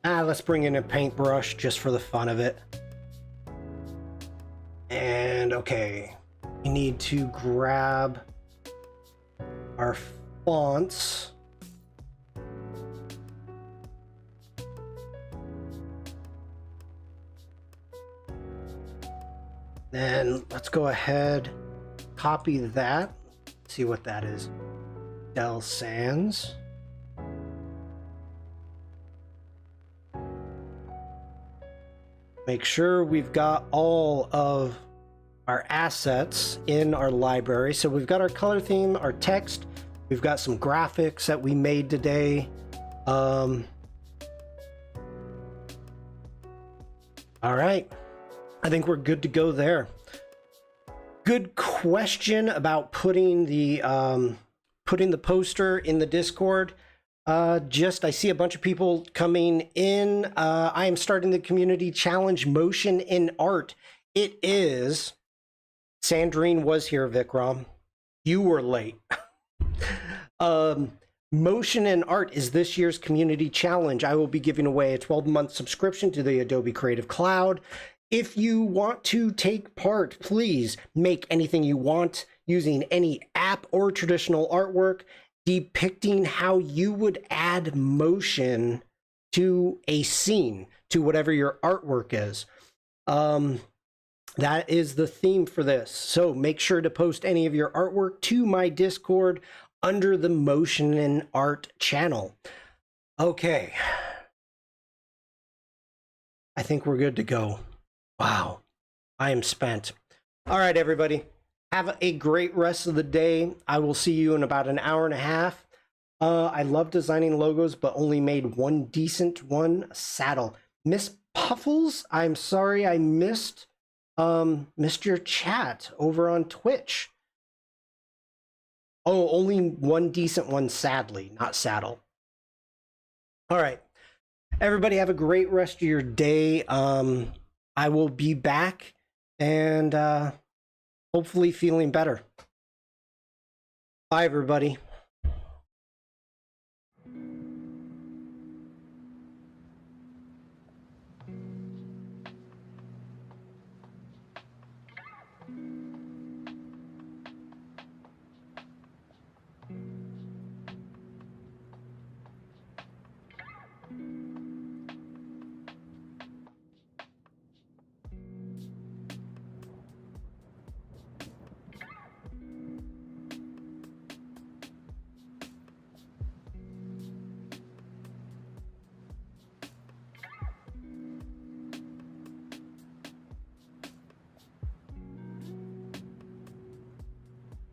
Let's bring in a paintbrush just for the fun of it. And okay, we need to grab our fonts. Then let's go ahead, copy that, see what that is. Del Sans. Make sure we've got all of our assets in our library. So we've got our color theme, our text, we've got some graphics that we made today. All right. I think we're good to go there. Good question about putting the poster in the Discord. I see a bunch of people coming in. I am starting the community challenge Motion in Art. It is... Sandrine was here, Vikram. You were late. Motion in Art is this year's community challenge. I will be giving away a 12-month subscription to the Adobe Creative Cloud. If you want to take part, please make anything you want using any app or traditional artwork depicting how you would add motion to a scene, to whatever your artwork is. That is the theme for this. So make sure to post any of your artwork to my Discord under the Motion and Art channel. Okay. I think we're good to go. Wow. I am spent. All right, everybody. Have a great rest of the day. I will see you in about an hour and a half. I love designing logos, but only made one decent one, saddle. Miss Puffles, I'm sorry I missed your chat over on Twitch. Oh, only one decent one, sadly, not saddle. All right. Everybody have a great rest of your day. I will be back and hopefully feeling better. Bye, everybody.